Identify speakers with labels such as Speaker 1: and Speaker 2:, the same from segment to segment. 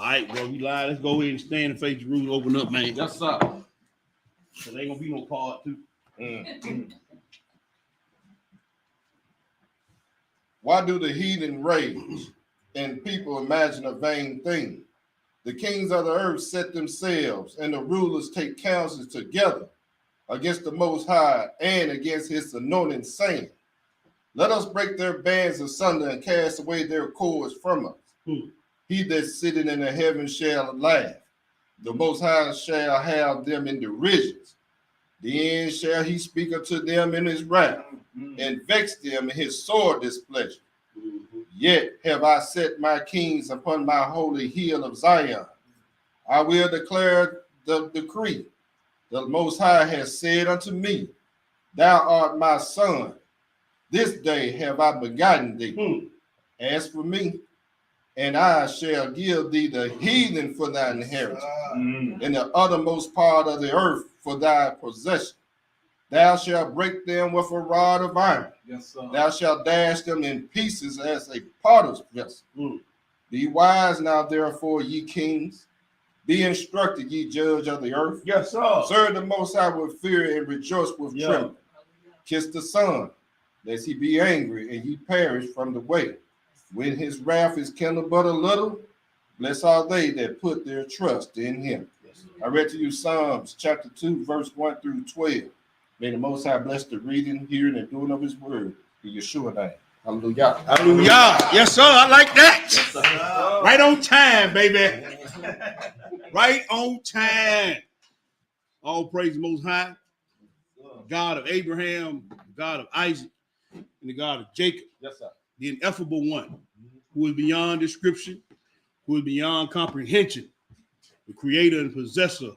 Speaker 1: All right, bro, we live. Let's go ahead and stand and face the rules. Open up, man.
Speaker 2: Yes, sir.
Speaker 1: So there ain't gonna be no part two.
Speaker 3: Why do the heathen rage and people imagine a vain thing? The kings of the earth set themselves, and the rulers take counsel together against the Most High and against his anointed, saying, let us break their bands asunder and cast away their cords from us. He that sitteth in the heavens shall laugh. The Most High shall have them in derisions. Then shall he speak unto them in his wrath, and vex them in his sore displeasure. Yet have I set my kings upon my holy hill of Zion. I will declare the decree. The Most High has said unto me, thou art my son. This day have I begotten thee. As for me, and I shall give thee the heathen for thy inheritance, and the uttermost part of the earth for thy possession. Thou shalt break them with a rod of iron.
Speaker 2: Yes, sir.
Speaker 3: Thou shalt dash them in pieces as a potter's vessel. Be wise now, therefore, ye kings. Be instructed, ye judge of the earth.
Speaker 1: Yes, sir.
Speaker 3: Serve the Most High with fear and rejoice with trembling. Kiss the Son, lest he be angry and ye perish from the way. When his wrath is kindled but a little, blessed are they that put their trust in him. I read to you Psalms chapter 2, verse 1 through 12. May the Most High bless the reading, hearing, and doing of his word in Yeshua name. Hallelujah.
Speaker 1: Hallelujah. Yes, sir. I like that.
Speaker 2: Yes, sir.
Speaker 1: Right on time, baby. Right on time. All praise the Most High, God of Abraham, God of Isaac, and the God of Jacob.
Speaker 3: Yes, sir.
Speaker 1: The ineffable one, who is beyond description, who is beyond comprehension, the creator and possessor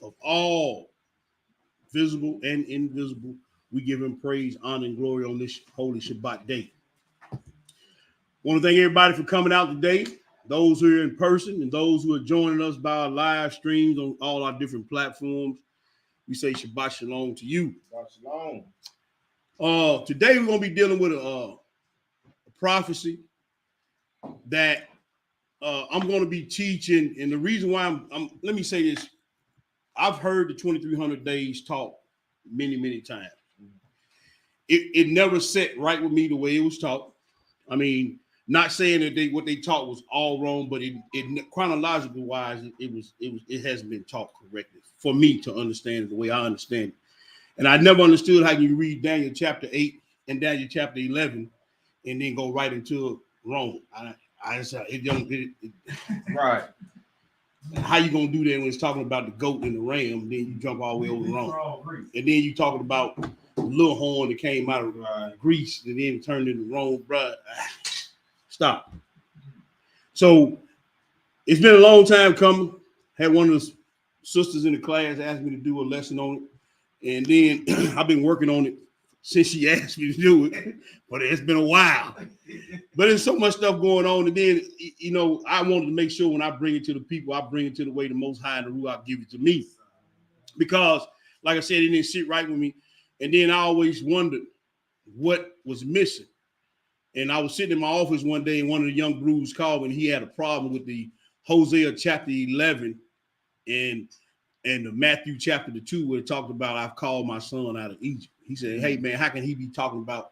Speaker 1: of all visible and invisible. We give him praise, honor, and glory on this holy Shabbat day. Want to thank everybody for coming out today, those who are in person and those who are joining us by our live streams on all our different platforms. We say Shabbat Shalom to you.
Speaker 3: Shabbat Shalom.
Speaker 1: Today we're going to be dealing with a prophecy that I'm going to be teaching, and the reason why I'm let me say this. I've heard the 2300 days taught many times. It never set right with me the way it was taught. I mean, not saying that what they taught was all wrong, but it chronologically wise, it hasn't been taught correctly for me to understand it the way I understand it. And I never understood how you read Daniel chapter 8 and Daniel chapter 11 and then go right into Rome.
Speaker 3: Right.
Speaker 1: How you gonna do that when it's talking about the goat and the ram? Then you jump all the way over Rome, and then you talking about the little horn that came out of Greece and then turned into Rome, bruh. Stop. So it's been a long time coming. Had one of the sisters in the class ask me to do a lesson on it, and then I've been working on it since she asked me to do it, but it's been a while. But there's so much stuff going on, and then I wanted to make sure when I bring it to the people, I bring it to the way the Most High and the Ruach give it to me, because, like I said, it didn't sit right with me, and then I always wondered what was missing. And I was sitting in my office one day, and one of the young brews called me, and he had a problem with the Hosea chapter 11 and the Matthew chapter 2, where it talked about I've called my son out of Egypt. He said, hey, man, how can he be talking about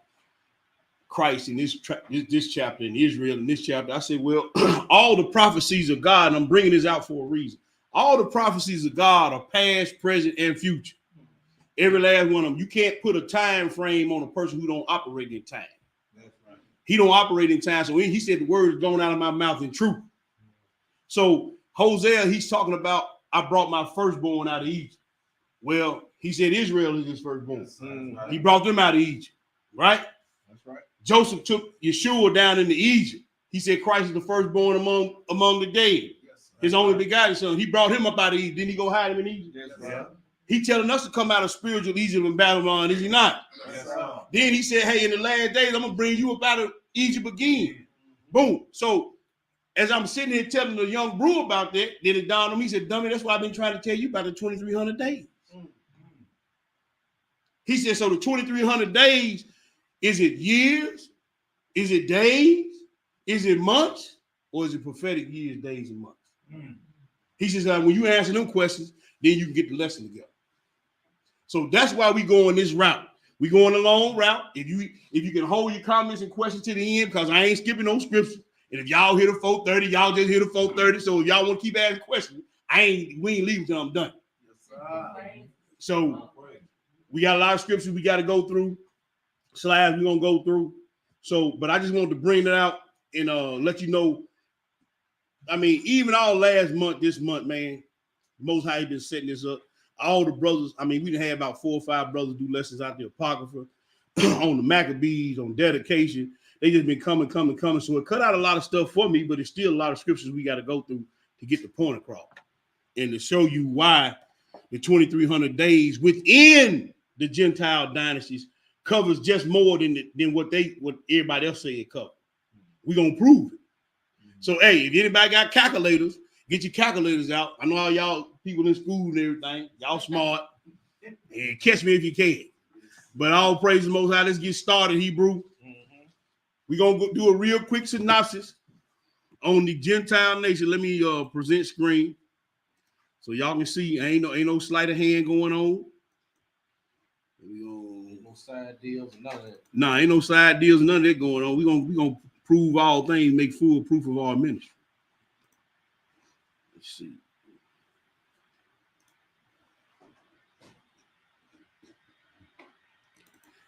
Speaker 1: Christ in this chapter and Israel in this chapter? I said, well, all the prophecies of God, and I'm bringing this out for a reason. All the prophecies of God are past, present, and future. Every last one of them. You can't put a time frame on a person who don't operate in time. That's right. He don't operate in time. So he said the word is going out of my mouth in truth. So Hosea, he's talking about, I brought my firstborn out of Egypt. Well, he said Israel is his firstborn. Right. He brought them out of Egypt, right?
Speaker 3: That's right.
Speaker 1: Joseph took Yeshua down into Egypt. He said Christ is the firstborn among the dead. Yes, his only begotten son. He brought him up out of Egypt. Didn't he go hide him in Egypt? Yes, right. He telling us to come out of spiritual Egypt and Babylon, is he not? Yes, right. Then he said, hey, in the last days, I'm going to bring you up out of Egypt again. Boom. So as I'm sitting here telling the young brew about that, then it dawned on me, he said, dummy, that's why I've been trying to tell you about the 2300 days. He said, so the 2300 days, is it years? Is it days? Is it months? or is it prophetic years, days, and months? He says, when you answer them questions, then you can get the lesson together. So that's why we go on this route. We going a long route. If you can hold your comments and questions to the end, because I ain't skipping no scripture. And if y'all hit a 4:30, y'all just hit a 4:30. So if y'all want to keep asking questions, we ain't leaving till I'm done. So we got a lot of scriptures we got to go through. Slides we're gonna go through. So, but I just wanted to bring that out and let you know. I mean, even all last month, this month, man, Most High been setting this up. All the brothers, I mean, we done had about 4 or 5 brothers do lessons out the Apocrypha, on the Maccabees, on dedication. They just been coming. So it cut out a lot of stuff for me, but it's still a lot of scriptures we got to go through to get the point across and to show you why the 2,300 days within the Gentile dynasties covers just more than what everybody else say it covers. We're gonna prove it. So hey, if anybody got calculators, get your calculators out. I know all y'all people in school and everything, y'all smart, and catch me if you can. But all praise the Most High. Let's get started, Hebrew. We're gonna do a real quick synopsis on the Gentile nation. Let me present screen so y'all can see. Ain't no sleight of hand going on.
Speaker 2: No side deals, none of that.
Speaker 1: Nah, ain't no side deals, none of that going on. We gonna prove all things, make full proof of our ministry. Let's see.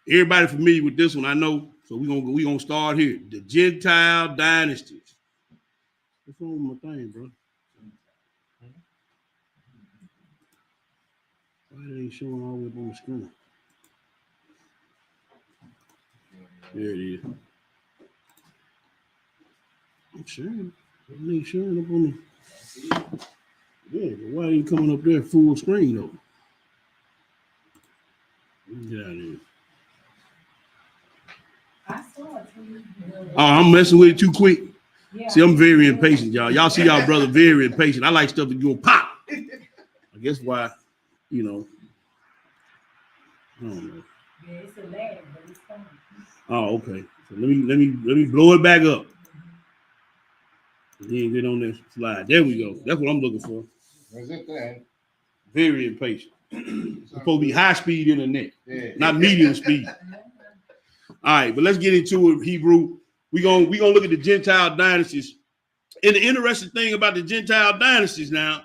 Speaker 1: Everybody familiar with this one, I know. So we gonna start here. The Gentile dynasties. What's wrong with my thing, bro? Why it ain't showing all the way up on the screen? There it is. I'm sharing. It ain't showing up on the. Yeah, but why ain't coming up there full screen though? Get out of here.
Speaker 4: I saw it.
Speaker 1: Oh, I'm messing with it too quick. Yeah. See, I'm very impatient, y'all. Y'all see y'all brother very impatient. I like stuff that go pop. I guess why, you know. I don't know.
Speaker 4: Yeah, it's a lag, but it's coming.
Speaker 1: Oh, okay. So let me blow it back up. And then get on this slide. There we go. That's what I'm looking for.
Speaker 3: Is it that?
Speaker 1: Very impatient. It's supposed to be high speed internet, not medium speed. All right, but let's get into it, Hebrew. We're gonna look at the Gentile dynasties. And the interesting thing about the Gentile dynasties now,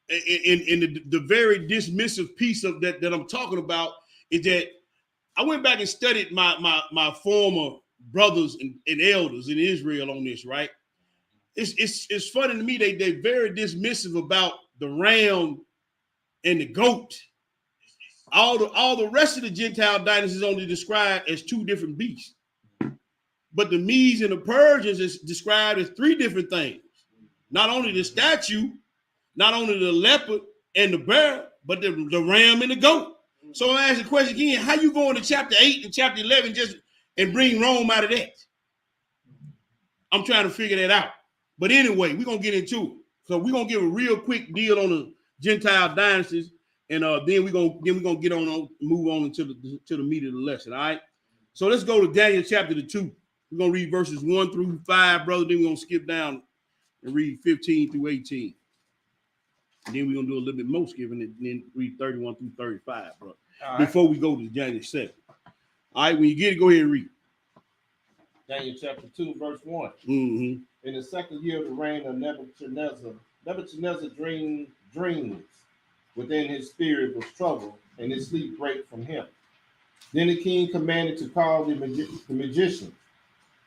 Speaker 1: in the very dismissive piece of that I'm talking about, is that I went back and studied my former brothers and elders in Israel on this, right? It's funny to me, they're very dismissive about the ram and the goat. All the rest of the Gentile dynasties only described as 2 different beasts. But the Medes and the Persians is described as 3 different things. Not only the statue, not only the leopard and the bear, but the ram and the goat. So I ask the question again, how you go into chapter 8 and chapter 11 and bring Rome out of that? I'm trying to figure that out. But anyway, we're going to get into it. So we're going to give a real quick deal on the Gentile dynasties. And then we're gonna get on move on to the meat of the lesson. All right. So let's go to Daniel chapter 2. We're gonna read verses 1 through 5, brother. Then we're gonna skip down and read 15 through 18. And then we're gonna do a little bit more skipping and then read 31 through 35, brother. Right. Before we go to Daniel 7. All right, when you get it, go ahead and read.
Speaker 2: Daniel chapter 2, verse 1.
Speaker 1: Mm-hmm.
Speaker 2: In the second year of the reign of Nebuchadnezzar dreamed dreams. Within his spirit was trouble, and his sleep brake from him. Then the king commanded to call the magicians,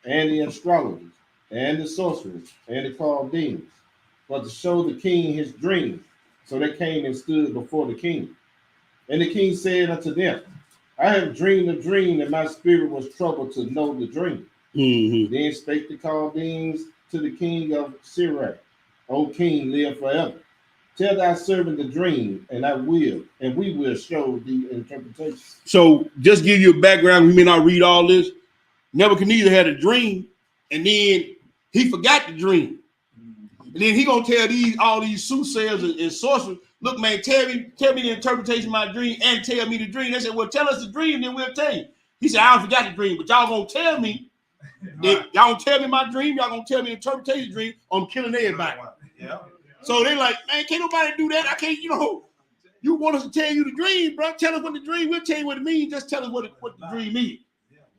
Speaker 2: and the astrologers, and the sorcerers, and the Chaldeans, but to show the king his dream. So they came and stood before the king. And the king said unto them, I have dreamed a dream, and my spirit was troubled to know the dream.
Speaker 1: Mm-hmm.
Speaker 2: Then spake the Chaldeans to the king of Syria, O king, live forever. Tell thy servant the dream, and we will show the interpretation.
Speaker 1: So just give you a background, we may not read all this. Nebuchadnezzar had a dream, and then he forgot the dream. And then he gonna tell all these soothsayers and sorcerers, look, man, tell me the interpretation of my dream and tell me the dream. They said, well, tell us the dream, then we'll tell you. He said, I don't forgot the dream, but y'all gonna tell me Y'all don't tell me my dream. Y'all gonna tell me interpretation dream. I'm killing everybody.
Speaker 5: Yeah.
Speaker 1: So they like, man, can't nobody do that. I can't, you want us to tell you the dream, bro. Tell us what the dream. We'll tell you what it means. Just tell us what the dream means.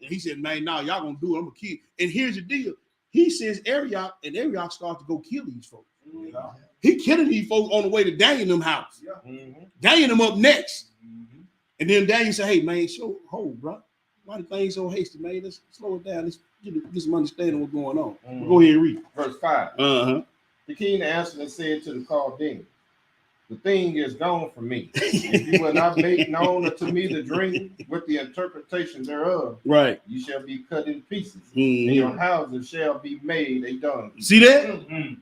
Speaker 1: And he said, man, no, y'all gonna do it. I'm gonna kill. And here's the deal. He sends Arioch, and Arioch starts to go kill these folks.
Speaker 5: Yeah.
Speaker 1: He killing these folks on the way to Daniel them house.
Speaker 5: Yeah.
Speaker 1: Daniel them up next. And then Daniel said, hey, man, hold, bro. Why the things so hasty, man? Let's slow it down. Let's get some understanding of what's going on. Go ahead and read.
Speaker 2: Verse 5.
Speaker 1: Uh-huh.
Speaker 2: The king answered and said to the Chaldean, the thing is gone from me. If you will not make known unto me the dream with the interpretation thereof,
Speaker 1: Right.
Speaker 2: you shall be cut in pieces,
Speaker 1: Mhm.
Speaker 2: and your houses shall be made a dung.
Speaker 1: See that?
Speaker 5: Mm-hmm.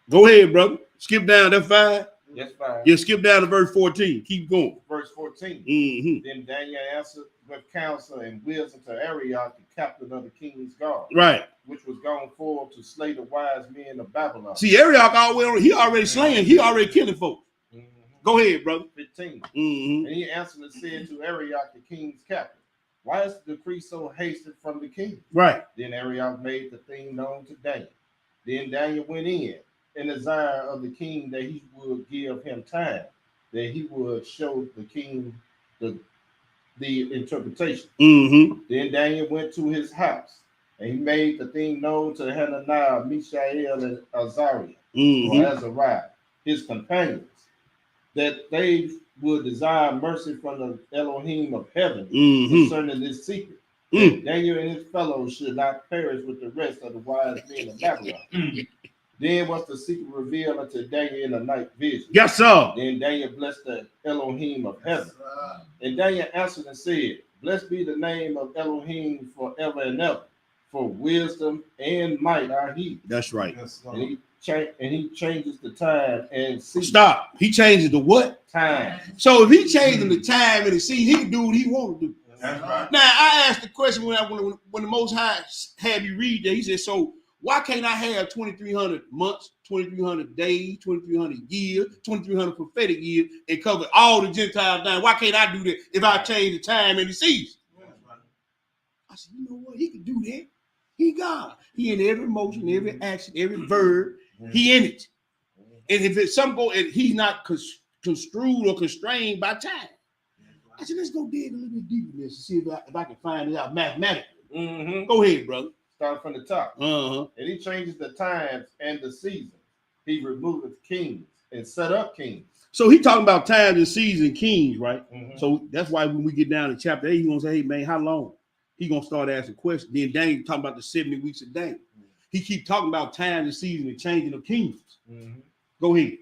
Speaker 1: Go ahead, brother. Skip down. That's 5.
Speaker 2: Yes, fine.
Speaker 1: Yeah, skip down to verse 14. Keep going.
Speaker 2: Verse 14.
Speaker 1: Mm-hmm.
Speaker 2: Then Daniel answered with counsel and wisdom to Arioch, the captain of the king's guard,
Speaker 1: Right.
Speaker 2: which was gone forward to slay the wise men of Babylon.
Speaker 1: See, Arioch he already slaying. He already killing folks.
Speaker 2: Mhm.
Speaker 1: Go ahead, brother.
Speaker 2: 15.
Speaker 1: Mm-hmm.
Speaker 2: And he answered and said to Arioch, the king's captain, why is the decree so hasted from the king?
Speaker 1: Right.
Speaker 2: Then Arioch made the thing known to Daniel. Then Daniel went in desire of the king that he would give him time, that he would show the king the interpretation.
Speaker 1: Mm-hmm.
Speaker 2: Then Daniel went to his house, and he made the thing known to Hananiah, Mishael, and Azariah,
Speaker 1: Mm-hmm.
Speaker 2: or Azariah, his companions, that they would desire mercy from the Elohim of heaven concerning this secret. That Daniel and his fellows should not perish with the rest of the wise men of Babylon. Then was the secret revealed unto Daniel in a night vision.
Speaker 1: Yes, sir.
Speaker 2: Then Daniel blessed the Elohim of heaven. And Daniel answered and said, blessed be the name of Elohim forever and ever, for wisdom and might are he.
Speaker 1: That's right.
Speaker 2: And he changes the time and season.
Speaker 1: Stop. He changes the what?
Speaker 2: Time.
Speaker 1: So if he changing the time and the season, he can do what he want to do.
Speaker 5: That's right.
Speaker 1: Now, I asked the question when the Most High had me read that. He said, so why can't I have 2,300 months, 2,300 days, 2,300 years, 2,300 prophetic years, and cover all the Gentiles down? Why can't I do that if I change the time and the season? I said, you know what? He can do that. He God. He in every motion, every action, every verb. He in it. And if it's some go, and he's not construed or constrained by time. I said, let's go dig a little bit deeper in this and see if I can find it out mathematically.
Speaker 2: Mm-hmm.
Speaker 1: Go ahead, brother.
Speaker 2: Start from the top.
Speaker 1: Uh-huh.
Speaker 2: And he changes the times and the seasons. He removeth kings and set up kings.
Speaker 1: So he talking about times and seasons and kings, right?
Speaker 2: Mhm.
Speaker 1: So that's why when we get down to chapter 8, he's gonna say, hey man, how long? He gonna start asking questions. Then Daniel talking about the 70 weeks of Daniel. He keep talking about times and seasons and changing of kingdoms.
Speaker 2: Mhm.
Speaker 1: Go ahead.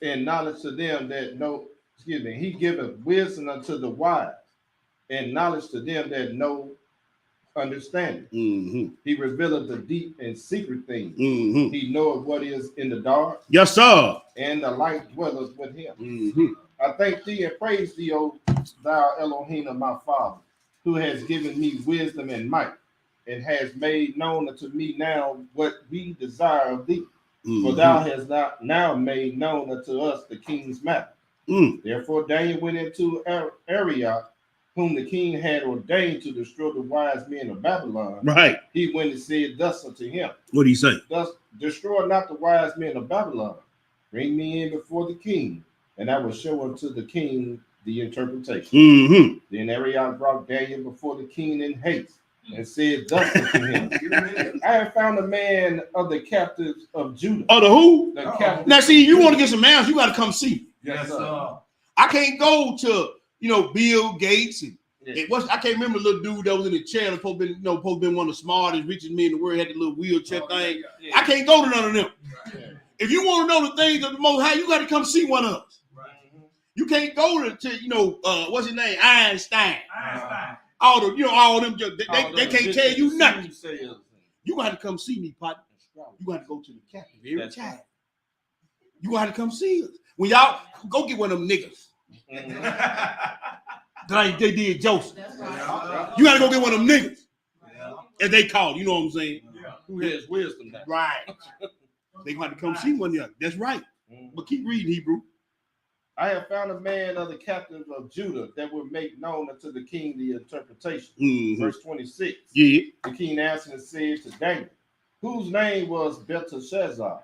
Speaker 2: And knowledge to them that know, he giveth wisdom unto the wise, and knowledge to them that know understanding.
Speaker 1: Mm-hmm.
Speaker 2: He revealeth the deep and secret things.
Speaker 1: Mm-hmm.
Speaker 2: He knoweth what is in the dark,
Speaker 1: Yes, sir.
Speaker 2: and the light dwelleth with him.
Speaker 1: Mm-hmm.
Speaker 2: I thank thee and praise thee, O thou Elohim of my father, who has given me wisdom and might, and has made known unto me now what we desire of thee.
Speaker 1: Mm-hmm.
Speaker 2: For thou hast not now made known unto us the king's matter. Therefore Daniel went into Arioch, whom the king had ordained to destroy the wise men of Babylon.
Speaker 1: Right.
Speaker 2: He went and said thus unto him,
Speaker 1: What do you say?
Speaker 2: thus destroy not the wise men of Babylon. Bring me in before the king, and I will show unto the king the interpretation.
Speaker 1: Mm-hmm.
Speaker 2: Then Arioch brought Daniel before the king in haste, and said thus unto him, I have found a man of the captives of Judah.
Speaker 1: Oh, the who?
Speaker 2: The captives
Speaker 1: Now, see, you want to get some answers, you got to come see.
Speaker 5: Yes, sir.
Speaker 1: I can't go to, Bill Gates and
Speaker 2: Yeah.
Speaker 1: I can't remember the little dude that was in the chair and supposed to be one of the smartest, richest men in the world, had the little wheelchair thing.
Speaker 2: Yeah.
Speaker 1: I can't go to none of them.
Speaker 2: Yeah.
Speaker 1: If you want to know the things of the Most High, you got to come see one of us. You can't go to what's his name? Einstein. All them, they can't tell you nothing. You got to come see me, partner. You got to go to the captain every
Speaker 2: That's
Speaker 1: time. You got to come see us. When y'all go get one of them niggas. Like they did Joseph.
Speaker 4: That's right.
Speaker 1: You got to go get one of them niggas. As they call, you know what I'm saying?
Speaker 2: Who has wisdom now?
Speaker 1: Right. They got to come see one of them. That's right. But keep reading, Hebrew.
Speaker 2: I have found a man of the captains of Judah that will make known unto the king the interpretation. Verse 26.
Speaker 1: Yeah.
Speaker 2: The king answered and said to Daniel, whose name was Belteshazzar,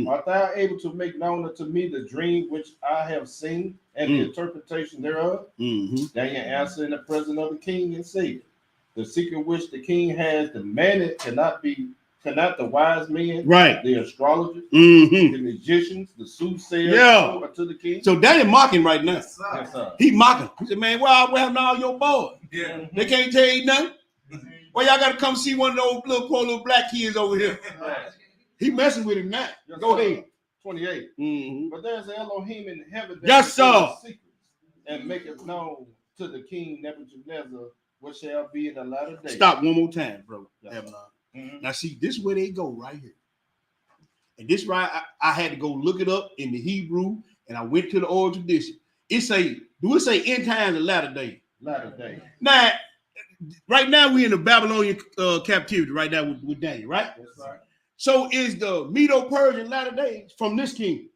Speaker 2: art thou able to make known unto me the dream which I have seen and the interpretation thereof? Daniel answered in the presence of the king and said, the secret which the king has demanded cannot the wise men,
Speaker 1: right,
Speaker 2: the astrologers, the magicians, the soothsayers, show unto the king?
Speaker 1: So Daniel mocking right now.
Speaker 2: Yes, sir.
Speaker 1: He mocking. He said, man, where having all your boys? Yeah. They can't tell you nothing. Well, y'all got to come see one of those poor little black kids over here. He messing with him now.
Speaker 2: Yes,
Speaker 1: Go
Speaker 2: sir.
Speaker 1: ahead.
Speaker 2: 28. But there's an Elohim in heaven that
Speaker 1: yes, sir.
Speaker 2: Secrets and maketh known to the king Nebuchadnezzar what shall be in the latter days.
Speaker 1: Stop one more time, bro.
Speaker 2: Yes,
Speaker 1: now, see, this is where they go right here. And this right, I had to go look it up in the Hebrew, and I went to the oral tradition. Do it say end times or latter days?
Speaker 2: Latter days.
Speaker 1: Now, right now we're in the Babylonian captivity right now with Daniel, right?
Speaker 2: Yes, sir.
Speaker 1: So is the Medo-Persian latter days from this kingdom?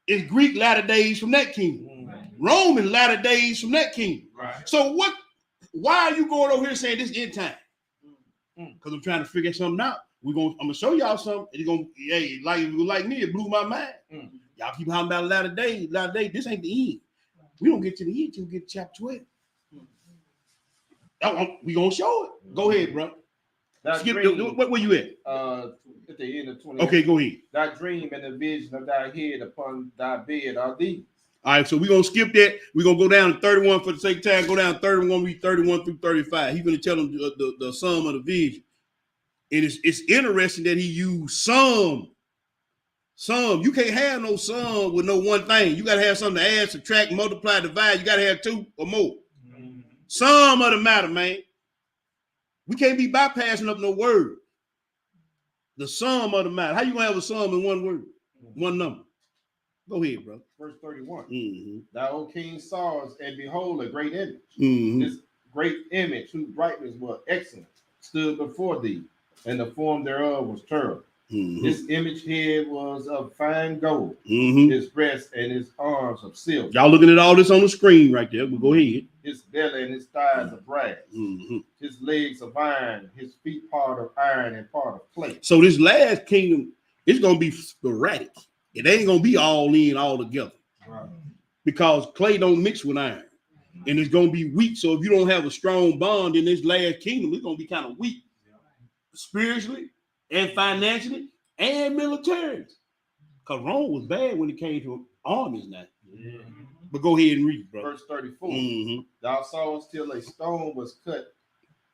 Speaker 1: Is Greek latter days from that kingdom? Roman latter days from that kingdom?
Speaker 2: Right.
Speaker 1: So why are you going over here saying this end time? Because I'm trying to figure something out. I'm gonna show y'all something. It's gonna, hey, like me, it blew my mind. Y'all keep talking about latter days. This ain't the end. We don't get to the end till we get to chapter 12. We gonna show it. Go ahead, bro. Where you at?
Speaker 2: At the end of 20.
Speaker 1: Okay, go ahead.
Speaker 2: Thy dream and the vision of thy head upon thy bed are these.
Speaker 1: All right, so we're going to skip that. We're going to go down to 31 for the sake of time. Go down to 31, read 31 through 35. He's going to tell them the sum of the vision. And it's interesting that he used sum. You can't have no sum with no one thing. You got to have something to add, subtract, multiply, divide. You got to have two or more. Sum of the matter, man. We can't be bypassing up no word. The sum of the matter. How you going to have a sum in one word? One number. Go ahead, bro.
Speaker 2: Verse 31. Thou, O king, sawest, and behold, a great image. This great image, whose brightness was excellent, stood before thee, and the form thereof was terrible. This image head was of fine gold, his breast and his arms of silver. Y'all looking at all this on the screen right there. But go ahead. His belly and his thighs of brass, his legs of iron, his feet part of iron and part of clay. So this last kingdom is going to be sporadic. It ain't going to be all in, all together. Right. Because clay don't mix with iron. And it's going to be weak. So if you don't have a strong bond in this last kingdom, it's going to be kind of weak. Spiritually and financially and militarily. Because Rome was bad when it came to armies now. Yeah. But go ahead and read, bro. Verse 34. Thou sawest till a stone was cut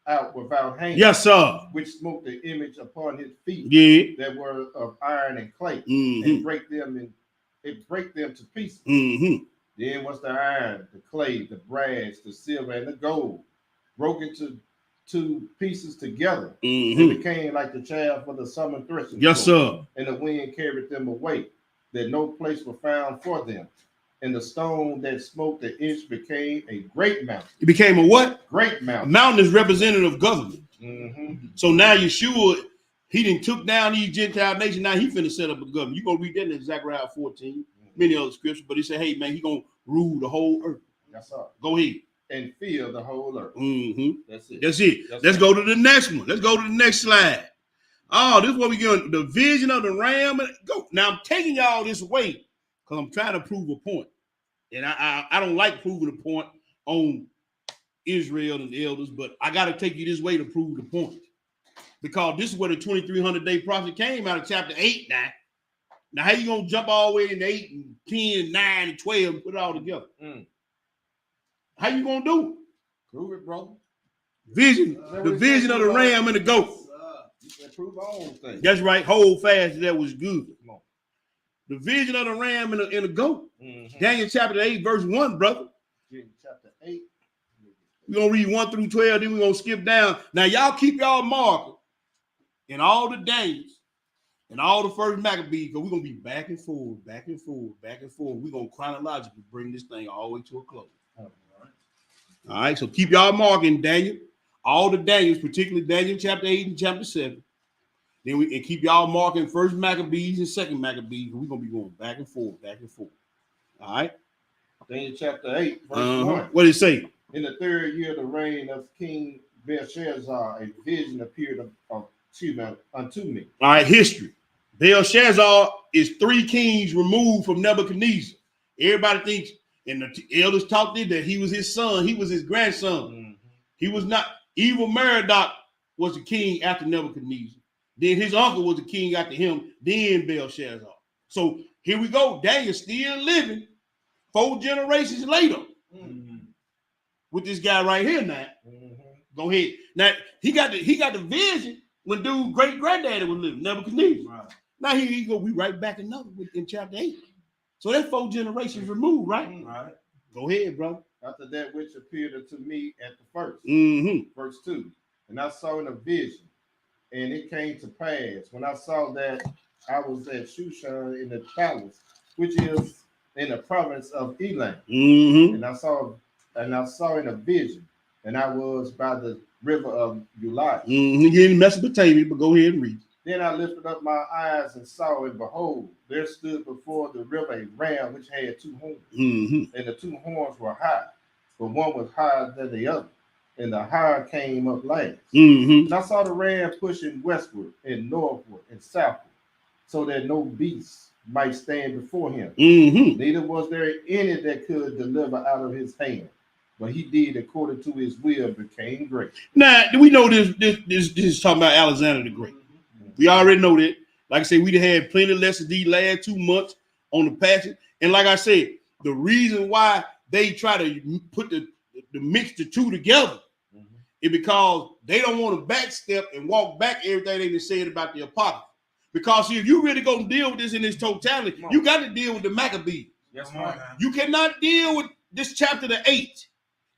Speaker 2: out without hanging. Yes, sir. Which smote the image upon his feet. That were of iron and clay. And break them to pieces. Then was the iron, the clay, the brass, the silver, and the gold broken to two pieces together. It became like the chaff of the summer threshing. Yes, sir. And the wind carried them away, that no place was found for them. And the stone that smote the inch became a great mountain. It became a what? Great mountain. A mountain is representative of government. So now Yeshua, he didn't took down these Gentile nations. Now he finna set up a government. You gonna read that in Zechariah 14, many other scriptures. But he said, hey man, he gonna rule the whole earth. Yes, sir. Go ahead. And fill the whole earth. That's it. That's it. Let's go to the next one. Let's go to the next slide. Oh, this is what we get. The vision of the ram. Go. Now I'm taking y'all this way because I'm trying to prove a point. And I don't like proving a point on Israel and the elders, but I got to take you this way to prove the point. Because this is where the 2300-day prophet came out of chapter 8 now. Now, how you going to jump all the way into 8 and 10, 9, and 12 and put it all together? How you going to do it? Prove it, brother. Vision. The vision of the ram and the goat. You can prove our own thing. That's right. Hold fast. That was good. Come on. The vision of the ram and the goat. Daniel chapter 8, verse 1, brother. Daniel chapter 8. We're going to read 1 through 12, then we're going to skip down. Now, y'all keep y'all marker in all the Daniels and all the first Maccabees, because we're going to be back and forth, back and forth, back and forth. We're going to chronologically bring this thing all the way to a close. All right, so keep y'all marking Daniel, all the Daniels, particularly Daniel chapter 8 and chapter 7. Then we and keep y'all marking first Maccabees and second Maccabees. We're gonna be going back and forth, back and forth.
Speaker 1: All right.
Speaker 2: Daniel chapter 8, verse 1.
Speaker 1: What did it say?
Speaker 2: In the 3rd year of the reign of King Belshazzar, a vision appeared unto me.
Speaker 1: All right, history. Belshazzar is 3 kings removed from Nebuchadnezzar. Everybody thinks, and the elders taught it, that he was his son. He was his grandson.
Speaker 2: Mm-hmm.
Speaker 1: He was not. Evil Merodach was the king after Nebuchadnezzar. Then his uncle was the king after him. Then Belshazzar. So here we go. Daniel's still living 4 generations later with this guy right here now. Go ahead. Now he got the vision when dude great granddaddy was living, Nebuchadnezzar. Right. Now he go. We right back another in chapter 8. So that's 4 generations removed, right?
Speaker 2: Right.
Speaker 1: Go ahead, bro.
Speaker 2: After that which appeared unto me at the first.
Speaker 1: Verse
Speaker 2: 2. And I saw in a vision, and it came to pass when I saw that I was at Shushan in the palace, which is in the province of Elam. And I saw in a vision, and I was by the river of Ulai.
Speaker 1: You're in Mesopotamia, but go ahead and read.
Speaker 2: Then I lifted up my eyes and saw, and behold, there stood before the river a ram which had 2 horns. And the 2 horns were high, but one was higher than the other, and the higher came up last. And I saw the ram pushing westward and northward and southward, so that no beast might stand before him. Neither was there any that could deliver out of his hand. But he did according to his will, became great.
Speaker 1: Now, do we know this is talking about Alexander the Great? We already know that. Like I said, we had plenty of lessons these last 2 months on the passage. And like I said, the reason why they try to put the mix the 2 together is because they don't want to backstep and walk back everything they said about the apostasy. Because see, if you really gonna deal with this in its totality, you got to deal with the Maccabees.
Speaker 2: That's right.
Speaker 1: You cannot deal with this chapter 8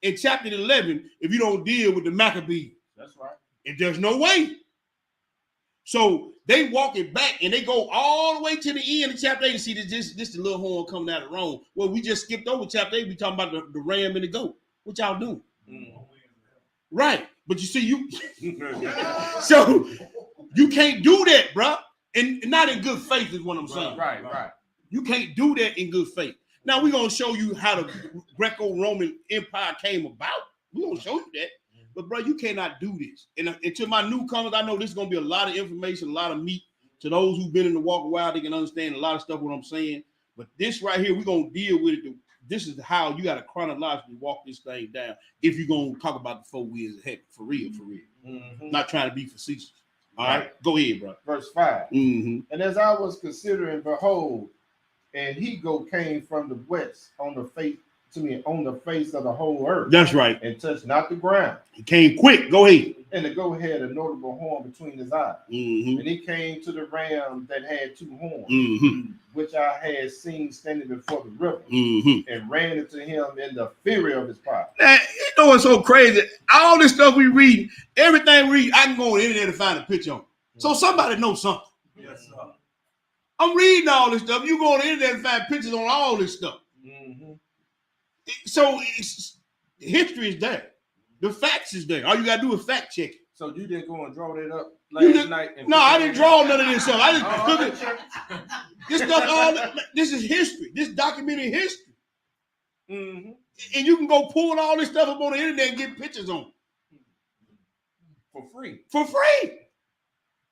Speaker 1: and chapter 11 if you don't deal with the Maccabees.
Speaker 2: That's right.
Speaker 1: And there's no way. So they walk it back and they go all the way to the end of chapter 8 and see this the little horn coming out of Rome. Well, we just skipped over chapter 8. We talking about the ram and the goat. What y'all doing? Right. But you see, you so you can't do that, bro. And not in good faith is what I'm saying.
Speaker 2: Right.
Speaker 1: You can't do that in good faith. Now we're gonna show you how the Greco-Roman Empire came about. We're gonna show you that. But bro, you cannot do this. And to my newcomers, I know this is gonna be a lot of information, a lot of meat. To those who've been in the walk a while, they can understand a lot of stuff what I'm saying. But this right here, we're gonna deal with it. This is how you gotta chronologically walk this thing down if you're gonna talk about the 4 years of heck for real. Not trying to be facetious. All right, go ahead, bro.
Speaker 2: Verse 5. And as I was considering, behold, and he goat came from the west on the face of the whole earth.
Speaker 1: That's right.
Speaker 2: And touched not the ground.
Speaker 1: He came quick. Go ahead.
Speaker 2: And the goat had a notable horn between his eyes. And he came to the ram that had 2 horns, which I had seen standing before the river, and ran into him in the fury of his power.
Speaker 1: Now, you know what's so crazy? All this stuff we read, everything we read, I can go on the internet and find a picture on it. So somebody knows something.
Speaker 2: Yes, sir.
Speaker 1: I'm reading all this stuff. You go on the internet and find pictures on all this stuff. So history is there. The facts is there. All you gotta do is fact check it.
Speaker 2: So you didn't go and draw that up last night?
Speaker 1: No, I didn't draw none of this stuff. I just took it. This stuff, this is history. This documented history. And you can go pull all this stuff up on the internet and get pictures on it.
Speaker 2: For free.
Speaker 1: For free.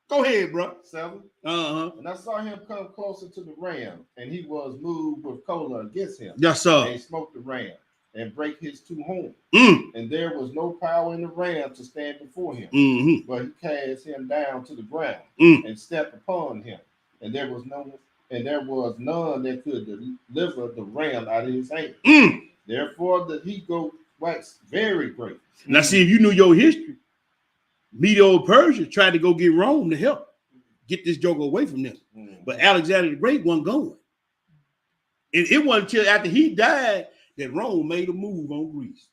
Speaker 1: Go ahead, bro.
Speaker 2: 7.
Speaker 1: Uh-huh.
Speaker 2: And I saw him come closer to the ram, and he was moved with choler against him.
Speaker 1: Yes, sir.
Speaker 2: And he smote the ram and break his 2 horns. And there was no power in the ram to stand before him. But he cast him down to the ground and stepped upon him. And there was none that could deliver the ram out of his hand. Therefore the he goat waxed very great.
Speaker 1: Now see, if you knew your history, Medo-Persia tried to go get Rome to help get this joker away from them. But Alexander the Great wasn't going. And it wasn't until after he died that Rome made a move on Greece.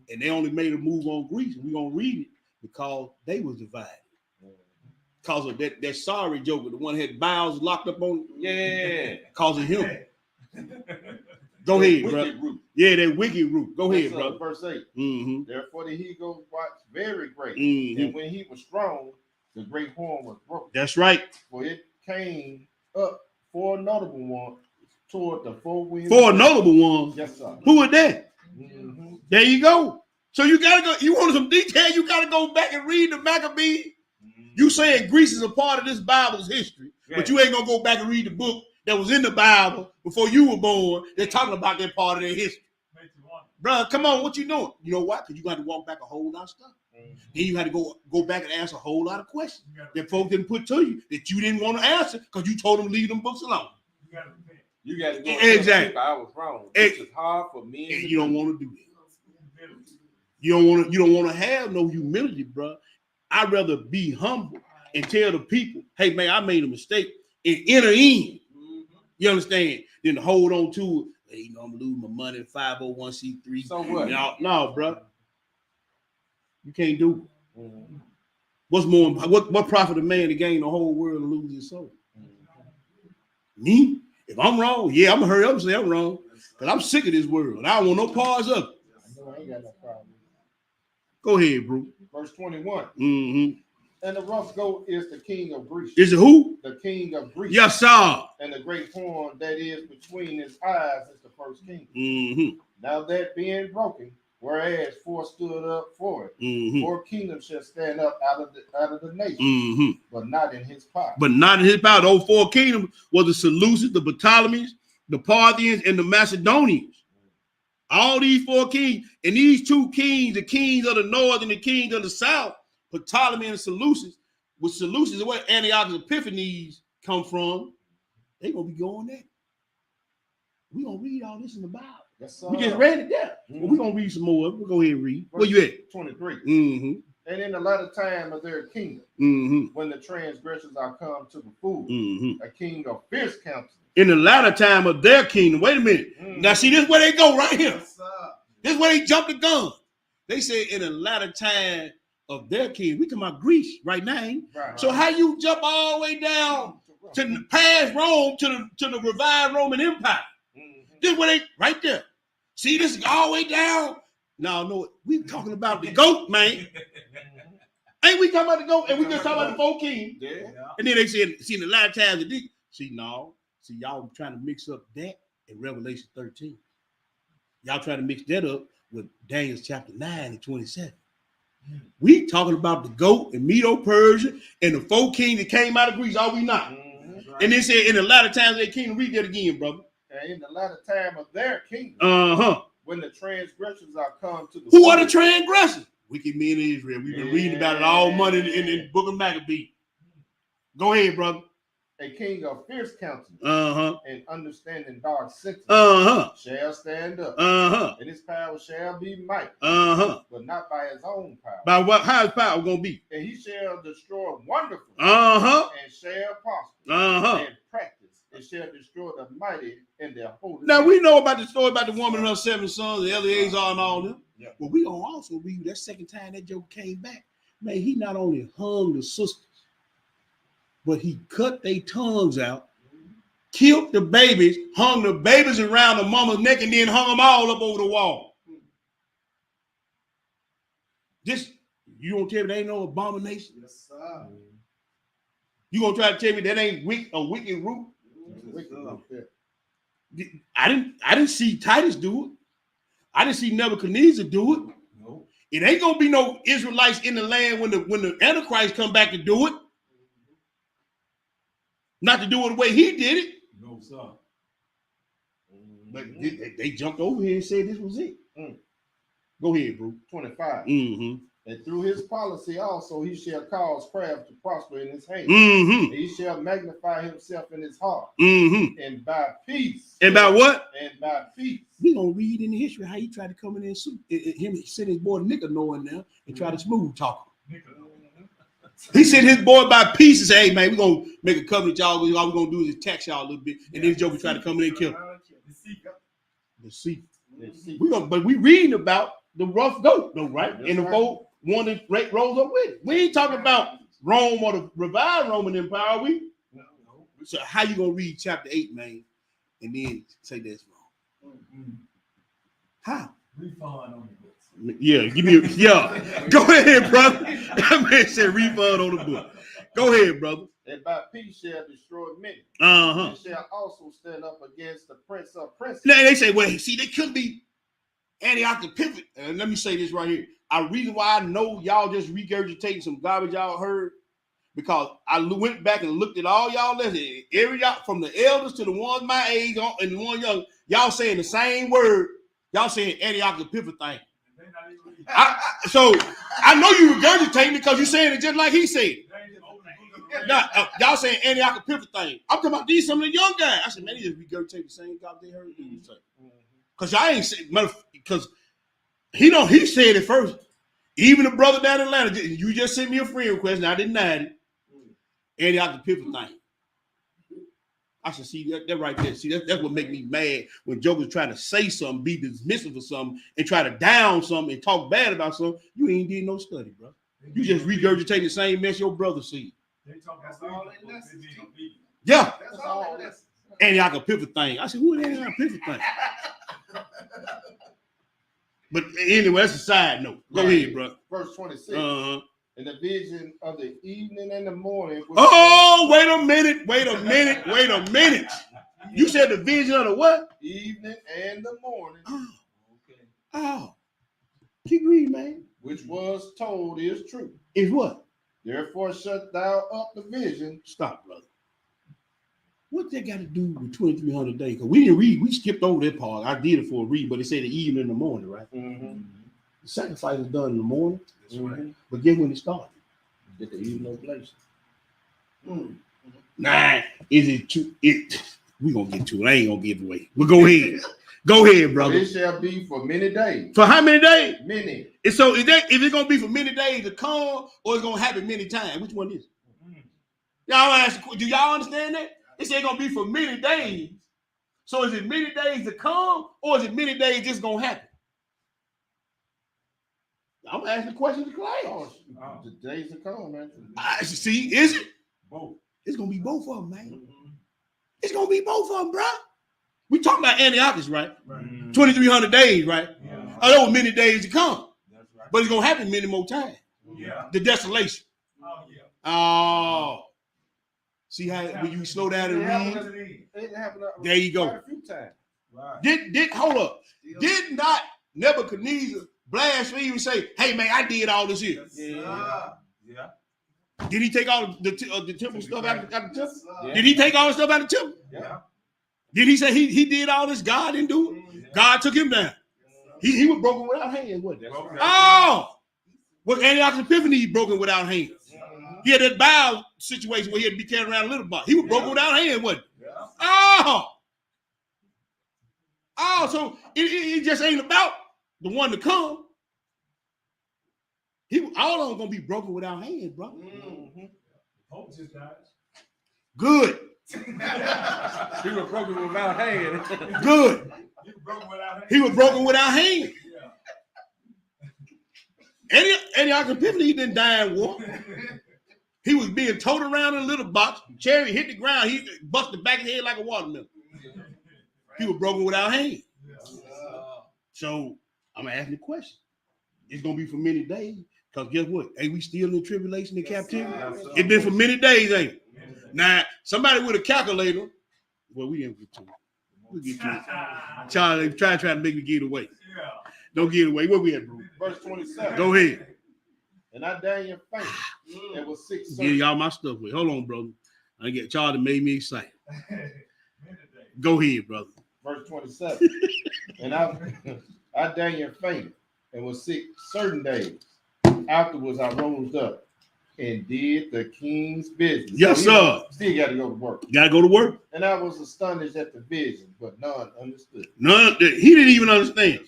Speaker 1: And they only made a move on Greece, and we're going to read it, because they was divided. Because of that sorry joker, the one that had bowels locked up on.
Speaker 2: Yeah.
Speaker 1: Because of him. Go ahead, bro. Yeah, that wicked root. Go ahead, bro.
Speaker 2: Verse 8. Therefore the he goat waxed very great. And when he was strong, the great horn was broken.
Speaker 1: That's right.
Speaker 2: For it came up 4 notable ones toward the four winds.
Speaker 1: Four notable ones.
Speaker 2: Yes, sir.
Speaker 1: Who are that?
Speaker 2: Mhm.
Speaker 1: There you go. So you gotta go. You want some detail? You gotta go back and read the Maccabees. You saying Greece is a part of this Bible's history, but you ain't gonna go back and read the book that was in the Bible before you were born. They're talking about that part of their history. Bruh, come on, what you doing? You know what? Because you got to walk back a whole lot of stuff. Then you had to go back and ask a whole lot of questions that folks didn't put to you that you didn't want to answer because you told them to leave them books alone.
Speaker 2: You got to go.
Speaker 1: Exactly.
Speaker 2: I was wrong. It's hard for me.
Speaker 1: And you don't want to do that. You don't want to have no humility, bro. I'd rather be humble and tell the people, hey man, I made a mistake and enter in. You understand? Then to hold on to it. Hey, you know, I'm gonna lose my money, 501c3.
Speaker 2: So what?
Speaker 1: No, bro. You can't do it. What's more? What profit a man to gain the whole world and lose his soul? Me? If I'm wrong, yeah, I'm gonna hurry up and say I'm wrong. Because I'm sick of this world. I don't want no parts of it.
Speaker 2: I ain't got no problem.
Speaker 1: Go ahead, bro.
Speaker 2: Verse 21.
Speaker 1: Mm-hmm.
Speaker 2: And the rough goat is the king of Greece.
Speaker 1: Is it who?
Speaker 2: The king of Greece.
Speaker 1: Yes, sir.
Speaker 2: And the great horn that is between his eyes is the first king.
Speaker 1: Mm-hmm.
Speaker 2: Now that being broken, whereas four stood up for it,
Speaker 1: Mm-hmm.
Speaker 2: four kingdoms shall stand up out of the nation,
Speaker 1: Mm-hmm.
Speaker 2: but not in his power.
Speaker 1: But not in his power. Those four kingdoms was the Seleucids, the Ptolemies, the Parthians, and the Macedonians. All these four kings, and these two kings, the kings of the north and the kings of the south, Ptolemy and Seleucus, which Seleucus is where Antiochus Epiphanes come from. They gonna be going there. We gonna read all this in the Bible.
Speaker 2: Yes, sir.
Speaker 1: We just read it there. Well, we gonna read some more. We'll go ahead and read. Where you at?
Speaker 2: 23.
Speaker 1: Mm-hmm.
Speaker 2: And in the latter time of their kingdom,
Speaker 1: Mm-hmm.
Speaker 2: when the transgressors are come to the fool,
Speaker 1: Mm-hmm.
Speaker 2: a king of fierce counsel.
Speaker 1: In the latter time of their kingdom. Wait a minute. Now see, this is where they go right here. This is where they jump the gun. They say in the latter time of their kingdom. We talking about Greece right now.
Speaker 2: Right.
Speaker 1: So how you jump all the way down to past Rome to the revived Roman Empire? This is where they right there. See, this is all the way down. No, we talking about the goat, man. Ain't we talking about the goat? And we just talking about the four kings.
Speaker 2: Yeah.
Speaker 1: And then they said, see, in the latter times of these. See, y'all trying to mix up that in Revelation 13. Y'all trying to mix that up with Daniel chapter 9 and 27. We talking about the goat and Medo-Persia and the four kings that came out of Greece. Are we not? And they said in the latter times of their kingdom. Read that again, brother.
Speaker 2: And in the latter time of their kingdom, when the transgressors are come to the
Speaker 1: Who are the transgressors? Wicked men of Israel. We've been reading about it all month in the book of Maccabees. Go ahead, brother.
Speaker 2: A king of fierce counsel and understanding dark sentence shall stand up, and his power shall be mighty, but not by his own power.
Speaker 1: By what? How his power gonna be?
Speaker 2: And he shall destroy wonderfully, and shall prosper, and practice, and shall destroy the mighty and their holy.
Speaker 1: Now we know about the story about the woman and her 7 sons, the Eleazar and all them. Yeah. But we gonna also read that second time that joke came back. Man, he not only hung the sisters, but he cut their tongues out, killed the babies, hung the babies around the mama's neck, and then hung them all up over the wall. This, you gonna tell me that ain't no abomination?
Speaker 2: Yes, sir.
Speaker 1: You gonna try to tell me that ain't a wicked root? I didn't see Titus do it. I didn't see Nebuchadnezzar do it. No. It ain't gonna be no Israelites in the land when the Antichrist come back to do it. Not to do it the way he did it.
Speaker 5: No, sir.
Speaker 1: But they jumped over here and said this was it. Go ahead, bro.
Speaker 2: 25. And through his policy also he shall cause craft to prosper in his hand. And he shall magnify himself in his heart. And by peace.
Speaker 1: And by what?
Speaker 2: And by peace.
Speaker 1: We gonna read in the history how he tried to come in there and him sent his boy Nicanor in there and try to smooth talk him. He sent his boy by peace and say, hey man, we're gonna make a covenant, y'all. All we're gonna do is tax y'all a little bit. And then the joker try to come in and kill him. But we reading about the rough goat, though, right? And the four one that rose up with it. We ain't talking about Rome or the revived Roman Empire, are we? No. So how you gonna read chapter 8, man, and then say that's wrong? How?
Speaker 5: Refund on the books.
Speaker 1: Yeah, give me Go ahead, brother. That man said refund on the book. Go ahead, brother.
Speaker 2: and by peace shall destroy many.
Speaker 1: Uh-huh.
Speaker 2: And shall also stand up against the prince of princes.
Speaker 1: Now they say, well, see, they could be Antiochus Epiphanes. And let me say this right here. A reason why I know y'all just regurgitating some garbage y'all heard, because I went back and looked at all y'all lessons. Every y'all, from the elders to the ones my age and the one young, y'all saying the same word. Y'all saying Antiochus Epiphanes. So I know you regurgitating because you're saying it just like he said. Now, y'all saying Antiochus Epiphanes. I'm talking about these some of the young guys. I said, man, they just regurgitate the same God they heard you say. Because y'all ain't saying, because he said it first. Even the brother down in Atlanta, you just sent me a friend request and I denied it. Antiochus Epiphanes. I should see that right there. See, that's what make me mad when jokers try to say something, be dismissive of something, and try to down something and talk bad about something. You ain't did no study, bro. You just regurgitate the same mess your brother said.
Speaker 5: That's all they listen to.
Speaker 1: Yeah.
Speaker 5: That's all they listen.
Speaker 1: Antiochus Epiphanes. I said, who is Antiochus Epiphanes? But anyway, that's a side note. Go ahead, bro.
Speaker 2: Verse 26.
Speaker 1: Uh-huh.
Speaker 2: And the vision of the evening and the morning.
Speaker 1: Oh, wait a minute. You said the vision of the what?
Speaker 2: Evening and the morning.
Speaker 1: Oh. Keep reading, man.
Speaker 2: Which was told is true.
Speaker 1: Is what?
Speaker 2: Therefore shut thou up the vision.
Speaker 1: Stop, brother. What that got to do with 2,300 days? Because we didn't read. We skipped over that part. I did it for a read, but it said the evening and the morning, right?
Speaker 2: Mm-hmm.
Speaker 1: The sacrifice is done in the morning.
Speaker 5: That's right.
Speaker 1: But guess when it started?
Speaker 2: Get the evening oblation.
Speaker 1: Nah, is it too? We gonna get to it. I ain't gonna give away. But go ahead. Go ahead, brother.
Speaker 2: It shall be for many days.
Speaker 1: For how many days?
Speaker 2: Many.
Speaker 1: And so is it gonna be for many days to come, or it's gonna happen many times? Which one is it? Y'all ask, do y'all understand that? It said gonna be for many days. So is it many days to come, or is it many days just gonna happen? I'm asking the question to class.
Speaker 2: The days to come, man.
Speaker 1: See, is it?
Speaker 5: Both.
Speaker 1: It's gonna be both of them, man. It's gonna be both of them, bro. We talking about Antiochus, right? 2,300 days, right?
Speaker 5: Yeah.
Speaker 1: Oh, there were many days to come,
Speaker 5: That's right.
Speaker 1: but it's gonna happen many more times.
Speaker 5: Yeah.
Speaker 1: The desolation.
Speaker 5: Oh, yeah.
Speaker 1: Oh, see how when you slow down and read?
Speaker 2: It happened
Speaker 1: There you go.
Speaker 2: quite a few times.
Speaker 5: Right.
Speaker 1: Did hold up? Did not Nebuchadnezzar blaspheme and say, "Hey man, I did all this here"?
Speaker 5: Yeah. Yeah.
Speaker 1: Did he take all the temple stuff out of the temple?
Speaker 2: Yeah.
Speaker 1: Did he take all the stuff out of the temple?
Speaker 5: Yeah.
Speaker 1: Did he say he did all this? God didn't do it. God took him down. He was broken without hands, wasn't he? Oh, was Antiochus Epiphanes broken without hands? He had that bow situation where he had to be carried around a little bit. He was broken without hands, wasn't he?
Speaker 5: Yeah.
Speaker 1: Oh, so it just ain't about the one to come. All of them gonna be broken without hands, bro.
Speaker 5: Hope just dies.
Speaker 1: Good.
Speaker 2: He was broken without hands.
Speaker 1: Good.
Speaker 5: You broke without hands.
Speaker 1: He was broken without hands.
Speaker 5: Yeah.
Speaker 1: Antiochus Epiphanes didn't die in war. He was being towed around in a little box. Cherry hit the ground. He busted back his head like a watermelon. He was broken without hands. So I'm gonna ask the question. It's gonna be for many days. Because guess what? Ain't we still in tribulation and captivity? It's been for many days, ain't it? Now, somebody with a calculator. Well, we didn't get to it. We'll get to it. Charlie, try to make me get away.
Speaker 5: Yeah.
Speaker 1: Don't get away. Where we at, bro?
Speaker 2: Verse 27.
Speaker 1: Go ahead.
Speaker 2: And I Daniel faint and was sick.
Speaker 1: Give y'all my stuff away. Hold on, brother. I get Charlie made me excited. Go ahead, brother.
Speaker 2: Verse 27. And I Daniel fainted and was sick certain days. Afterwards, I rose up and did the king's business.
Speaker 1: Yes, sir.
Speaker 2: Still got to go to work.
Speaker 1: You gotta go to work.
Speaker 2: And I was astonished at the vision, but none understood.
Speaker 1: None. He didn't even understand.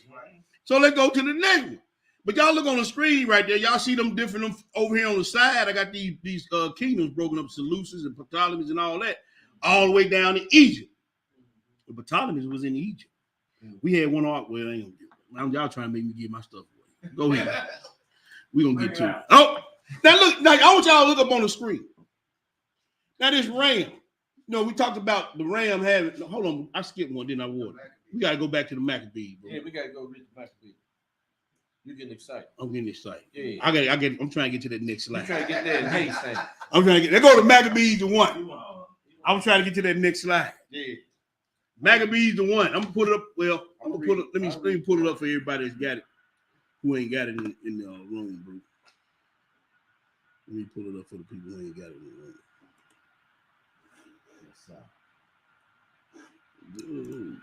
Speaker 1: So let's go to the next one. But y'all look on the screen right there. Y'all see them different over here on the side. I got these kingdoms broken up, Seleucus and Ptolemies and all that, all the way down to Egypt. The Ptolemies was in Egypt. We had one ark. Well, y'all trying to make me give my stuff away. Go ahead. We gonna get to it. Oh, now look. Now I want y'all to look up on the screen. Now this ram. We talked about the ram having. Hold on, I skipped one. Didn't I? We got to go back to the Maccabees, bro.
Speaker 2: Yeah, we got to go read the Maccabees. You getting excited?
Speaker 1: I'm getting excited.
Speaker 2: Yeah.
Speaker 1: I'm trying to get to that next
Speaker 2: You
Speaker 1: slide.
Speaker 2: trying to get there in haste, ain't you?
Speaker 1: I'm trying to get. Let's go to Maccabees the 1. I'm trying to get to that next slide.
Speaker 2: Yeah.
Speaker 1: Maccabees the 1. I'm gonna put it up. Well, I'm gonna put it. Let me
Speaker 2: I'll read.
Speaker 1: pull it up for everybody that's got it. Who ain't got it in the room, bro? Let me pull it up for the people who ain't got it in the room.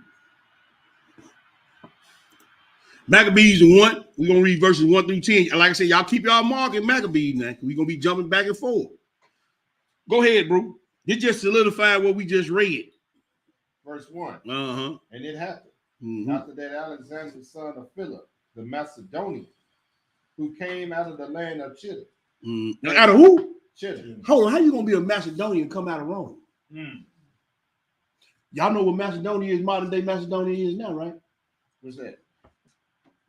Speaker 1: Maccabees 1. We're gonna read verses 1 through 10. Like I said, y'all keep y'all mark in Maccabees now. We're gonna be jumping back and forth. Go ahead, bro. It just solidified what we just read.
Speaker 2: Verse 1.
Speaker 1: Uh-huh.
Speaker 2: And it happened
Speaker 1: Mm-hmm.
Speaker 2: after that Alexander, son of Philip, the Macedonian, who came out of the land of Chittim.
Speaker 1: Mm-hmm. Out of who?
Speaker 2: Chittim.
Speaker 1: Hold on, how you gonna be a Macedonian and come out of Rome?
Speaker 5: Mm.
Speaker 1: Y'all know what Macedonia is, modern day Macedonia is now, right?
Speaker 2: What's that?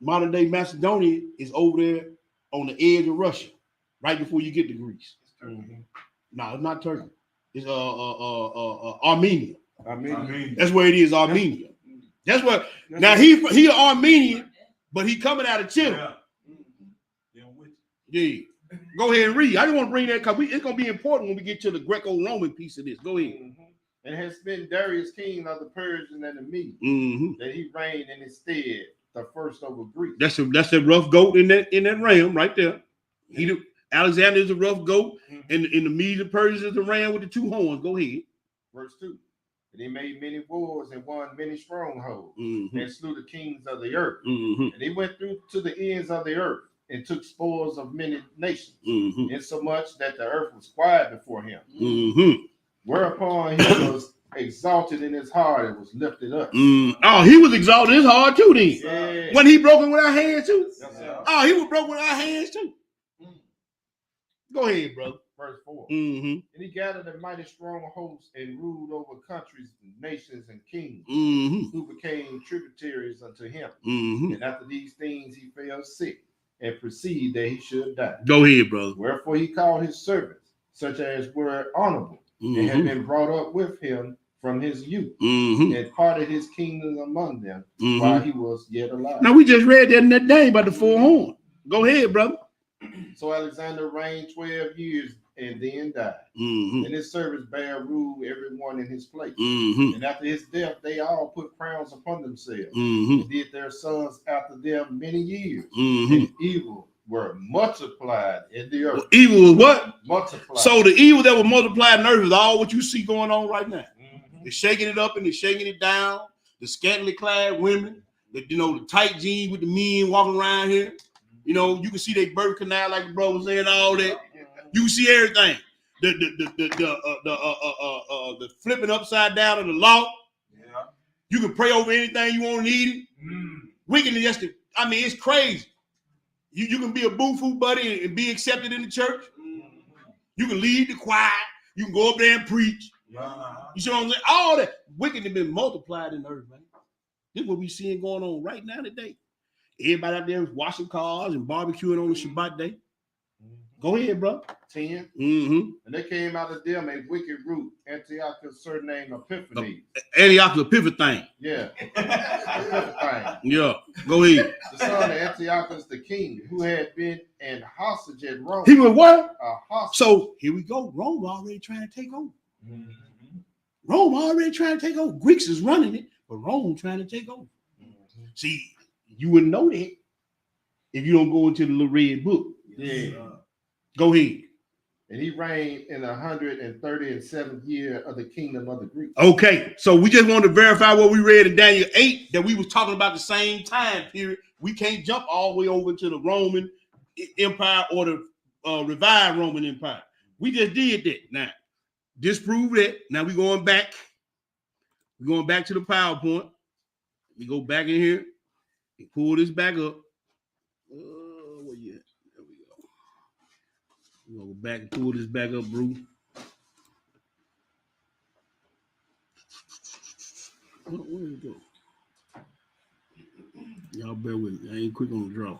Speaker 1: Modern day Macedonia is over there on the edge of Russia, right before you get to Greece.
Speaker 2: Mm-hmm.
Speaker 1: No, it's not Turkey. It's Armenia.
Speaker 2: I mean,
Speaker 1: That's where it is, Armenia. That's what. Now he Armenian, but he coming out of Chile. Yeah. Go ahead and read. I just want to bring that because it's gonna be important when we get to the Greco-Roman piece of this. Go ahead.
Speaker 2: Mm-hmm. And has been Darius king of the Persians and the Medes, that he reigned in his stead, the first over Greece.
Speaker 1: That's a rough goat in that ram right there. Alexander is a rough goat, and in the Medes and Persians is the ram with the 2 horns. Go ahead.
Speaker 2: Verse 2. And he made many wars and won many strongholds, and slew the kings of the earth. And he went through to the ends of the earth and took spoils of many nations, insomuch that the earth was quiet before him. Whereupon he was exalted in his heart and was lifted up.
Speaker 1: Oh, he was exalted in his heart too then.
Speaker 2: Yeah.
Speaker 1: When he broken with our hands too.
Speaker 2: Yes,
Speaker 1: Oh, he was broken with our hands too. Go ahead, brother.
Speaker 2: Verse 4.
Speaker 1: Mm-hmm.
Speaker 2: And he gathered a mighty strong host and ruled over countries, nations, and kings,
Speaker 1: Mm-hmm.
Speaker 2: who became tributaries unto him.
Speaker 1: Mm-hmm.
Speaker 2: And after these things he fell sick and perceived that he should die.
Speaker 1: Go ahead, brother.
Speaker 2: Wherefore he called his servants, such as were honorable, and had been brought up with him from his youth, and parted his kingdom among them while he was yet alive.
Speaker 1: Now we just read that in that day about the 4 horn. Go ahead, brother.
Speaker 2: So Alexander reigned 12 years and then died. And his servants bare rule every one in his place. And after his death, they all put crowns upon themselves, and did their sons after them many years. And evil were multiplied in the earth.
Speaker 1: Evil was what?
Speaker 2: Multiplied.
Speaker 1: So the evil that was multiplied in earth is all what you see going on right now. They're shaking it up and they're shaking it down. The scantily clad women, the tight jeans with the men walking around here. You can see they birth canal like the brother was saying, all that. You can see everything. The flipping upside down of the law. Yeah. You can pray over anything you want to need it. Wickedness, it's crazy. You can be a boo-foo buddy and be accepted in the church. You can lead the choir. You can go up there and preach. You see what I'm saying? All that wickedness been multiplied in the earth, man. This is what we seeing going on right now today. Everybody out there washing cars and barbecuing on the Shabbat day. Go ahead, bro.
Speaker 2: 10.
Speaker 1: And
Speaker 2: they came out of them a wicked root, Antiochus, surnamed Epiphanes.
Speaker 1: Antiochus Epiphanes.
Speaker 2: Yeah. Epiphanes.
Speaker 1: Yeah. Go ahead.
Speaker 2: The son of Antiochus the king, who had been an hostage at Rome.
Speaker 1: He was what?
Speaker 2: A hostage.
Speaker 1: So here we go. Rome already trying to take over. Rome already trying to take over. Greeks is running it, but Rome trying to take over. See, you wouldn't know that if you don't go into the little red book.
Speaker 2: Yeah.
Speaker 1: Go ahead.
Speaker 2: And he reigned in 137th year of the kingdom of the Greeks.
Speaker 1: Okay, so we just wanted to verify what we read in Daniel 8, that we was talking about the same time period. We can't jump all the way over to the Roman Empire or the revived Roman Empire. We just did that. Now, disprove that. Now we're going back. We're going back to the PowerPoint. We go back in here and pull this back up. Where you at? There we go. We're going to go back and pull this back up, bro. Where did it go? Y'all bear with me. I ain't quick on the draw.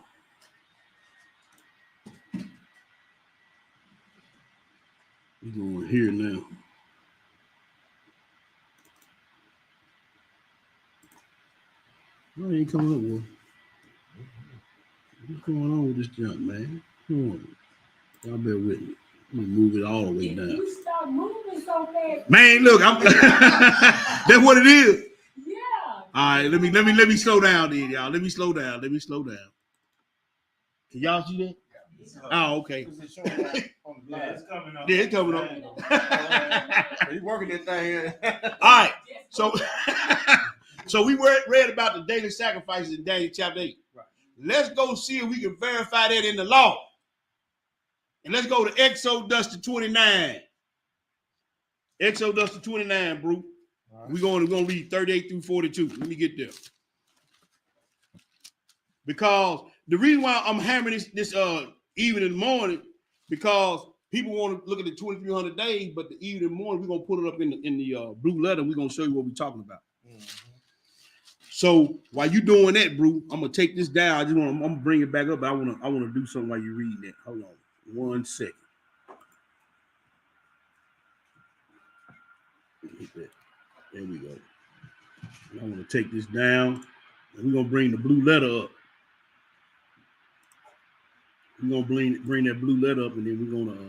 Speaker 1: We're going here now. I ain't coming up with. What's going on with this junk, man? Come on. Y'all bear with me. Let me move it all the way
Speaker 4: If
Speaker 1: down.
Speaker 4: you start moving so fast,
Speaker 1: Man, look, I'm that's what it is.
Speaker 4: yeah.
Speaker 1: All right, let me slow down then, y'all. Let me slow down. Can y'all see that? Oh, okay.
Speaker 2: Is it showing on the
Speaker 5: Yeah,
Speaker 2: line?
Speaker 5: it's coming up.
Speaker 1: Yeah, it's coming up.
Speaker 2: You working that thing?
Speaker 1: All right. So so we read about the daily sacrifices in Daniel chapter 8.
Speaker 2: Right.
Speaker 1: Let's go see if we can verify that in the law. And let's go to Exodus to 29. Exodus to 29, bro.
Speaker 2: Right.
Speaker 1: We're going to read 38 through 42. Let me get there. Because the reason why I'm hammering this even in the morning, because people want to look at the 2,300 days, but the even in the morning, we're going to put it up in the blue letter. We're going to show you what we're talking about.
Speaker 2: Mm-hmm.
Speaker 1: So while you doing that, bro, I'm gonna take this down. I'm gonna bring it back up. But I wanna do something while you reading that. Hold on, 1 second. There we go. And I want to take this down, and we're gonna bring the blue letter up. We're gonna bring that blue letter up, and then we're gonna.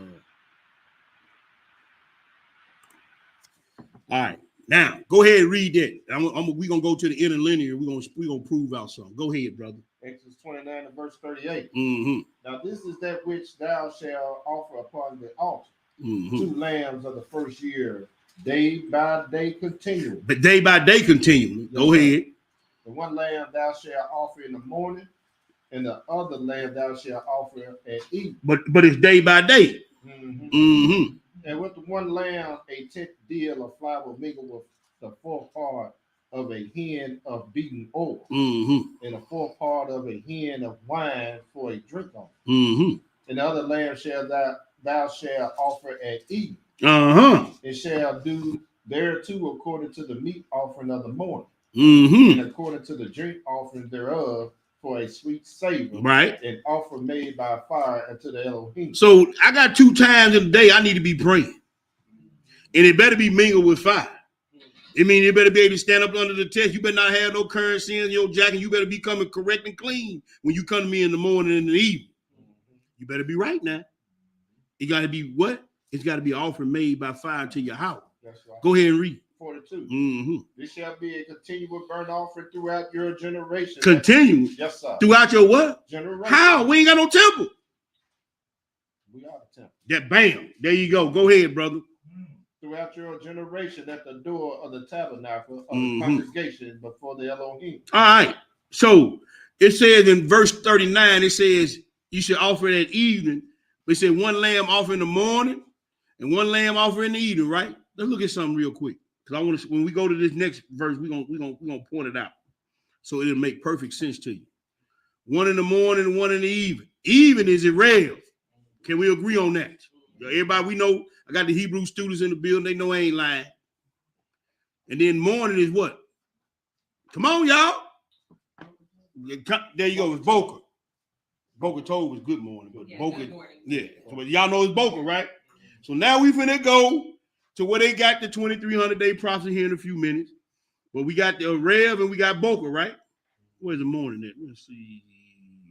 Speaker 1: All right, now go ahead and read that. We're gonna go to the interlinear. We're gonna prove out something. Go ahead, brother.
Speaker 2: Exodus 29 and verse 38.
Speaker 1: Mm-hmm.
Speaker 2: Now this is that which thou shalt offer upon the altar.
Speaker 1: Mm-hmm.
Speaker 2: 2 lambs of the first year, day by day continually.
Speaker 1: But day by day continually. Go ahead.
Speaker 2: The one lamb thou shalt offer in the morning, and the other lamb thou shalt offer at evening.
Speaker 1: But it's day by day.
Speaker 2: Mm-hmm.
Speaker 1: Mm-hmm.
Speaker 2: And with the one lamb, a 10th deal of flour mingled with the 4th part of a hin of beaten oil,
Speaker 1: Mm-hmm.
Speaker 2: and a 4th part of a hin of wine for a drink on.
Speaker 1: Mm-hmm.
Speaker 2: And the other lamb thou shalt offer at evening,
Speaker 1: Uh-huh.
Speaker 2: and shall do thereto according to the meat offering of the morning,
Speaker 1: Mm-hmm.
Speaker 2: and according to the drink offering thereof for a sweet savor,
Speaker 1: Right.
Speaker 2: an offer made by fire unto the Elohim.
Speaker 1: So I got 2 times in the day I need to be praying. And it better be mingled with fire. I mean, you better be able to stand up under the test. You better not have no current sins in your jacket. You better be coming correct and clean when you come to me in the morning and in the evening. You better be right now. It got to be what? It's got to be an offering made by fire to your house.
Speaker 2: That's right.
Speaker 1: Go ahead and read.
Speaker 2: 42.
Speaker 1: Mm-hmm.
Speaker 2: This shall be a continual burnt offering throughout your generation.
Speaker 1: Continue.
Speaker 2: Yes, sir.
Speaker 1: Throughout your what?
Speaker 2: Generation.
Speaker 1: How? We ain't got no temple.
Speaker 2: We are the temple.
Speaker 1: That bam. There you go. Go ahead, brother.
Speaker 2: Throughout your generation at the door of the tabernacle of
Speaker 1: Mhm.
Speaker 2: the congregation before the Elohim.
Speaker 1: All right. So it says in verse 39, it says you should offer it at evening. It said 1 lamb offer in the morning and 1 lamb offer in the evening, right? Let's look at something real quick. Because I want to, when we go to this next verse, we're gonna point it out. So it'll make perfect sense to you. 1 in the morning and 1 in the evening. Even is it real? Can we agree on that? Everybody, we know I got the Hebrew students in the building. They know I ain't lying. And then morning is what? Come on, y'all. There you go. It's Boca. Boca told was good morning, but
Speaker 6: Yeah,
Speaker 1: Boca,
Speaker 6: good morning.
Speaker 1: yeah. So, but y'all know it's Boca, right? So now we finna go to where they got the 2,300 day prophecy here in a few minutes. But we got the Rev and we got Boca, right? Where's the morning at? Let's see.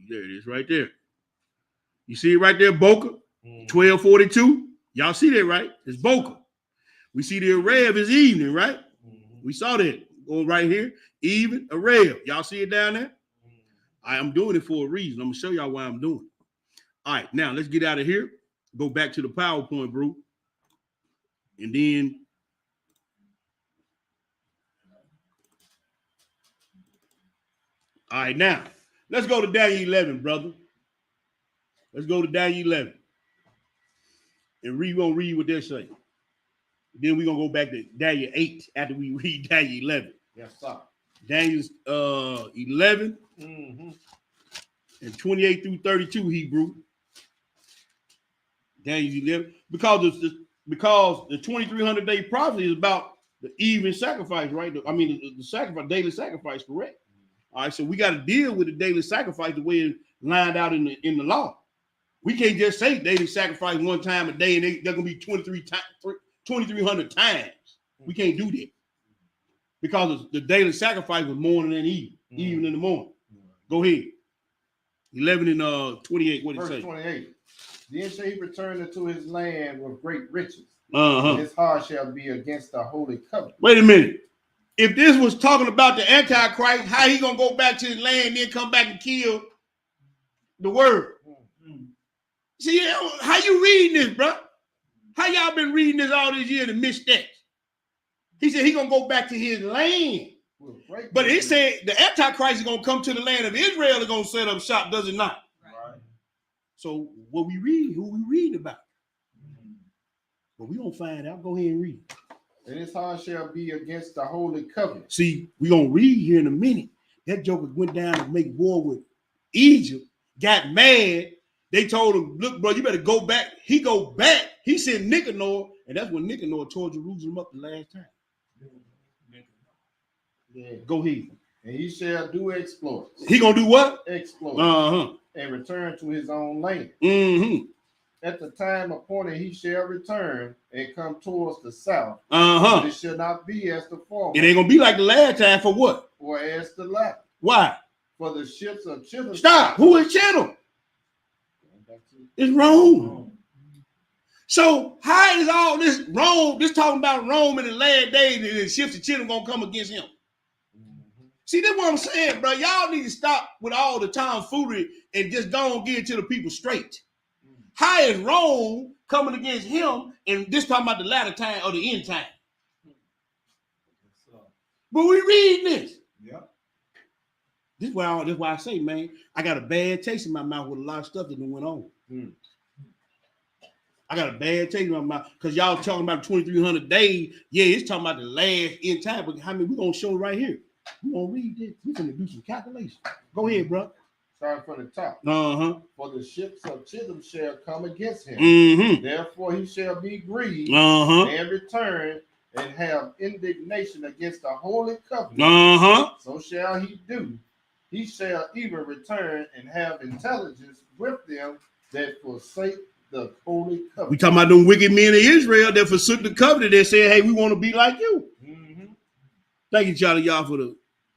Speaker 1: There it is, right there. You see it right there, Boca, 1242. Y'all see that, right? It's Boca. We see the Rev is evening, right? We saw that going right here. Even a Rev. Y'all see it down there? I am doing it for a reason. I'm gonna show y'all why I'm doing it. All right, now let's get out of here. Go back to the PowerPoint, bro. And then all right, now let's go to Daniel 11, brother. Let's go to Daniel 11. And we're gonna read what they say. Then we're gonna go back to Daniel 8 after we read Daniel 11.
Speaker 2: Yes, sir.
Speaker 1: Daniel's 11
Speaker 2: Mm-hmm.
Speaker 1: and 28 through 32 Hebrew. Daniel's 11. Because the 2,300 day prophecy is about the even sacrifice, right? I mean, the sacrifice, daily sacrifice, correct? All right, so we got to deal with the daily sacrifice the way it's lined out in the law. We can't just say daily sacrifice 1 time a day and they're going to be 2,300 times. We can't do that because the daily sacrifice was morning and evening, evening in the morning. Go ahead. 11 and 28. What did
Speaker 2: Verse
Speaker 1: it say?
Speaker 2: 28. Then shall he return into his land with great riches.
Speaker 1: Uh-huh.
Speaker 2: And his heart shall be against the holy covenant.
Speaker 1: Wait a minute. If this was talking about the Antichrist, how he gonna go back to his land, then come back and kill the word? See, how you reading this, bro? How y'all been reading this all these years and missed that? He said he gonna go back to his land. But he said the Antichrist is gonna come to the land of Israel and gonna set up shop, does it not?
Speaker 2: Right.
Speaker 1: So what we read, who we reading about? But we gonna find out. Go ahead and read.
Speaker 2: And his heart shall be against the holy covenant.
Speaker 1: See, we gonna read here in a minute. That joker went down to make war with Egypt, got mad. They told him, look, bro, you better go back. He go back. He sent Nicanor, and that's when Nicanor tore Jerusalem up the last time.
Speaker 2: Yeah.
Speaker 1: Go ahead.
Speaker 2: And he shall do exploits.
Speaker 1: He gonna do what?
Speaker 2: Exploits.
Speaker 1: Uh-huh.
Speaker 2: And return to his own land.
Speaker 1: Mm-hmm.
Speaker 2: At the time appointed, he shall return and come towards the south.
Speaker 1: Uh-huh.
Speaker 2: But it shall not be as the former.
Speaker 1: It ain't gonna be like the last time for what?
Speaker 2: Or as the latter.
Speaker 1: Why?
Speaker 2: For the ships of children.
Speaker 1: Stop. Who is Chittim? It's Rome. So how is all this Rome? This talking about Rome in the last days, and the ships of Chittim gonna come against him. See, that's what I'm saying, bro. Y'all need to stop with all the tomfoolery and just go and get it to the people straight. How is Rome coming against him, and this talking about the latter time or the end time? But we reading this.
Speaker 5: Yeah.
Speaker 1: This is why I say, man, I got a bad taste in my mouth with a lot of stuff that went on. I got a bad taste in my mouth because y'all talking about 2,300 days. Yeah, it's talking about the last end time, but how many we gonna show right here? We gonna read this. We gonna do some calculations. Go ahead, bro.
Speaker 2: Starting from the top.
Speaker 1: Uh-huh.
Speaker 2: For the ships of Chittim shall come against him.
Speaker 1: Mm-hmm.
Speaker 2: Therefore he shall be grieved
Speaker 1: Uh-huh.
Speaker 2: and return and have indignation against the holy covenant.
Speaker 1: Uh-huh.
Speaker 2: So shall he do. He shall even return and have intelligence with them that forsake the holy covenant.
Speaker 1: We talking about them wicked men of Israel that forsook the covenant. They said, hey, we want to be like you.
Speaker 2: Mm-hmm.
Speaker 1: Thank you, y'all for the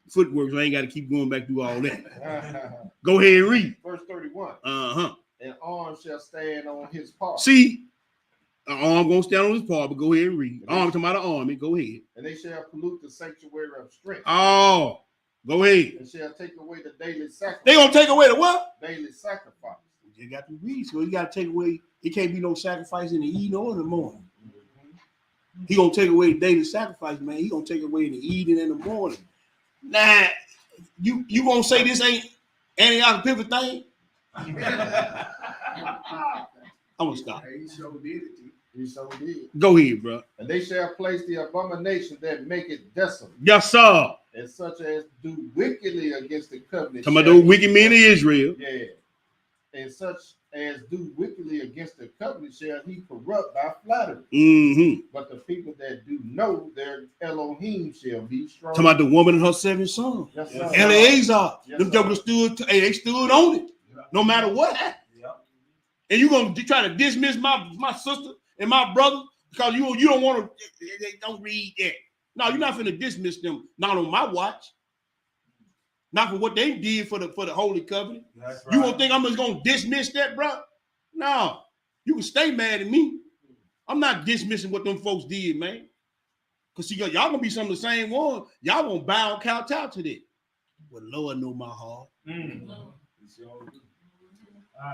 Speaker 1: footwork. So I ain't got to keep going back through all that. Go ahead and read.
Speaker 2: Verse 31.
Speaker 1: Uh-huh.
Speaker 2: And arm shall stand on his part.
Speaker 1: See, an arm gonna stand on his part, but go ahead and read. Arm talking about an army. Go ahead.
Speaker 2: And they shall pollute the sanctuary of strength.
Speaker 1: Oh, go ahead.
Speaker 2: And shall take away the daily sacrifice.
Speaker 1: They gonna take away the what?
Speaker 2: Daily sacrifice.
Speaker 1: You got to read, so you got to take away. It can't be no sacrifice in the evening or in the morning. He gonna take away the daily sacrifice, man. He gonna take away the evening and the morning. Nah, you gonna say this ain't Antiochus pivot thing? I'm gonna stop.
Speaker 5: He so did it.
Speaker 2: He so did.
Speaker 1: Go ahead, bro.
Speaker 2: And they shall place the abomination that make it desolate,
Speaker 1: Yes, sir.
Speaker 2: and such as do wickedly against the covenant.
Speaker 1: Talking about
Speaker 2: shall
Speaker 1: those
Speaker 2: he
Speaker 1: wicked men of Israel.
Speaker 2: Yeah. And such as do wickedly against the covenant shall he corrupt by flattery.
Speaker 1: Mm-hmm.
Speaker 2: But the people that do know their Elohim shall be strong.
Speaker 1: Talking about the woman and her 7 sons.
Speaker 2: Yes, sir.
Speaker 1: Eleazar.
Speaker 2: Yes,
Speaker 1: Them
Speaker 2: sir.
Speaker 1: jokers they stood on it. No matter what happened. And you gonna try to dismiss my sister and my brother because you don't want to. They don't read that. No, you're not finna dismiss them. Not on my watch. Not for what they did for the Holy Covenant.
Speaker 5: That's
Speaker 1: You gonna think I'm just gonna dismiss that, bro? No, you can stay mad at me. I'm not dismissing what them folks did, man. Cause see, y'all gonna be some of the same ones. Y'all gonna bow and kowtow to that. Well, Lord know my heart.
Speaker 5: I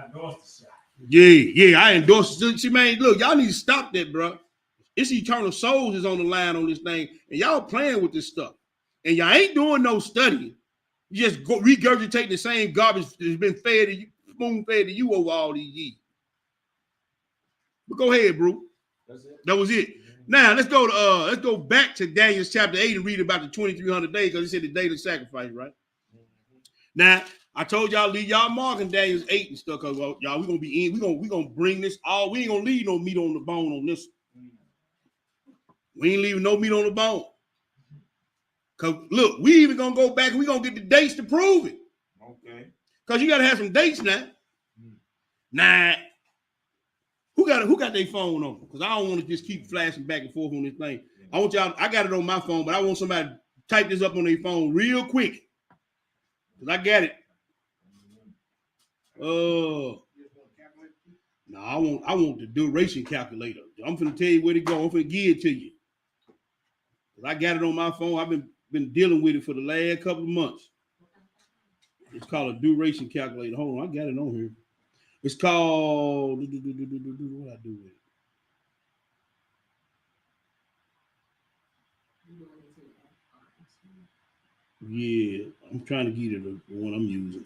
Speaker 5: endorse the shot.
Speaker 1: Yeah, I endorse it. See, man, look, y'all need to stop that, bro. It's eternal souls is on the line on this thing, and y'all playing with this stuff. And y'all ain't doing no studying. You just go regurgitate the same garbage that's been fed to you, spoon fed to you over all these years. But go ahead, bro.
Speaker 2: That's it.
Speaker 1: That was it. Now let's go back to Daniel chapter 8 and read about the 2,300 days, because it said the day of sacrifice, right? Now I told y'all leave y'all marking Daniel's 8 and stuff, because y'all we gonna bring this all. We ain't gonna leave no meat on the bone on this. We ain't leaving no meat on the bone. Cause look, we even gonna go back and we gonna get the dates to prove it.
Speaker 2: Okay.
Speaker 1: Cause you gotta have some dates now. Nah. Who got their phone on? Because I don't want to just keep flashing back and forth on this thing. I want y'all, I got it on my phone, but I want somebody to type this up on their phone real quick. Because I got it. No, I want the duration calculator. I'm finna tell you where to go. I'm finna give it to you. I got it on my phone. I've been dealing with it for the last couple of months. It's called a duration calculator. Hold on, I got it on here. It's called what I do with it? Yeah, I'm trying to get it the one I'm using.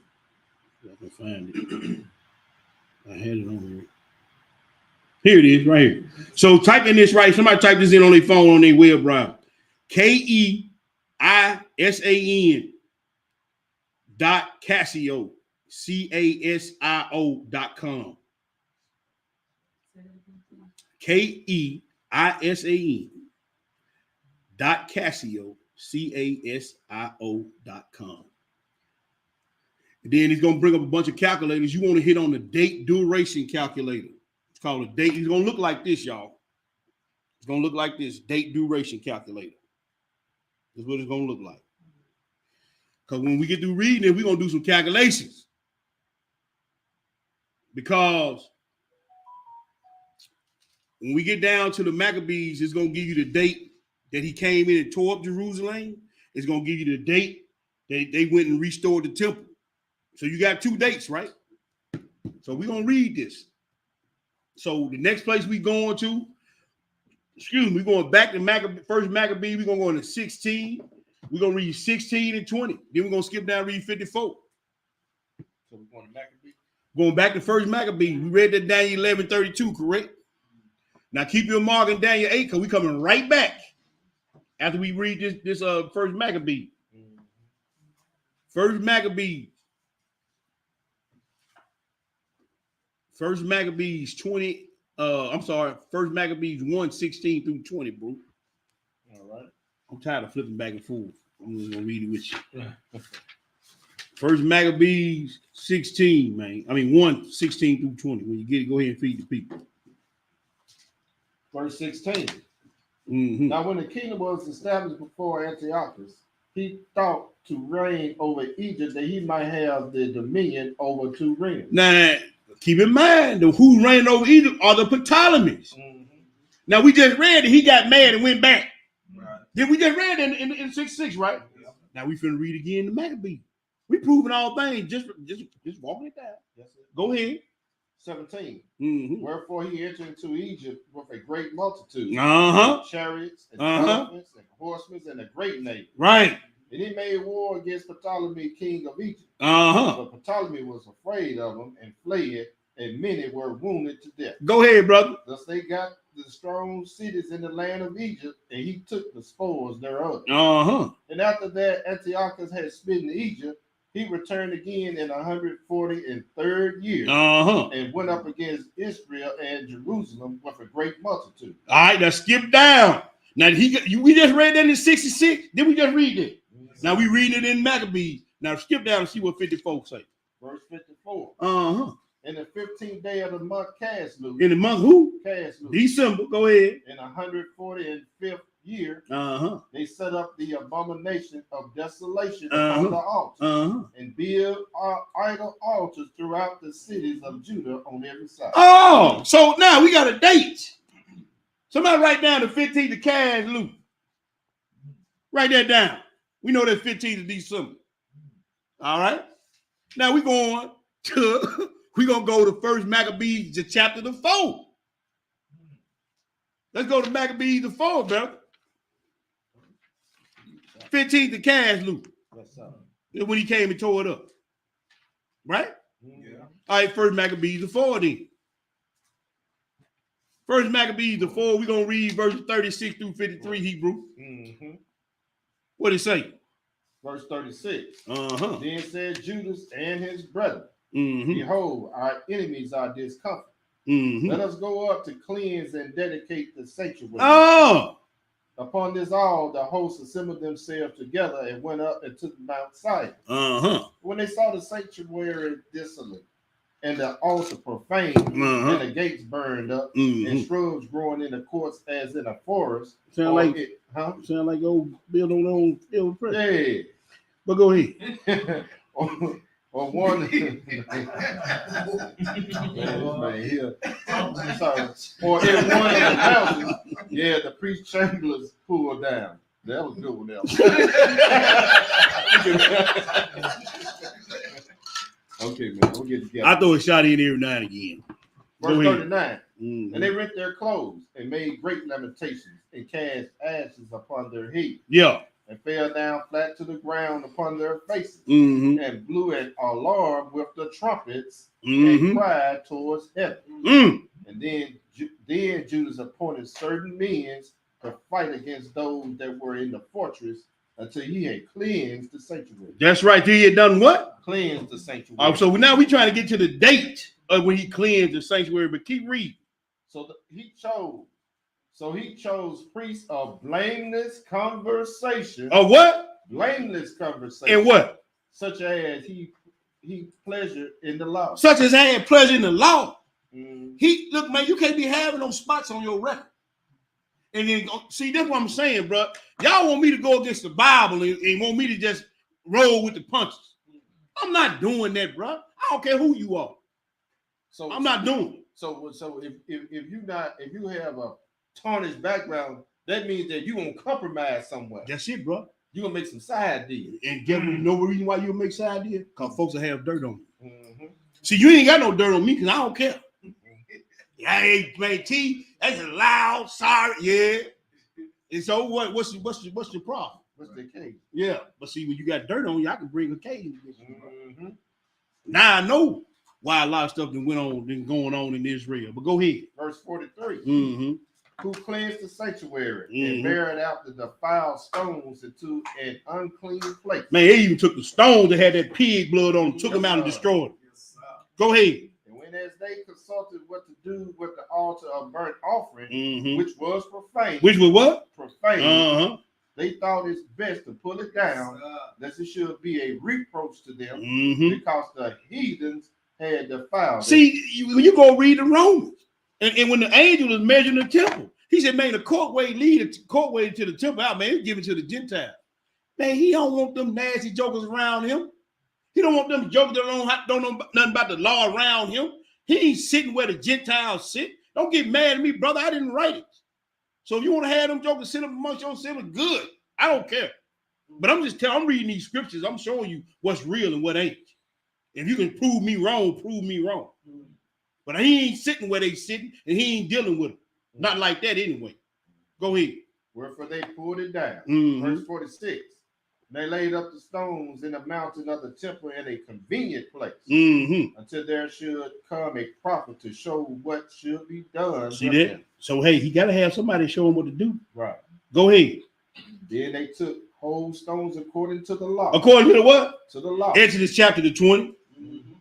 Speaker 1: If I can find it. I had it on here. Here it is, right here. So type in this right. Somebody type this in on their phone on their web browser. KEISAN .casio.com. KEISAN.casio.com. And then it's going to bring up a bunch of calculators. You want to hit on the date duration calculator. It's called a date. It's going to look like this, y'all. It's going to look like this, date duration calculator. That's what it's going to look like. Because when we get through reading it, we're going to do some calculations. Because when we get down to the Maccabees, it's going to give you the date that he came in and tore up Jerusalem. It's going to give you the date that they went and restored the temple. So you got 2 dates, right? So we're going to read this. So the next place we going to, we're going back to first Maccabee. We're going to go into 16. We're going to read 16 and 20. Then we're going to skip down and read 54.
Speaker 2: So we're going to Maccabee?
Speaker 1: Going back to first Maccabee. We read that Daniel 11:32, correct? Now keep your mark in Daniel 8 because we're coming right back after we read this first Maccabee. First Maccabee. First Maccabees 20. First Maccabees 1:16 through 20, bro.
Speaker 2: All right.
Speaker 1: I'm tired of flipping back and forth. I'm just gonna read it with you. First Maccabees 16, man. I mean 1:16 through 20. When you get it, go ahead and feed the people.
Speaker 2: Verse 16.
Speaker 1: Mm-hmm.
Speaker 2: Now, when the kingdom was established before Antiochus, he thought to reign over Egypt that he might have the dominion over 2 realms.
Speaker 1: Now, keep in mind, who reigned over Egypt are the Ptolemies.
Speaker 2: Mm-hmm.
Speaker 1: Now, we just read that he got mad and went back.
Speaker 5: Right.
Speaker 1: Then we just read in 66, right?
Speaker 5: Yeah.
Speaker 1: Now we finna read again the Maccabees. We proving all things, just walking it down.
Speaker 2: Yes, sir.
Speaker 1: Go ahead.
Speaker 2: 17.
Speaker 1: Mm-hmm.
Speaker 2: Wherefore he entered into Egypt with a great multitude,
Speaker 1: Uh-huh.
Speaker 2: chariots and
Speaker 1: Uh-huh.
Speaker 2: elephants and horsemen and a great navy.
Speaker 1: Right.
Speaker 2: And he made war against Ptolemy, king of Egypt.
Speaker 1: Uh-huh.
Speaker 2: But Ptolemy was afraid of him and fled, and many were wounded to death.
Speaker 1: Go ahead, brother.
Speaker 2: Thus they got the strong cities in the land of Egypt, and he took the spoils thereof.
Speaker 1: Uh-huh.
Speaker 2: And after that, Antiochus had smitten Egypt. He returned again in 143rd year,
Speaker 1: Uh-huh.
Speaker 2: and went up against Israel and Jerusalem with a great multitude.
Speaker 1: All right, now skip down. Now we just read that in 66. Then we just read it. Now we read it in Maccabees. Now skip down and see what 54 say.
Speaker 2: Verse 54.
Speaker 1: Uh-huh.
Speaker 2: In the 15th day of the month Caslu,
Speaker 1: In the month who?
Speaker 2: Caslu,
Speaker 1: December. Go ahead.
Speaker 2: in 145th year,
Speaker 1: Uh-huh.
Speaker 2: they set up the abomination of desolation
Speaker 1: Uh-huh.
Speaker 2: upon the altar,
Speaker 1: Uh-huh.
Speaker 2: and build idol altars throughout the cities of Judah on every side.
Speaker 1: Oh, so now we got a date. Somebody write down the 15th of Caslu. Write that down. We know that's 15th of December. All right. Now we're going to go to First Maccabees, the chapter 4. Let's go to Maccabees the 4, brother. 15th of Caslu.
Speaker 2: Yes, sir.
Speaker 1: That's when he came and tore it up. Right?
Speaker 2: Yeah.
Speaker 1: All right, First Maccabees the 4 then. First Maccabees the 4, we're going to read verses 36 through 53 Hebrew.
Speaker 2: Mm-hmm.
Speaker 1: What it say?
Speaker 2: Verse 36.
Speaker 1: Uh-huh.
Speaker 2: Then said Judas and his brethren,
Speaker 1: Mm-hmm.
Speaker 2: behold, our enemies are discomfited.
Speaker 1: Mm-hmm.
Speaker 2: Let us go up to cleanse and dedicate the sanctuary.
Speaker 1: Oh,
Speaker 2: Upon this all, the hosts assembled themselves together and went up and took Mount Zion.
Speaker 1: uh-huh.
Speaker 2: When they saw the sanctuary desolate, and the altar profaned,
Speaker 1: Uh-huh.
Speaker 2: and the gates burned up,
Speaker 1: Mm-hmm.
Speaker 2: and shrubs growing in the courts as in a forest.
Speaker 1: Sound like old Bill on field press.
Speaker 2: Yeah.
Speaker 1: But go ahead.
Speaker 2: or one. Man, here. Sorry. Or in one of the mountains, yeah, the priest chambers pulled down. That was a good one. Okay, man, we'll get together.
Speaker 1: I throw a shot in every now and again.
Speaker 2: Verse 39.
Speaker 1: Mm-hmm.
Speaker 2: And they rent their clothes and made great lamentations and cast ashes upon their heads.
Speaker 1: Yeah.
Speaker 2: And fell down flat to the ground upon their faces.
Speaker 1: Mm-hmm.
Speaker 2: And blew an alarm with the trumpets
Speaker 1: Mm-hmm.
Speaker 2: and cried towards heaven.
Speaker 1: Mm.
Speaker 2: And then Judas appointed certain men to fight against those that were in the fortress until he had cleansed the sanctuary.
Speaker 1: That's right. He had done what?
Speaker 2: Cleansed the sanctuary.
Speaker 1: So now we're trying to get to the date of when he cleansed the sanctuary, but keep reading.
Speaker 2: He chose priests of blameless conversation.
Speaker 1: Of what?
Speaker 2: Blameless conversation.
Speaker 1: And what?
Speaker 2: Such as he pleasured in the law.
Speaker 1: Such as had pleasure in the law.
Speaker 2: Mm.
Speaker 1: Look, man, you can't be having those spots on your record. And then see, that's what I'm saying, bro. Y'all want me to go against the Bible and want me to just roll with the punches. I'm not doing that, bro. I don't care who you are.
Speaker 2: So
Speaker 1: I'm not doing it.
Speaker 2: So if you have a tarnished background, that means that you gonna compromise somewhere.
Speaker 1: That's it, bro.
Speaker 2: You gonna make some side deals.
Speaker 1: And get you know the reason why you make side deal? Because folks will have dirt on you.
Speaker 2: Mm-hmm.
Speaker 1: See, you ain't got no dirt on me because I don't care. Hey, man, T, that's a loud, sorry, yeah. And so what's your problem?
Speaker 2: What's the case?
Speaker 1: Yeah, but see, when you got dirt on you, I can bring a case against you.
Speaker 2: Mm-hmm.
Speaker 1: Now I know why a lot of stuff been going on in Israel. But go ahead.
Speaker 2: Verse 43.
Speaker 1: Mm-hmm.
Speaker 2: Who cleansed the sanctuary
Speaker 1: Mm-hmm.
Speaker 2: and buried out the defiled stones into an unclean place.
Speaker 1: Man, they even took the stones that had that pig blood on them, took them out and destroyed them. Go ahead.
Speaker 2: And when as they consulted what to do with the altar of burnt offering,
Speaker 1: Mm-hmm.
Speaker 2: which was profane.
Speaker 1: Which was what?
Speaker 2: Profane.
Speaker 1: Uh-huh.
Speaker 2: They thought it's best to pull it down, lest it should be a reproach to them,
Speaker 1: Mm-hmm.
Speaker 2: because the heathens had defiled it.
Speaker 1: See, when you go read the Romans, and when the angel was measuring the temple, he said, man, the courtway to the temple out, man, give it to the Gentile. Man, he don't want them nasty jokers around him. He don't want them jokers that don't know nothing about the law around him. He ain't sitting where the Gentiles sit. Don't get mad at me, brother. I didn't write it. So if you want to have them jokers sit up amongst yourselves, good. I don't care. But I'm reading these scriptures. I'm showing you what's real and what ain't. If you can prove me wrong, prove me wrong. But he ain't sitting where they sitting, and he ain't dealing with them. Not like that anyway. Go ahead.
Speaker 2: Wherefore they pulled it down.
Speaker 1: Mm-hmm.
Speaker 2: Verse 46. They laid up the stones in the mountain of the temple in a convenient place,
Speaker 1: Mm-hmm.
Speaker 2: until there should come a prophet to show what should be done.
Speaker 1: See that?
Speaker 2: Them.
Speaker 1: So hey, he gotta have somebody show him what to do.
Speaker 2: Right.
Speaker 1: Go ahead.
Speaker 2: Then they took whole stones according to the law.
Speaker 1: According to the what?
Speaker 2: To the law.
Speaker 1: Exodus chapter 20.
Speaker 2: Mm-hmm.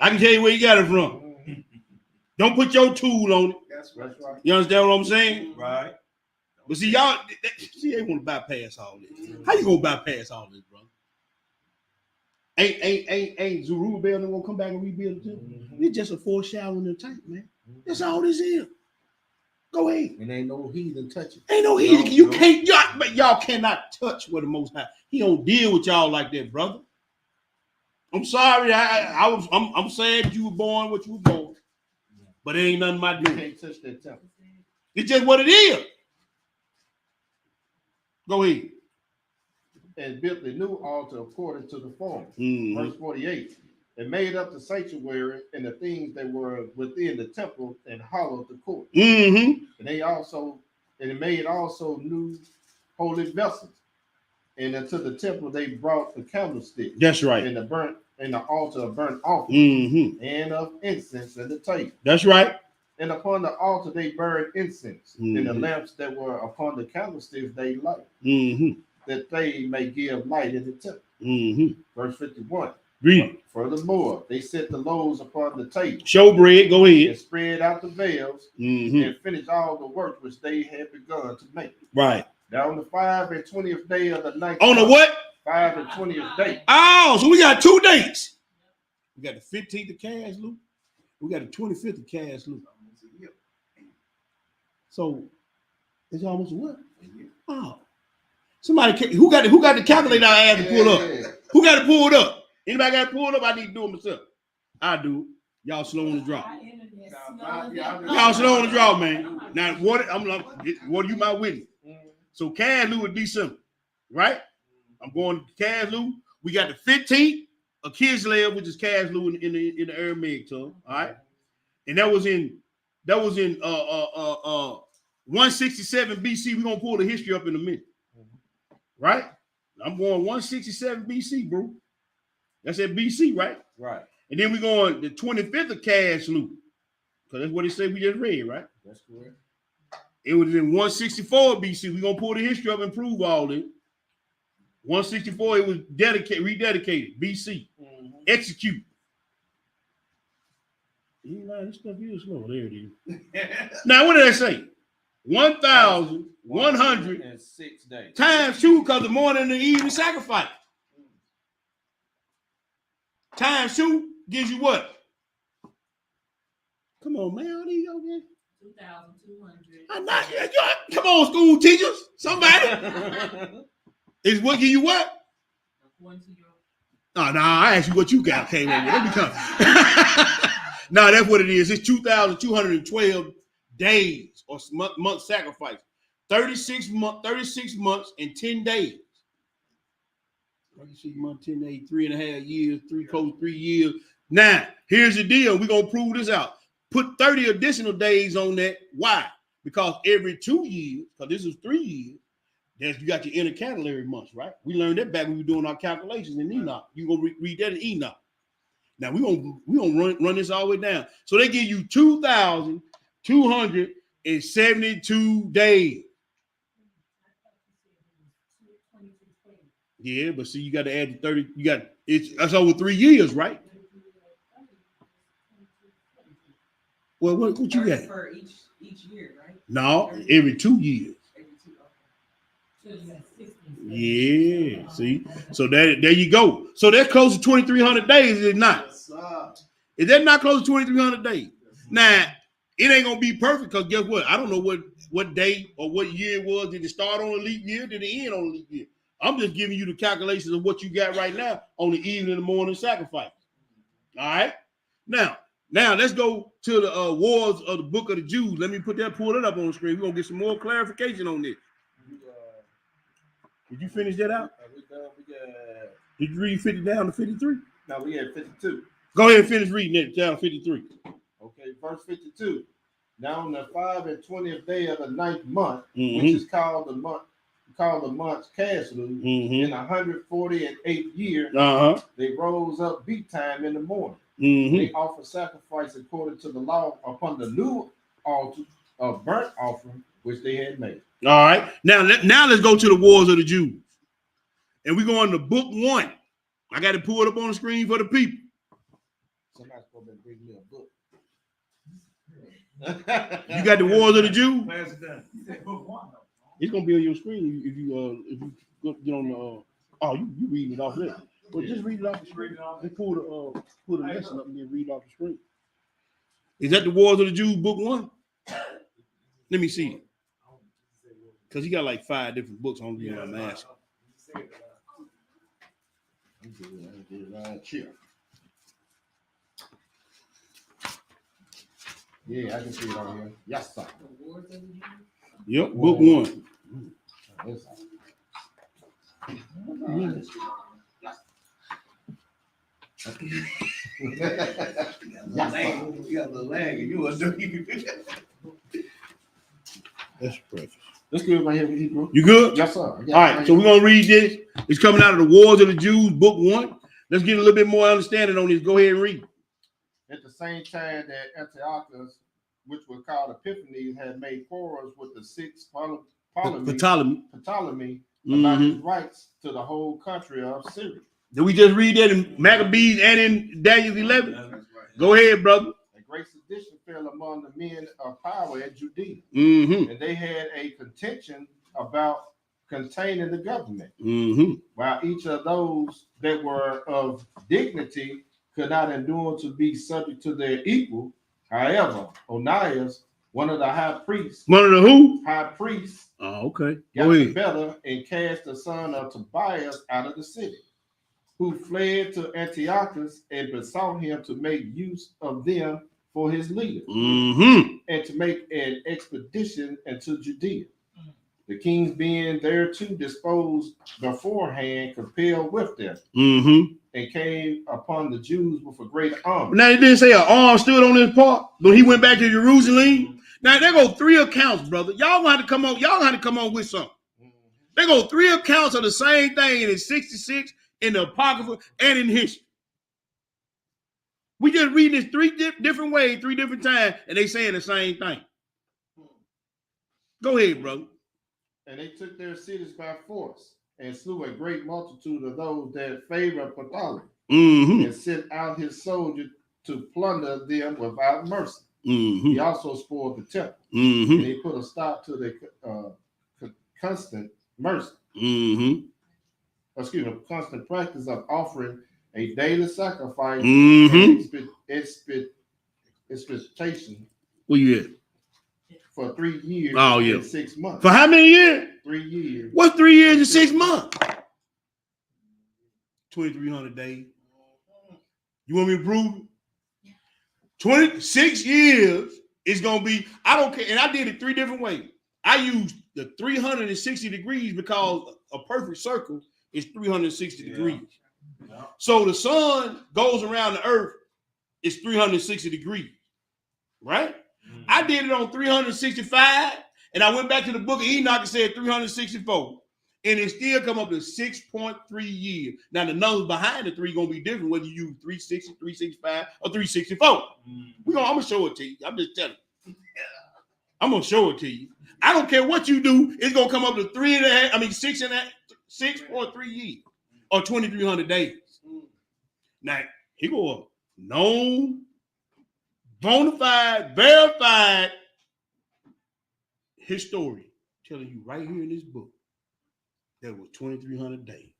Speaker 1: I can tell you where you got it from.
Speaker 2: Mm-hmm.
Speaker 1: Don't put your tool on it.
Speaker 2: That's right.
Speaker 1: You understand what I'm saying?
Speaker 5: Right.
Speaker 1: But see, y'all, they want to bypass all this. How you gonna bypass all this, bro? Ain't Zerubbabel gonna come back and rebuild the temple?
Speaker 2: Mm-hmm.
Speaker 1: It's just a foreshadowing of the tank, man. That's all this is. Go ahead.
Speaker 2: And ain't no heathen touching.
Speaker 1: Ain't no heathen. You can't. Y'all cannot touch with the Most High. He don't deal with y'all like that, brother. I'm sorry. I'm sad you were born what you were born, but it ain't nothing my
Speaker 2: You
Speaker 1: doing.
Speaker 2: can't touch that temple.
Speaker 1: It's just what it is. Go ahead.
Speaker 2: And built a new altar according to the former.
Speaker 1: Mm-hmm.
Speaker 2: Verse 48. And made up the sanctuary and the things that were within the temple and hollowed the court.
Speaker 1: Mm-hmm.
Speaker 2: And it made also new holy vessels. And into the temple they brought the candlestick.
Speaker 1: That's right.
Speaker 2: And the altar of burnt offering.
Speaker 1: Mm-hmm.
Speaker 2: And of incense and the table.
Speaker 1: That's right.
Speaker 2: And upon the altar they burned incense.
Speaker 1: Mm-hmm.
Speaker 2: And the lamps that were upon the candlesticks they light.
Speaker 1: Mm-hmm.
Speaker 2: That they may give light in the temple.
Speaker 1: Mm-hmm.
Speaker 2: Verse 51.
Speaker 1: Read.
Speaker 2: Furthermore, they set the loaves upon the table.
Speaker 1: Showbread. Go
Speaker 2: And
Speaker 1: ahead.
Speaker 2: spread out the veils.
Speaker 1: Mm-hmm.
Speaker 2: And finished all the work which they had begun to make.
Speaker 1: Right.
Speaker 2: Now on the 5 and 20th day of the ninth
Speaker 1: On the
Speaker 2: month,
Speaker 1: what?
Speaker 2: 5 and 20th day.
Speaker 1: Oh, so we got 2 dates. We got the 15th of Caslu. We got the 25th of Caslu. So it's almost a what? Oh. Somebody who got the calculator I had to pull up?
Speaker 2: Yeah.
Speaker 1: Who got to pull it up? Anybody got to pull it up? I need to do it myself. I do. Y'all slow on the draw. Y'all slow on the draw, man. Now, what you my witness? So Caslu would be simple, right? I'm going to Caslu. We got the 15th of Kislev, which is Caslu in the Aramaic tongue. All right, and that was in 167 BC. We're gonna pull the history up in a minute, right? I'm going 167 BC, bro. That's at BC, right?
Speaker 2: Right.
Speaker 1: And then we're going the 25th of Caslu, because that's what it said we just read, right?
Speaker 2: That's correct.
Speaker 1: It was in 164 BC. We're gonna pull the history up and prove all this. 164, it was rededicated. BC. Execute. This stuff is slow. There it is. Now, what did I say? 1,106
Speaker 2: days.
Speaker 1: Times 2, because the morning and the evening sacrifice. Times 2 gives you what? Come on, man. How these okay?
Speaker 4: 2,200.
Speaker 1: Come on, school teachers. Somebody. Is what give you what? No, I asked you what you got. Came over. Let me come. No, that's what it is. It's 2,212 days or month sacrifice. 36 months and 10 days. 36 months, 10 days, 3.5 years, 3 years. Now, here's the deal. We're gonna prove this out. Put 30 additional days on that. Why? Because every 2 years, because this is 3 years, you got your intercalary months, right? We learned that back when we were doing our calculations in Enoch. You gonna read that in Enoch. Now we gonna run this all the way down. So they give you 2,272 days. Yeah, but see, you got to add the 30. That's over 3 years, right? Well, what you got?
Speaker 6: For each year, right?
Speaker 1: No, every 2 years.
Speaker 6: Every 2, okay.
Speaker 1: Yeah, see, so there you go. So that's close to 2,300 days, is it not? Is that not close to 2,300 days? Now, it ain't gonna be perfect because guess what? I don't know what day or what year it was. Did it start on a leap year? Did it end on a leap year? I'm just giving you the calculations of what you got right now on the evening and the morning sacrifice. All right. Now let's go to the wars of the Book of the Jews. Let me pull it up on the screen. We're gonna get some more clarification on this. Did you finish that out? Did you read 50 down to 53?
Speaker 2: No, we had 52.
Speaker 1: Go ahead and finish reading it down to 53.
Speaker 2: Okay, verse 52. Now on the 5 and 20th day of the 9th month,
Speaker 1: Mhm.
Speaker 2: which is called the month Caslu, in 148th year, they rose up beat time in the morning. They offered sacrifice according to the law upon the new altar of burnt offering which they had made.
Speaker 1: All right. Now let's go to the wars of the Jews. And we're going to book 1. I got to pull it up on the screen for the people.
Speaker 2: Somebody's supposed to bring me a book.
Speaker 1: You got the wars of the Jews?
Speaker 5: Book 1.
Speaker 1: It's gonna be on your screen if you get on the you read it off there. But just read it off the screen. Just pull the lesson up and then read off the screen. Is that the Wars of the Jews, book 1? Let me see it. Because he got like 5 different books on the I'm asking.
Speaker 2: Yeah, I can see it on here. Yes, sir.
Speaker 1: Yep, book 1.
Speaker 2: Yes,
Speaker 5: You got the lag and you was doing
Speaker 1: That's preface.
Speaker 2: That's good right here, Hebrew.
Speaker 1: You good?
Speaker 2: Yes, sir. Yes,
Speaker 1: all right, so we're gonna read this. It's coming out of the Wars of the Jews, book 1. Let's get a little bit more understanding on this. Go ahead and read.
Speaker 2: At the same time that Antiochus, which was called Epiphanes, had made quarrels with the 6th Ptolemy about his rights to the whole country of Syria.
Speaker 1: Did we just read that in Maccabees and in Daniel 11? Go ahead, brother.
Speaker 2: A great sedition fell among the men of power at Judea,
Speaker 1: Mm-hmm.
Speaker 2: and they had a contention about containing the government, while each of those that were of dignity could not endure to be subject to their equal. However, Onias, one of the high priests,
Speaker 1: One of the who?
Speaker 2: high priests,
Speaker 1: Oh, okay.
Speaker 2: got
Speaker 1: Go
Speaker 2: the
Speaker 1: ahead.
Speaker 2: better and cast the son of Tobias out of the city. who fled to Antiochus and besought him to make use of them for his leaders and to make an expedition into Judea. The kings being thereto disposed beforehand, compelled with them, and came upon the Jews with a great army.
Speaker 1: Now, it didn't say an arm stood on his part, but he went back to Jerusalem. Now, there go 3 accounts, brother. Y'all gonna have to come on. Y'all gonna have to come on with something. There go 3 accounts of the same thing in 66 in the Apocrypha and in history. We just reading this 3 different ways, 3 different times, and they saying the same thing. Go ahead, brother.
Speaker 2: And they took their cities by force and slew a great multitude of those that favored Ptolemy, and sent out his soldiers to plunder them without mercy. He also spoiled the temple, and he put a stop to the constant mercy. Constant practice of offering a daily sacrifice and expectation.
Speaker 1: Where you at?
Speaker 2: For 3 years and 6 months.
Speaker 1: For how many years?
Speaker 2: 3 years.
Speaker 1: What's 3 years and 6 months? 2,300 days. You want me to prove it? 26 years is going to be, I don't care. And I did it 3 different ways. I used the 360 degrees because a perfect circle is 360 degrees. Yeah. So the sun goes around the earth, it's 360 degrees, right? I did it on 365, and I went back to the book of Enoch and said 364, and it still come up to 6.3 years. Now, the numbers behind the 3 going to be different, whether you use 360, 365, or 364. I'm going to show it to you. I'm just telling you. I'm going to show it to you. I don't care what you do. It's going to come up to 6.3 years, or 2,300 days. Now, he go up. Known, bona fide, verified historian telling you right here in this book that it was 2,300 days.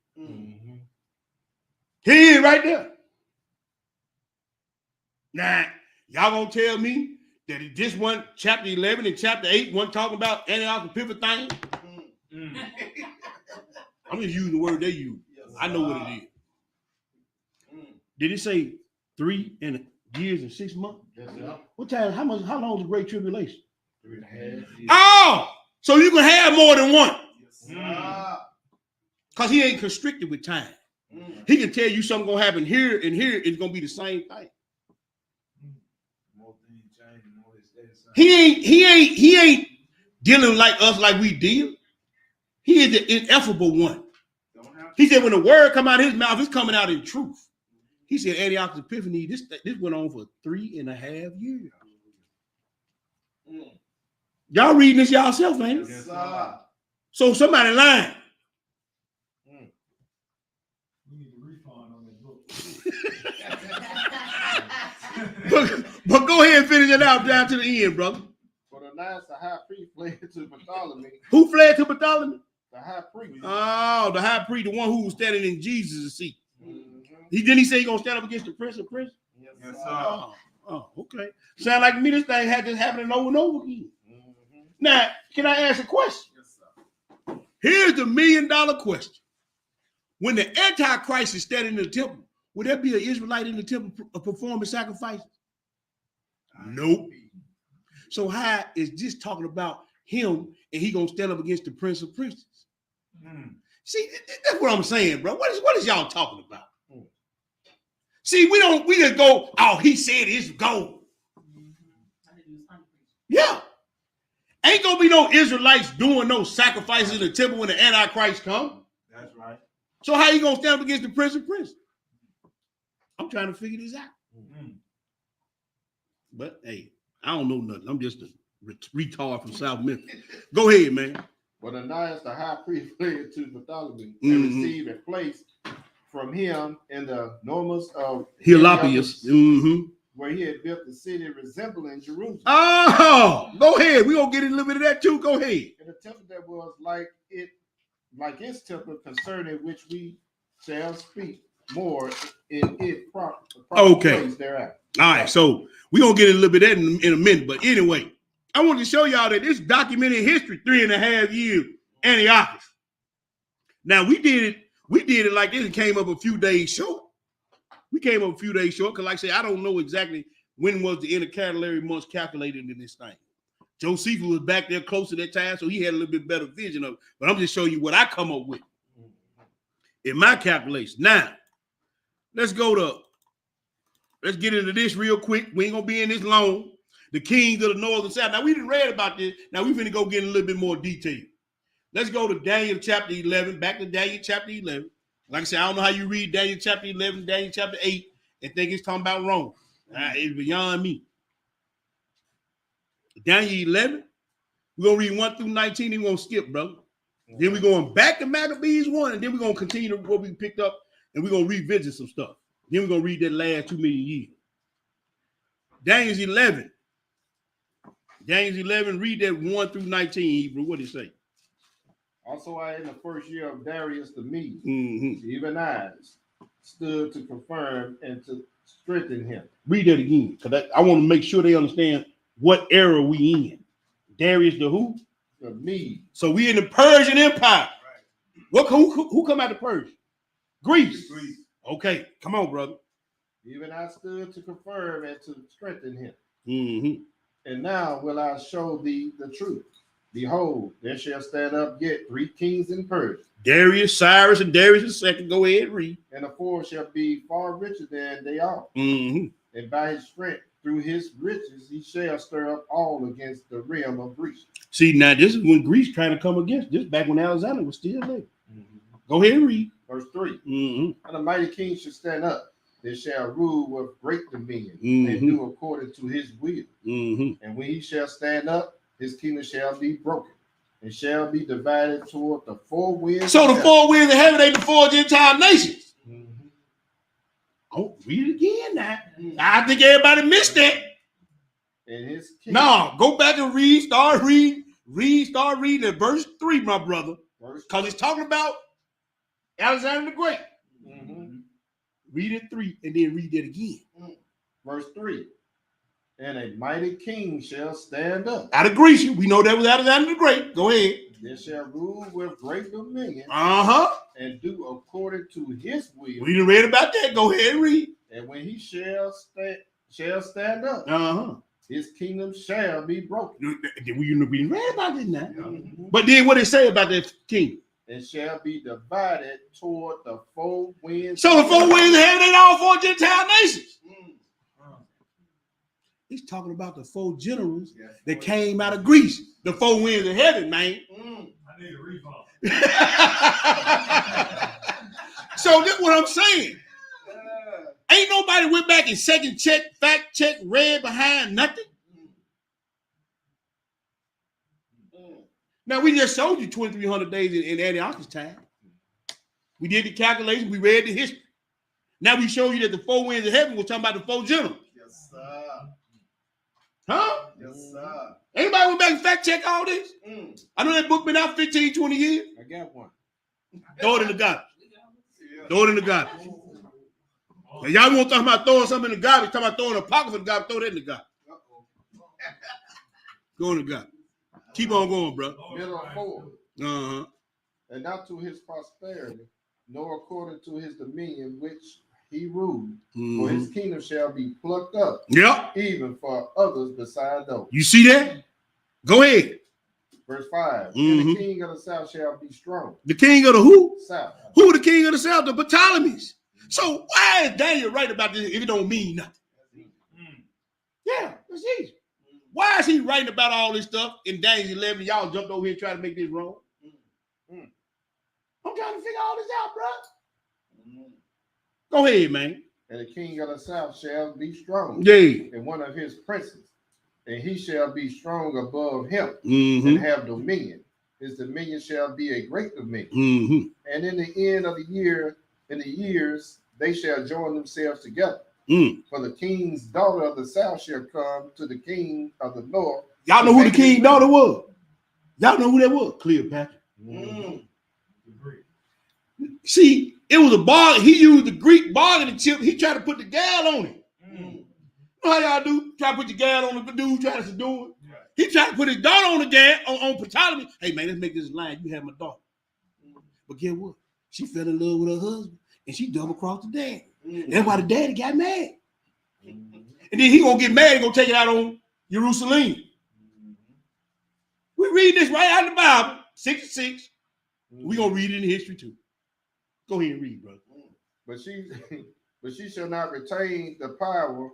Speaker 1: He is right there. Now, y'all gonna tell me that it just one chapter 11 and chapter 8 wasn't talking about Antiochus Epiphanes? I'm just using the word they use. I know what it is. Did it say 3 years and 6 months? What time? How long is the Great Tribulation?
Speaker 2: 3.5 years.
Speaker 1: Oh, so you can have more than one. Because he ain't constricted with time. He can tell you something gonna happen here and here. It's gonna be the same thing. He ain't dealing like us, like we deal. He is the ineffable one. He said when the word come out of his mouth, it's coming out in truth. He said Antiochus Epiphanes, this went on for 3.5 years. Y'all reading this yourself, ain't it?
Speaker 2: Yes,
Speaker 1: So somebody lying.
Speaker 5: We need a refund on that book.
Speaker 1: but go ahead and finish it out down to the end, brother.
Speaker 2: For the last, the high priest fled to Ptolemy.
Speaker 1: Who fled to Ptolemy?
Speaker 2: The high priest.
Speaker 1: Oh, the high priest, the one who was standing in Jesus' seat. He say he gonna stand up against the prince of princes?
Speaker 2: Yes,
Speaker 1: Oh, okay. Sound like to me this thing had this happening over and over again. Now, can I ask a question?
Speaker 2: Yes, sir.
Speaker 1: Here's the $1 million question. When the Antichrist is standing in the temple, would there be an Israelite in the temple performing sacrifices? Nope. So how is this talking about him and he gonna stand up against the prince of princes? See, that's what I'm saying, bro. What is y'all talking about? See, we just go, oh, he said it's gold. Yeah. Ain't gonna be no Israelites doing no sacrifices in the temple when the Antichrist come.
Speaker 5: That's right.
Speaker 1: So how you gonna stand up against the prince of princes? I'm trying to figure this out. But hey, I don't know nothing. I'm just a retard from South Memphis. Go ahead, man.
Speaker 2: But Ananias, the high priest, fled to Ptolemy and received a place from him in the Nomus of
Speaker 1: Heliopolis.
Speaker 2: Where he had built a city resembling Jerusalem.
Speaker 1: Oh, go ahead. We're gonna get a little bit of that too. Go ahead.
Speaker 2: And a temple that was like its temple, concerning which we shall speak more in it proper place thereafter.
Speaker 1: All right, so we're gonna get a little bit of that in a minute. But anyway, I want to show y'all that this documented history, 3.5 years, Antiochus. Now we did it We did it like this and came up a few days short. We came up a few days short because, like I say, I don't know exactly when was the intercalary months calculated in this thing. Josephus was back there close to that time, so he had a little bit better vision of it. But I'm just showing you what I come up with in my calculation. Now, let's get into this real quick. We ain't gonna be in this long. The kings of the north and south. Now, we didn't read about this. Now, we're finna go get in a little bit more detail. Let's go to Daniel chapter 11, back to Daniel chapter 11. Like I said, I don't know how you read Daniel chapter 11, Daniel chapter 8, and think it's talking about Rome. It's beyond me. Daniel 11, we're going to read 1 through 19, and we're going to skip, brother. Then we're going back to Maccabees 1, and then we're going to continue what we picked up, and we're going to revisit some stuff. Then we're going to read that last 2 million years. Daniel 11. Daniel 11, read that 1 through 19, Hebrew. What did it say?
Speaker 2: Also, I in the first year of Darius the Mede,
Speaker 1: Mm-hmm.
Speaker 2: even I stood to confirm and to strengthen him.
Speaker 1: Read that again, because I want to make sure they understand what era we in. Darius the who?
Speaker 2: The Mede.
Speaker 1: So we in the Persian Empire. What? Who come out of Persia? Greece. Okay, come on, brother.
Speaker 2: Even I stood to confirm and to strengthen him.
Speaker 1: Mm-hmm.
Speaker 2: And now will I show thee the truth. Behold, there shall stand up yet 3 kings in Persia.
Speaker 1: Darius, Cyrus, and Darius II. Go ahead and read.
Speaker 2: And the 4th shall be far richer than they are.
Speaker 1: Mm-hmm.
Speaker 2: And by his strength, through his riches, he shall stir up all against the realm of Greece.
Speaker 1: See, now this is when Greece trying to come against this, back when Alexander was still there. Go ahead and read.
Speaker 2: Verse 3.
Speaker 1: Mm-hmm.
Speaker 2: And the mighty king shall stand up. They shall rule with great dominion
Speaker 1: Mm-hmm.
Speaker 2: and do according to his will.
Speaker 1: Mm-hmm.
Speaker 2: And when he shall stand up, his kingdom shall be broken and shall be divided toward the 4 winds.
Speaker 1: So
Speaker 2: of
Speaker 1: the
Speaker 2: heaven.
Speaker 1: 4 winds of heaven ain't the 4 Gentile nations.
Speaker 2: Mhm.
Speaker 1: Oh, read it again now. I think everybody missed that.
Speaker 2: And his kingdom.
Speaker 1: No, go back and read. Start reading at verse 3, my brother.
Speaker 2: Verse
Speaker 1: Because it's talking about Alexander the Great.
Speaker 2: Mhm.
Speaker 1: Read it 3 and then read it again.
Speaker 2: Verse 3. And a mighty king shall stand up.
Speaker 1: Out of Greece, we know that was Alexander the Great. Go ahead.
Speaker 2: They shall rule with great dominion
Speaker 1: Uh-huh.
Speaker 2: and do according to his will.
Speaker 1: We done read about that. Go ahead and read.
Speaker 2: And when he shall stand up,
Speaker 1: Uh-huh.
Speaker 2: his kingdom shall be broken.
Speaker 1: We done read about this now.
Speaker 2: Mhm.
Speaker 1: But then what it say about that king?
Speaker 2: And shall be divided toward the 4 winds.
Speaker 1: So the 4 winds of heaven ain't all 4 Gentile nations. He's talking about the 4 generals that came out of Greece. The 4 winds of heaven, man.
Speaker 5: I need a refund.
Speaker 1: So that's what I'm saying. Ain't nobody went back and second check, fact check, read behind nothing. Now we just showed you 2,300 days in Antiochus time. We did the calculation. We read the history. Now we show you that the 4 winds of heaven was talking about the 4 generals.
Speaker 3: Yes, sir.
Speaker 1: Huh?
Speaker 3: Yes, sir.
Speaker 1: Anybody went back and fact check all this? I know that book been out 15, 20 years.
Speaker 2: I got one.
Speaker 1: Throw it in the garbage. Throw it in the garbage. And y'all won't talk about throwing something in the garbage. Talk about throwing a pocket in the garbage. Throw that in the garbage. Go in the garbage. Keep on going, bro.
Speaker 2: Middle of 4.
Speaker 1: Uh-huh.
Speaker 2: And not to his prosperity, nor according to his dominion which he ruled. For his kingdom shall be plucked up,
Speaker 1: Yep.
Speaker 2: even for others beside those.
Speaker 1: You see that? Go ahead.
Speaker 2: Verse 5. And
Speaker 1: Mhm.
Speaker 2: the king of the south shall be strong.
Speaker 1: The king of the who?
Speaker 2: South.
Speaker 1: Who the king of the south? The Ptolemies. So why is Daniel right about this if it don't mean nothing? Yeah, that's easy. Why is he writing about all this stuff in Daniel 11? Y'all jumped over here and tried to make this wrong. I'm trying to figure all this out, bro. Go ahead, man.
Speaker 2: And the king of the south shall be strong.
Speaker 1: Yeah.
Speaker 2: And one of his princes. And he shall be strong above him
Speaker 1: Mm-hmm.
Speaker 2: and have dominion. His dominion shall be a great dominion.
Speaker 1: Mm-hmm.
Speaker 2: And in the end of the year, in the years, they shall join themselves together.
Speaker 1: Mm.
Speaker 2: For the king's daughter of the south shall come to the king of the north.
Speaker 1: Y'all know who the king's daughter was? Y'all know who that was? Cleopatra. See, it was a bargain. He used the Greek bargaining chip. He tried to put the gal on it. You know how y'all do? Try to put your gal on the dude trying to do it. He tried to put his daughter on the gal on Ptolemy. Hey man, let's make this line. You have my daughter. But guess what? She fell in love with her husband and she double crossed the dad. That's why the daddy got mad. And then he gonna get mad and gonna take it out on Jerusalem. We read this right out of the Bible, 66. We're gonna read it in history too. Go ahead and read, brother.
Speaker 3: But she shall not retain the power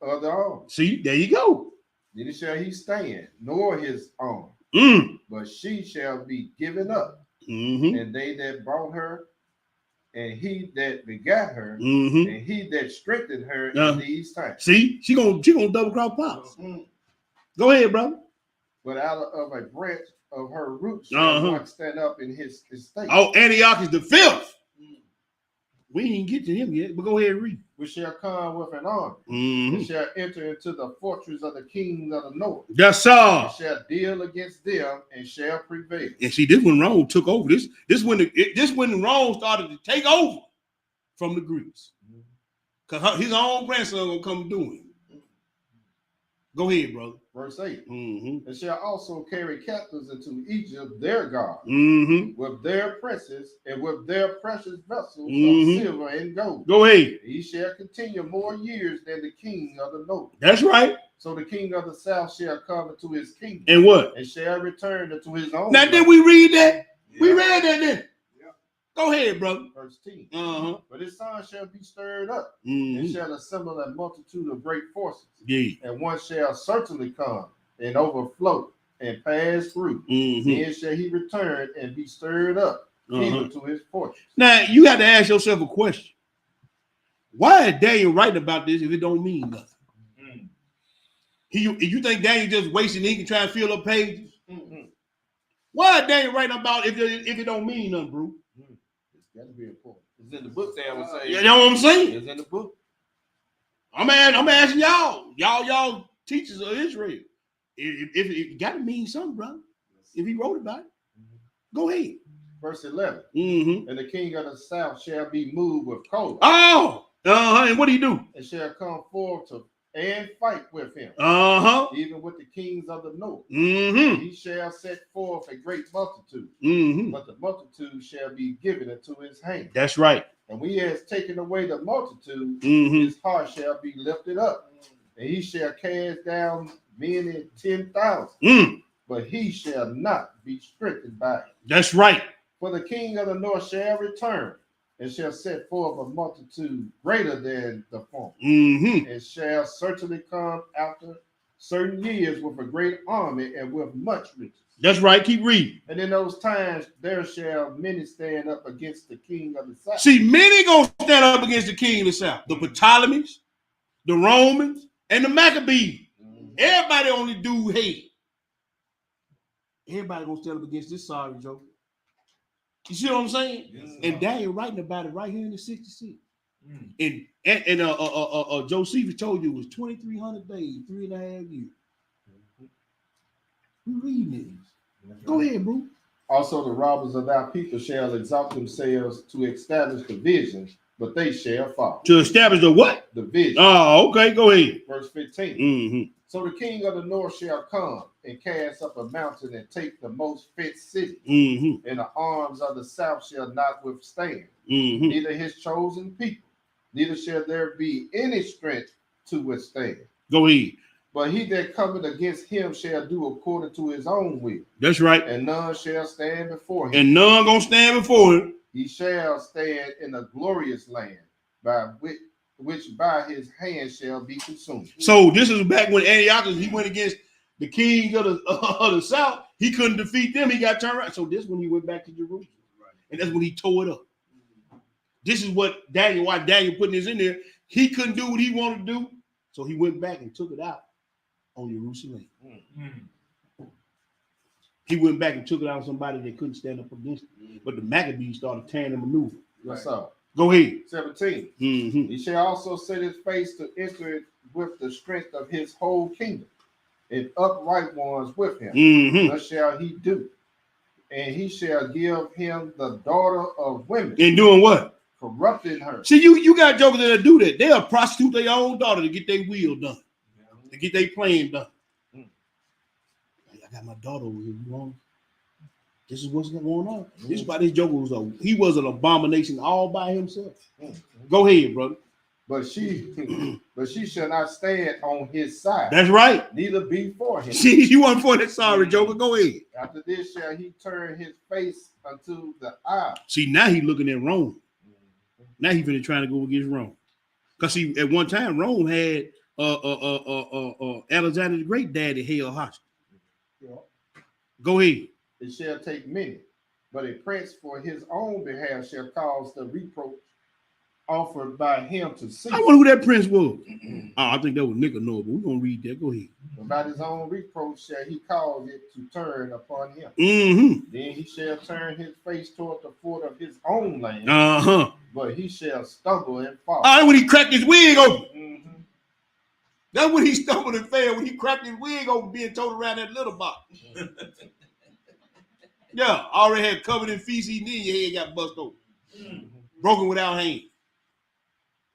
Speaker 3: of the arm.
Speaker 1: See, there you go.
Speaker 3: Neither shall he stand, nor his arm. But she shall be given up, and they that brought her, and he that begat her, and he that strengthened her in these times.
Speaker 1: See, she gonna double cross pops. Go ahead, brother.
Speaker 3: But out of a branch of her roots shall one stand up in his estate.
Speaker 1: Oh, Antiochus the fifth. We ain't get to him yet, but go ahead and read.
Speaker 3: Which shall come with an army, and shall enter into the fortress of the kings of the north.
Speaker 1: That's all.
Speaker 3: And shall deal against them and shall prevail.
Speaker 1: And see, this when Rome took over. This when Rome started to take over from the Greeks, because his own grandson gonna come do it. Go ahead, brother.
Speaker 3: Verse 8. And shall also carry captives into Egypt their God, with their princes and with their precious vessels of silver and gold.
Speaker 1: Go ahead.
Speaker 3: He shall continue more years than the king of the north.
Speaker 1: That's right.
Speaker 3: So the king of the south shall come into his kingdom.
Speaker 1: And what?
Speaker 3: And shall return into his own.
Speaker 1: Now, did we read that? Yeah. We read that then. Go ahead, brother.
Speaker 3: Verse 10. But his son shall be stirred up, and shall assemble a multitude of great forces. And one shall certainly come and overflow and pass through. Then shall he return and be stirred up, even to his fortress.
Speaker 1: Now, you have to ask yourself a question. Why is Daniel writing about this if it don't mean nothing? You think Daniel just wasting ink and trying to fill up pages? Why is Daniel writing about if it don't mean nothing, bro?
Speaker 2: That's very important. It's in the book, I would say.
Speaker 1: You know what I'm saying?
Speaker 2: It's in the book.
Speaker 1: I'm asking y'all teachers of Israel. If it got to mean something, brother. If he wrote about it, go ahead.
Speaker 3: Verse 11. And the king of the south shall be moved with cold.
Speaker 1: And what do you do?
Speaker 3: And shall come forth and fight with him. Even with the kings of the north. He shall set forth a great multitude. But the multitude shall be given into his hand.
Speaker 1: That's right.
Speaker 3: And when he has taken away the multitude, his heart shall be lifted up. And he shall cast down many 10,000. But he shall not be strengthened by it.
Speaker 1: That's right.
Speaker 3: For the king of the north shall return, and shall set forth a multitude greater than the former, and shall certainly come after certain years with a great army and with much riches.
Speaker 1: That's right. Keep reading.
Speaker 3: And in those times there shall many stand up against the king of the south.
Speaker 1: See, many gonna stand up against the king of the south. The Ptolemies, the Romans, and the Maccabees. Everybody only do hate. Everybody gonna stand up against this sorry joke. You see what I'm saying? Yes, and Daniel writing about it right here in the 66. And Josephus told you it was 2,300 days, 3.5 years. We reading this. Go ahead, bro.
Speaker 3: Also the robbers of thy people shall exalt themselves to establish the visions, but they shall fall.
Speaker 1: To establish the what?
Speaker 3: The vision.
Speaker 1: Oh, okay. Go ahead.
Speaker 3: Verse 15. So the king of the north shall come and cast up a mountain and take the most fenced city. And the arms of the south shall not withstand, neither his chosen people, neither shall there be any strength to withstand.
Speaker 1: Go ahead.
Speaker 3: But he that cometh against him shall do according to his own will.
Speaker 1: That's right.
Speaker 3: And none shall stand before him.
Speaker 1: And none gonna stand before him.
Speaker 3: He shall stand in a glorious land, by which by his hand shall be consumed.
Speaker 1: So this is back when Antiochus, he went against the kings of the south. He couldn't defeat them. He got turned around. So this when he went back to Jerusalem. And that's when he tore it up. This is what why Daniel putting this in there. He couldn't do what he wanted to do. So he went back and took it out on Jerusalem. He went back and took it out on somebody that couldn't stand up against it. But the Maccabees started tearing the maneuver.
Speaker 3: What's up?
Speaker 1: Go ahead.
Speaker 3: 17. He shall also set his face to enter it with the strength of his whole kingdom, and upright ones with him. Thus shall he do. And he shall give him the daughter of women.
Speaker 1: And doing what?
Speaker 3: Corrupting her.
Speaker 1: See, you got jokers that do that. They'll prostitute their own daughter to get their will done, to get their plan done. I got my daughter over here. You want? This is what's going on. This is why this joker was he was an abomination all by himself. Go ahead, brother.
Speaker 2: But she shall not stand on his side.
Speaker 1: That's right.
Speaker 2: Neither be for him.
Speaker 1: You wasn't for that. Sorry, joker. Go ahead.
Speaker 2: After this shall he turn his face unto the isle.
Speaker 1: See, now he looking at Rome. Now he finna trying to go against Rome. Because see, at one time Rome had Alexander the Great daddy held hostage.
Speaker 2: Yeah.
Speaker 1: Go ahead.
Speaker 2: It shall take many, but a prince for his own behalf shall cause the reproach offered by him to cease.
Speaker 1: I wonder who that prince was. I think that was Nicanor, but we're gonna read that. Go ahead.
Speaker 2: About his own reproach shall he cause it to turn upon him.
Speaker 1: Mm-hmm.
Speaker 2: Then he shall turn his face toward the fort of his own land, but he shall stumble and fall.
Speaker 1: That's when he cracked his wig open.
Speaker 2: Mm-hmm.
Speaker 1: That's when he stumbled and fell, when he cracked his wig open being told around that little box. Yeah, already had covered in feces, then your head got bust open. Broken without hand.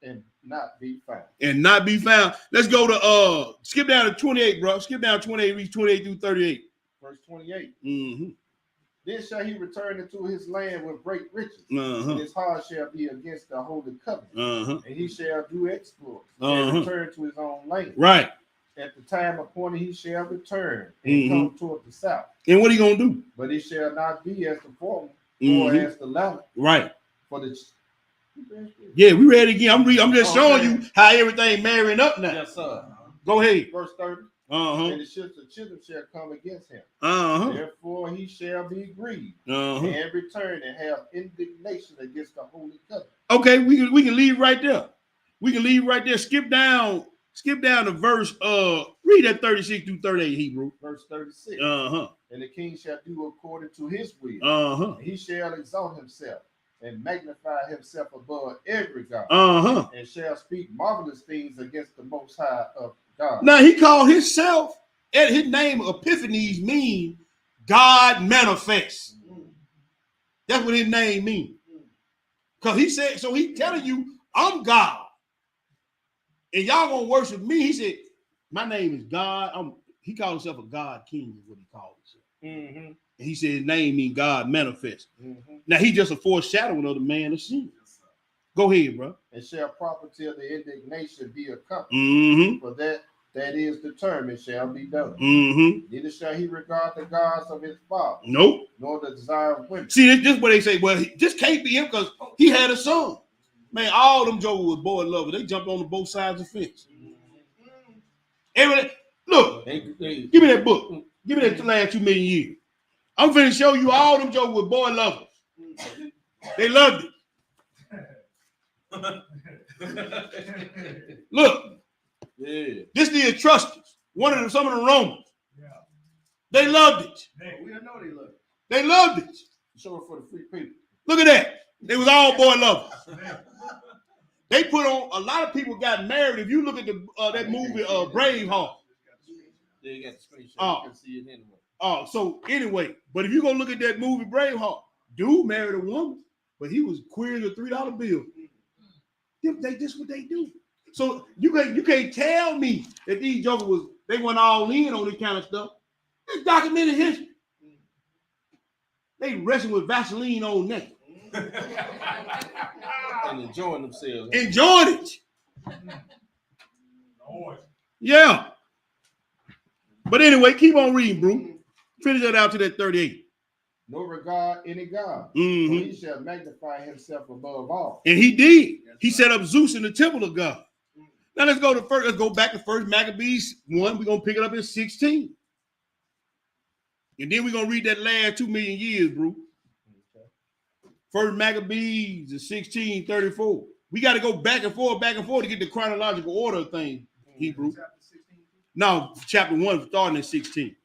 Speaker 2: And not be found.
Speaker 1: And not be found. Let's go to skip down to 28, bro. Skip down to 28, reach 28 through 38.
Speaker 2: Verse 28.
Speaker 1: Mm-hmm.
Speaker 2: Then shall he return into his land with great riches,
Speaker 1: Uh-huh.
Speaker 2: and his heart shall be against the holy covenant,
Speaker 1: Uh-huh.
Speaker 2: and he shall do exploits,
Speaker 1: Uh-huh.
Speaker 2: and return to his own land.
Speaker 1: Right.
Speaker 2: At the time appointed he shall return and
Speaker 1: Mhm.
Speaker 2: come toward the south,
Speaker 1: And what are you gonna do?
Speaker 2: but it shall not be as the former, or
Speaker 1: Mhm.
Speaker 2: as the latter.
Speaker 1: Right.
Speaker 2: For the
Speaker 1: Yeah, we read it again. I'm just showing you how everything marrying up now.
Speaker 2: yes, sir.
Speaker 1: Go ahead.
Speaker 2: Verse 30.
Speaker 1: Uh-huh.
Speaker 2: And the ships of children shall come against him.
Speaker 1: Uh-huh.
Speaker 2: Therefore he shall be grieved
Speaker 1: Uh-huh.
Speaker 2: and return and have indignation against the holy covenant.
Speaker 1: Okay, we can leave right there. We can leave right there. Skip down to verse read that 36 through 38 Hebrew.
Speaker 2: Verse 36.
Speaker 1: Uh-huh.
Speaker 2: And the king shall do according to his will.
Speaker 1: Uh-huh.
Speaker 2: And he shall exalt himself and magnify himself above every God.
Speaker 1: Uh-huh.
Speaker 2: And shall speak marvelous things against the most high of God.
Speaker 1: Now he called himself, and his name Epiphanes mean God manifests. That's what his name means. Because he said, so he telling you, I'm God. And y'all gonna worship me. He said, my name is God. He called himself a God king, is what he called himself.
Speaker 2: Mm-hmm.
Speaker 1: And he said his name means God manifest.
Speaker 2: Mm-hmm.
Speaker 1: Now he just a foreshadowing of the man of sin. Go ahead, bro.
Speaker 2: And shall property of the indignation be accomplished.
Speaker 1: Mm-hmm.
Speaker 2: For that is determined shall be done.
Speaker 1: Mm-hmm.
Speaker 2: Neither shall he regard the gods of his father,
Speaker 1: Nope.
Speaker 2: nor the desire of women.
Speaker 1: See, this is what they say. Well, this can't be him because he had a son. Man, all them jokers was boy lovers. They jumped on both sides of the fence. Look, give me that book. Give me that last 2 million years. I'm finna show you all them jokers with boy lovers. They loved it. Look,
Speaker 2: Yeah.
Speaker 1: this is the Etruscans, some of the Romans.
Speaker 5: Yeah.
Speaker 1: They loved it.
Speaker 2: We don't know they love it.
Speaker 1: They loved it.
Speaker 2: Show it for the free people.
Speaker 1: Look at that. They was all boy lovers. They put on, a lot of people got married. If you look at that movie, Braveheart.
Speaker 2: Yeah, you got the screenshot.
Speaker 1: Oh.
Speaker 2: You can see it anyway.
Speaker 1: Oh, so anyway, but if you go look at that movie Braveheart, dude married a woman, but he was queer as a $3 bill. This what they do. So you can't tell me that these jokers they went all in on this kind of stuff. It's documented history. They wrestling with Vaseline on neck.
Speaker 2: And enjoying themselves.
Speaker 1: Enjoyed it.
Speaker 5: Lord.
Speaker 1: Yeah. But anyway, keep on reading, bro. Finish that out to that 38.
Speaker 2: No regard any God.
Speaker 1: Mhm.
Speaker 2: For he shall magnify himself above all.
Speaker 1: And he did. He set up Zeus in the temple of God. Now let's go back to First Maccabees 1. We're gonna pick it up in 16. And then we're gonna read that last 2 million years, bro. First Maccabees is 16:34. We got to go back and forth to get the chronological order of things, Hebrew. No, chapter 1 starting at 16.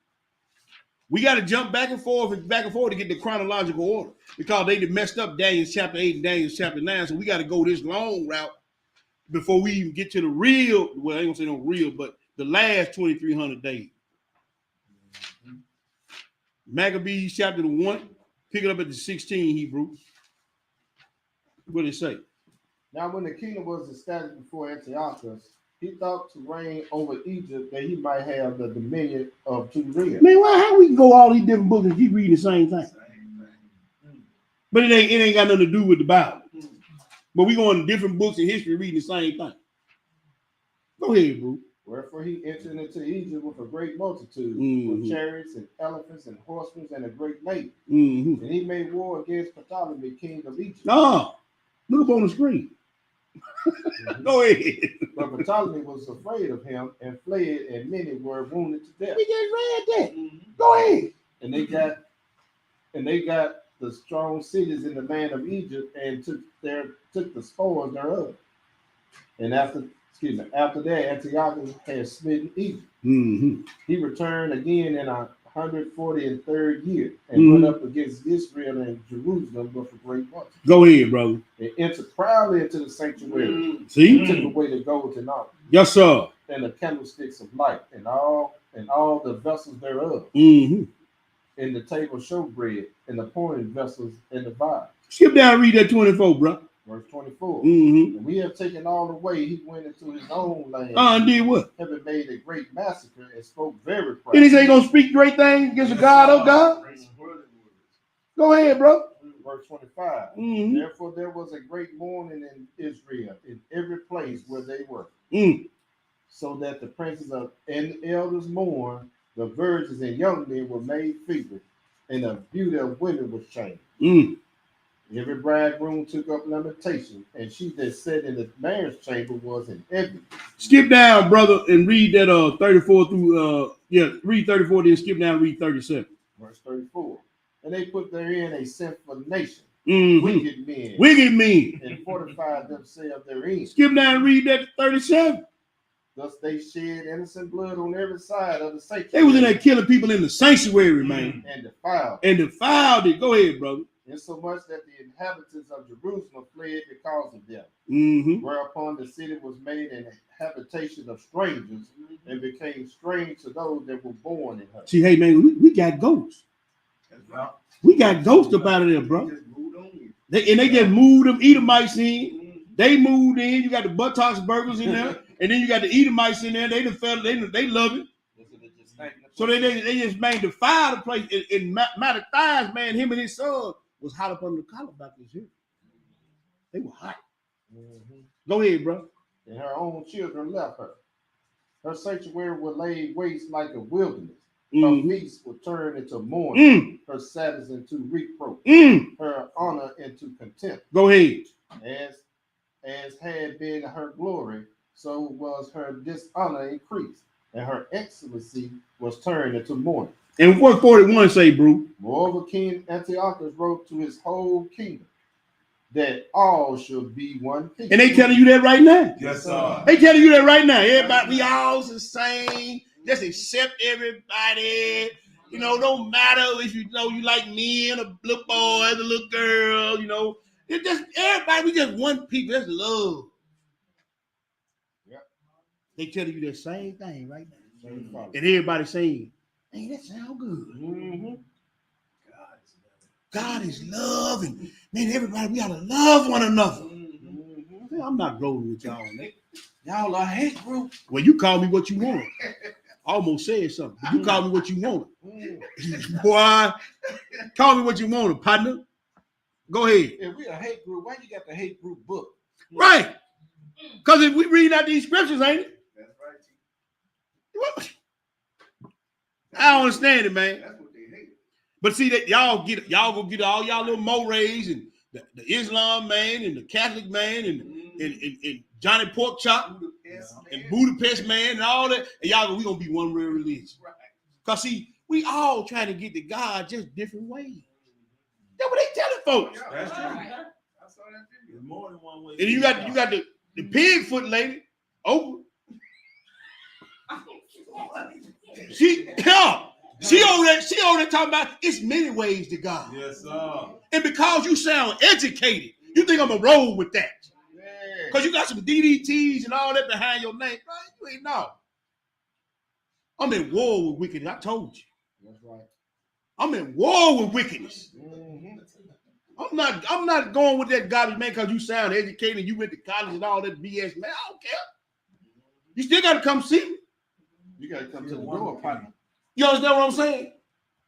Speaker 1: We got to jump back and forth to get the chronological order because they messed up Daniel chapter 8 and Daniel chapter 9. So we got to go this long route before we even get to the real, well, I ain't gonna say no real, but the last 2,300 days. Maccabees chapter 1, pick it up at the 16 Hebrew. What did it say?
Speaker 2: Now, when the kingdom was established before Antiochus, he thought to reign over Egypt that he might have the dominion of Judea.
Speaker 1: Man, how we can go all these different books and keep reading the same thing? But it ain't got nothing to do with the Bible. But we going to different books in history reading the same thing. Go ahead, bro.
Speaker 2: Wherefore he entered into Egypt with a great multitude,
Speaker 1: Mhm.
Speaker 2: with chariots and elephants and horsemen and a great navy.
Speaker 1: Mm-hmm.
Speaker 2: And he made war against Ptolemy, king of Egypt.
Speaker 1: No, look up on the screen. Go ahead.
Speaker 2: But Ptolemy was afraid of him and fled, and many were wounded to death.
Speaker 1: We just read that. Go ahead.
Speaker 2: And they got the strong cities in the land of Egypt and took the spoils thereof. And after that, Antiochus had smitten Egypt.
Speaker 1: Mm-hmm.
Speaker 2: He returned again in 143rd year and went up against Israel and Jerusalem with a great multitude.
Speaker 1: Go ahead, brother.
Speaker 2: They entered proudly into the sanctuary.
Speaker 1: See?
Speaker 2: He took away the gold and all,
Speaker 1: Yes, sir.
Speaker 2: and the candlesticks of light, and all the vessels thereof,
Speaker 1: Mm-hmm.
Speaker 2: and the table showbread, and the pouring vessels, and the vials.
Speaker 1: Skip down and read that 24, bro.
Speaker 2: Verse 24.
Speaker 1: Mm-hmm.
Speaker 2: And we have taken all away. He went into his own land.
Speaker 1: And did what?
Speaker 2: Having made a great massacre and spoke very proud.
Speaker 1: Then he say he gonna speak great things against the God of God? Go ahead, bro.
Speaker 2: Verse 25.
Speaker 1: Mm-hmm.
Speaker 2: Therefore there was a great mourning in Israel in every place where they were.
Speaker 1: Mm.
Speaker 2: So that the princes and the elders mourned, the virgins and young men were made feeble, and the beauty of women was changed.
Speaker 1: Mm.
Speaker 2: Every bridegroom took up lamentation, and she that sat in the marriage chamber was in heaven.
Speaker 1: Skip down, brother, and read that 34 through read 34, then skip down and read 37.
Speaker 2: Verse 34. And they put therein a sinful nation,
Speaker 1: Mm-hmm.
Speaker 2: wicked men,
Speaker 1: Wicked men.
Speaker 2: and fortified themselves therein.
Speaker 1: Skip down and read that 37.
Speaker 2: Thus they shed innocent blood on every side of the sanctuary.
Speaker 1: They was in there killing people in the sanctuary, man.
Speaker 2: And defiled.
Speaker 1: And defiled it. Go ahead, brother.
Speaker 2: Insomuch that the inhabitants of Jerusalem fled because of them.
Speaker 1: Mm-hmm.
Speaker 2: Whereupon the city was made an habitation of strangers and became strange to those that were born in her.
Speaker 1: See, hey, man, we got ghosts. We got ghosts up out of there, bro. They just moved them Edomites in. They moved in. You got the buttocks burgers in there. And then you got the Edomites in there. They love it. So they just man defile the place. In Mattathias, man, him and his son was hot up under the collar about this here. They were hot. Go ahead, bro.
Speaker 2: And her own children left her. Her sanctuary was laid waste like a wilderness. Her feasts were turned into mourning. Her Sabbaths into reproach. Her honor into contempt.
Speaker 1: Go ahead.
Speaker 2: As had been her glory, so was her dishonor increased, and her excellency was turned into mourning.
Speaker 1: And what 41 say, bro?
Speaker 2: Moreover, King Antiochus wrote to his whole kingdom that all should be one people.
Speaker 1: And they telling you that right now.
Speaker 5: Yes, sir.
Speaker 1: They telling you that right now. Everybody, we all the same. Just accept everybody. You know, don't matter if you like men or little boys, a little girl, you know. It's just everybody, we just one people. That's love.
Speaker 2: Yep.
Speaker 1: They telling you the same thing right now.
Speaker 2: Mm-hmm.
Speaker 1: And everybody saying, hey, that sound good.
Speaker 2: Mm-hmm.
Speaker 1: God is love. And man, everybody, we ought to love one another.
Speaker 2: Mm-hmm.
Speaker 1: Man, I'm not rolling with y'all, man. Y'all are hate group. Well, you call me what you want. I almost said something. But you call me what you want. Boy, call me what you want, partner. Go ahead.
Speaker 2: If we a hate group, why you got the hate group book?
Speaker 1: Right. Because if we read out these scriptures, ain't it?
Speaker 5: That's right.
Speaker 1: What? I don't understand it, man.
Speaker 5: That's what they hate.
Speaker 1: But see that y'all go get all y'all little morays and the Islam man and the Catholic man and Johnny Pork Chop and Budapest man and all that, and y'all we gonna be one real religion.
Speaker 5: Right.
Speaker 1: Cause see, we all trying to get to God just different ways. That's what they telling folks.
Speaker 5: That's true.
Speaker 6: Right.
Speaker 5: I saw that video. There's more than one way.
Speaker 1: And you got the pig foot lady, Oprah. She over there talking about it's many ways to God.
Speaker 5: Yes, sir.
Speaker 1: And because you sound educated, you think I'm gonna roll with that. Because you got some DDTs and all that behind your name. Right? You ain't know. I'm in war with wickedness. I told you.
Speaker 2: That's right.
Speaker 1: I'm in war with wickedness.
Speaker 2: Mm-hmm.
Speaker 1: I'm not going with that garbage, man, because you sound educated and you went to college and all that BS, man. I don't care. You still got to come see me.
Speaker 2: You got to come to the door, partner.
Speaker 1: You understand what I'm saying?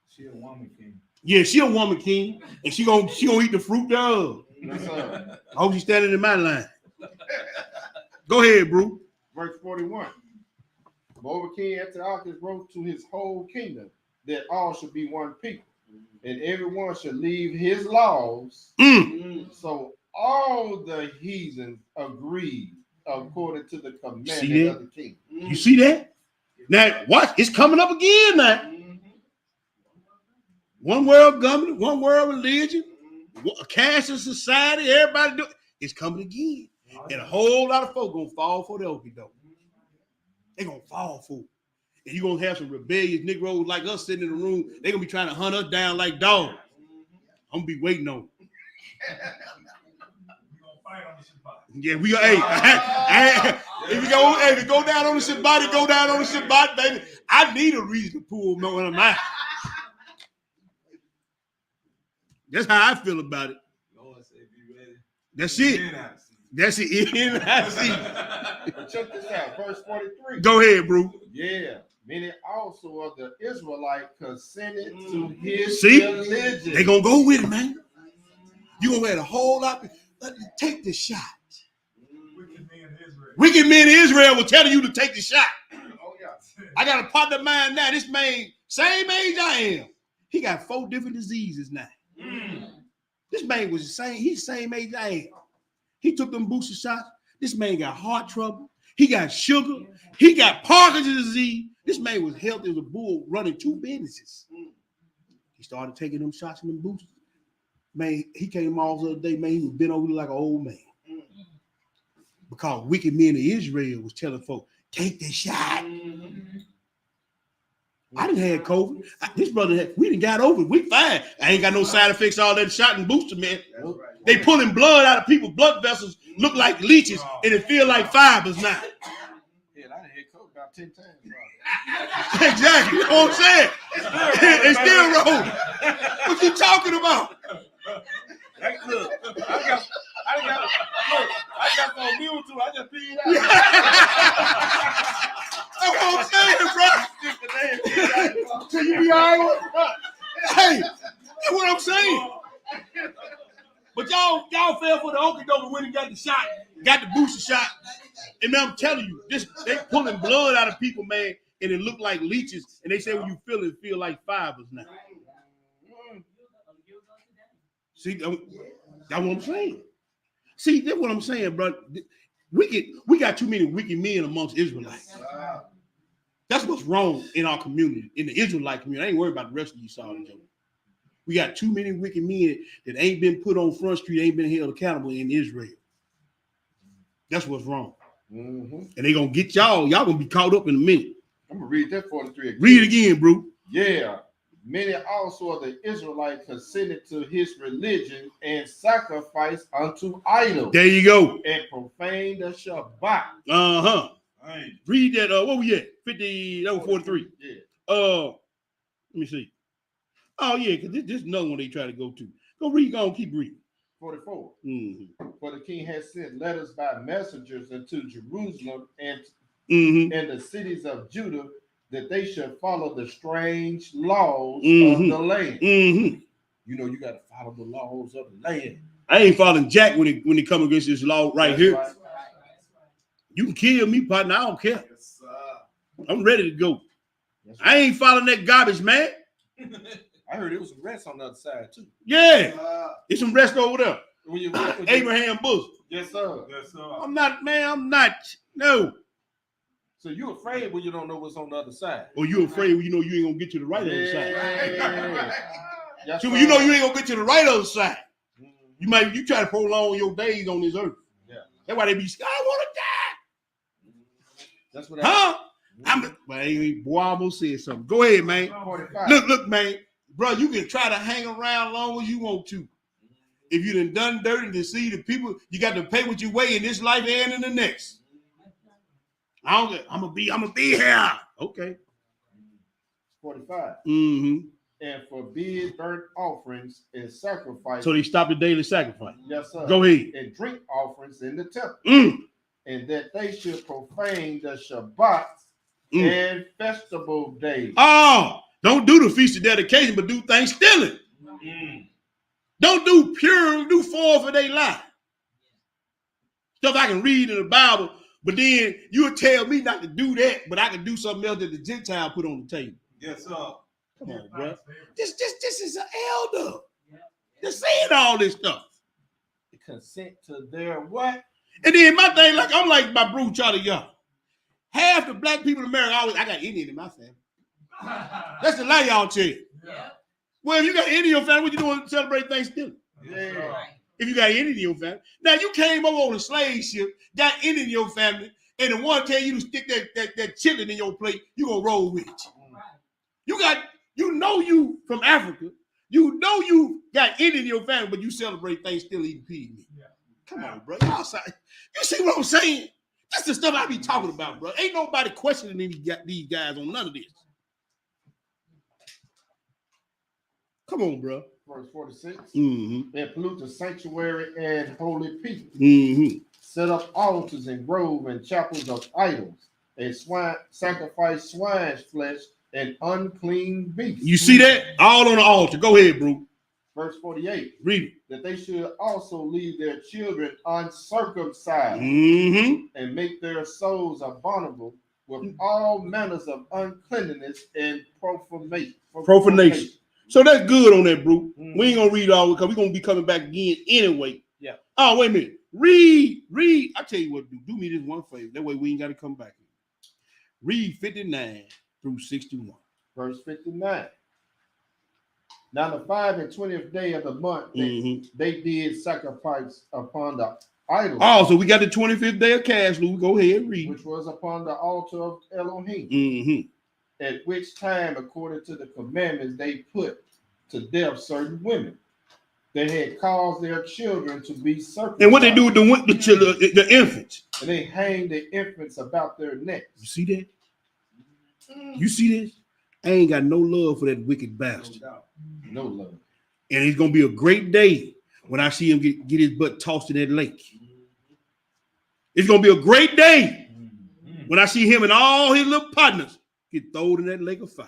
Speaker 5: She a woman king.
Speaker 1: Yeah, she a woman king, and she gonna eat the fruit thereof.
Speaker 2: Yes, sir.
Speaker 1: I hope she's standing in my line. Go ahead, bro.
Speaker 2: Verse 41. Moreover, King Antiochus wrote to his whole kingdom that all should be one people, and everyone should leave his laws. So all the heathens agreed according to the commandment of the king.
Speaker 1: You see that? Now, watch, it's coming up again now. One world government, one world religion, a caste society, everybody do it's coming again. And a whole lot of folk gonna fall for the okie doke. They're gonna fall for it. And you're gonna have some rebellious Negroes like us sitting in the room, they're gonna be trying to hunt us down like dogs. I'm gonna be waiting on it. Yeah, we if you go down on the Shabbat, go down on the Shabbat, baby. I need a reason to pull one of mine. That's how I feel about it. That's it. That's it.
Speaker 2: But check this out, verse 43.
Speaker 1: Go ahead, bro.
Speaker 2: Yeah, many also of the Israelite consented to his
Speaker 1: See?
Speaker 2: religion.
Speaker 1: They gonna go with it, man. You gonna have a whole lot of take the shot. Wicked men in Israel will tell you to take the shot.
Speaker 2: Oh, yeah.
Speaker 1: I got a partner of mine now. This man, same age I am. He got 4 different diseases now. This man was the same. He's the same age I am. He took them booster shots. This man got heart trouble. He got sugar. He got Parkinson's disease. This man was healthy as a bull running 2 businesses. He started taking them shots and them boosters. Man, he came off the other day, man, he was bent over like an old man. Because wicked men of Israel was telling folks, take this shot. I didn't have COVID. This brother, we done got over it. We fine. I ain't got no side effects, all that shot and booster, man. They pulling blood out of people's blood vessels, look like leeches, and it feel like fibers now.
Speaker 2: Yeah, I done had COVID about 10 times.
Speaker 1: Exactly. You know what I'm saying? It's still rolling. What you talking about?
Speaker 2: Look, I got some mule too. I just peed out.
Speaker 1: That's what I'm saying, bro. So you be all right with it? Hey, that's what I'm saying. But y'all fell for the okie doke when he got the shot, got the booster shot. And man, I'm telling you, they pulling blood out of people, man, and it look like leeches. And they say when you feel like fibers now. See, that's what I'm saying. See, that's what I'm saying, bro. We got too many wicked men amongst Israelites. That's what's wrong in our community, in the Israelite community. I ain't worried about the rest of you, Sergeant Joe. We got too many wicked men that ain't been put on Front Street, ain't been held accountable in Israel. That's what's wrong. And they gonna get y'all. Y'all gonna be caught up in a minute.
Speaker 2: I'm gonna read that 43 again.
Speaker 1: Read it again, bro.
Speaker 2: Yeah. Many also of the Israelites consented to his religion and sacrificed unto idols.
Speaker 1: There you go.
Speaker 2: And profaned the Shabbat.
Speaker 1: Uh-huh. Read that. What we at? 50, that was 43.
Speaker 2: Yeah.
Speaker 1: Let me see. Oh, yeah, because this is another one they try to go to. Go read, go on, keep reading.
Speaker 2: 44. For the king has sent letters by messengers into Jerusalem and the cities of Judah, that they should follow the strange laws of the land. You know, you got to follow the laws of the land.
Speaker 1: I ain't following Jack when he come against this law right here.
Speaker 2: Right.
Speaker 1: You can kill me, partner. I don't care. I'm ready to go. I ain't following that garbage, man.
Speaker 2: I heard it was some rest on the other side, too.
Speaker 1: Yeah. It's some rest over there.
Speaker 2: When you
Speaker 1: Abraham Bosom.
Speaker 2: Yes, sir.
Speaker 1: I'm not, man. I'm not. No.
Speaker 2: So you afraid when you don't know what's on the other side.
Speaker 1: Or you afraid when you know you ain't gonna get to the right other side.
Speaker 2: Yes,
Speaker 1: So when you know you ain't gonna get to the right other side, you try to prolong your days on this earth.
Speaker 2: Yeah.
Speaker 1: That's why they be scared. I want to die.
Speaker 2: That's what
Speaker 1: Boy, I almost said something. Go ahead, man.
Speaker 2: 45.
Speaker 1: Look, man. Bro, you can try to hang around long as you want to. If you done dirty and deceived the people, you got to pay what you weigh in this life and in the next. I'm gonna be here. Okay.
Speaker 2: 45. And forbid burnt offerings and sacrifices.
Speaker 1: So they stopped the daily sacrifice.
Speaker 2: Yes, sir.
Speaker 1: Go ahead.
Speaker 2: And drink offerings in the temple. And that they should profane the Shabbats and festival days.
Speaker 1: Oh, don't do the feast of dedication, but do Thanksgiving. Don't do pure, do fall for they lie. Stuff I can read in the Bible, but then you'll tell me not to do that, but I can do something else that the Gentile put on the table.
Speaker 5: Yes, sir.
Speaker 1: Come on, bro. This is an elder. They're saying all this stuff.
Speaker 2: Consent to their what?
Speaker 1: And then my thing, like I'm like my bro Charlie Young. Half the black people in America, I got Indian in my family. That's the lie y'all tell you.
Speaker 6: Yeah.
Speaker 1: Well, if you got Indian in your family, what you doing to celebrate Thanksgiving?
Speaker 5: Yes, sir.
Speaker 6: Right.
Speaker 1: If you got Indian in your family. Now you came over on a slave ship, got Indian in your family, and the one tell you to stick that chitlin in your plate, you gonna roll with it.
Speaker 6: Right.
Speaker 1: You from Africa. You know you got Indian in your family, but you celebrate Thanksgiving eating pig meat. Yeah. Come on, bro. You see what I'm saying? That's the stuff I be talking about, bro. Ain't nobody questioning these guys on none of this. Come on, bro.
Speaker 2: Verse 46.
Speaker 1: Mm-hmm.
Speaker 2: They pollute the sanctuary and holy people.
Speaker 1: Mm-hmm.
Speaker 2: Set up altars and groves and chapels of idols, and sacrifice swine's flesh and unclean beasts.
Speaker 1: You see that? All on the altar. Go ahead, bro.
Speaker 2: Verse 48.
Speaker 1: Read it.
Speaker 2: That they should also leave their children uncircumcised
Speaker 1: Mm-hmm.
Speaker 2: and make their souls abominable with all manners of uncleanness and profanation.
Speaker 1: So that's good on that, bro.
Speaker 2: Mm-hmm.
Speaker 1: We ain't gonna read all because we're gonna be coming back again anyway.
Speaker 2: Yeah.
Speaker 1: Oh, wait a minute. Read. I tell you what, do me this one favor. That way we ain't got to come back. Read 59 through 61.
Speaker 2: Verse 59. Now the 5 and 20th day of the month, they did sacrifice upon the idol.
Speaker 1: Oh, so we got the 25th day of Caslu. Go ahead and read.
Speaker 2: Which was upon the altar of Elohim.
Speaker 1: Mm-hmm.
Speaker 2: At which time, according to the commandments, they put to death certain women. They had caused their children to be circumcised.
Speaker 1: And what they do with the children, the infants?
Speaker 2: And they hang the infants about their necks.
Speaker 1: You see that? You see this? I ain't got no love for that wicked bastard.
Speaker 2: No love.
Speaker 1: And it's gonna be a great day when I see him get his butt tossed in that lake. It's gonna be a great day when I see him and all his little partners get thrown in that lake of fire.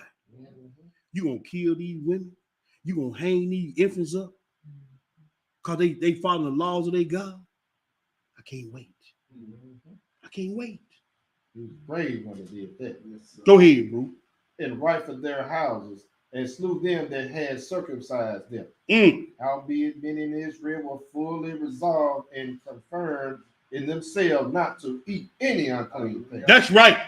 Speaker 1: You gonna kill these women? You gonna hang these infants up? Because they follow the laws of their God? I can't wait. I can't wait.
Speaker 2: He was brave when he did that.
Speaker 1: Go ahead, bro.
Speaker 2: And rifled their houses and slew them that had circumcised them. Howbeit many in Israel were fully resolved and confirmed in themselves not to eat any unclean thing.
Speaker 1: That's right.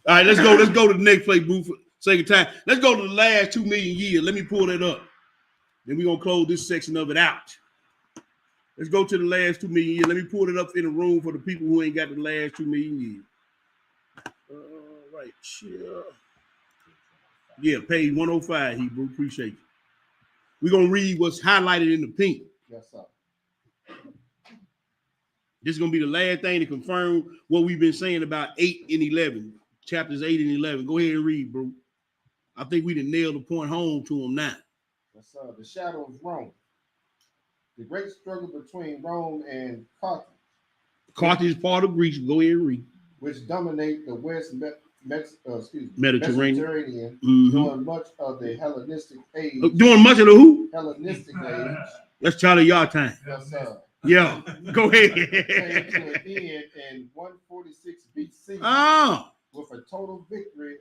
Speaker 1: All right, let's go. Let's go to the next place, bro, for sake of time. Let's go to the last 2 million years. Let me pull that up. Then we're gonna close this section of it out. Let's go to the last 2 million years. Let me pull it up in the room for the people who ain't got the last 2 million years. All right, sure. Yeah, page 105, Hebrew. Appreciate you. We're gonna read what's highlighted in the pink.
Speaker 2: Yes, sir.
Speaker 1: This is gonna be the last thing to confirm what we've been saying about 8 and 11, chapters 8 and 11. Go ahead and read, bro. I think we done nailed the point home to them now.
Speaker 2: Yes, sir. The shadow of Rome. The great struggle between Rome and Carthage.
Speaker 1: Carthage is part of Greece. Go ahead and read.
Speaker 2: Which dominate the West
Speaker 1: Mediterranean.
Speaker 2: Mediterranean during much of the Hellenistic age.
Speaker 1: Doing much of the who?
Speaker 2: Hellenistic age.
Speaker 1: That's Charlie Yard time.
Speaker 2: Yes, sir.
Speaker 1: Yeah, go ahead.
Speaker 2: Came to an end in 146 BC with a total victory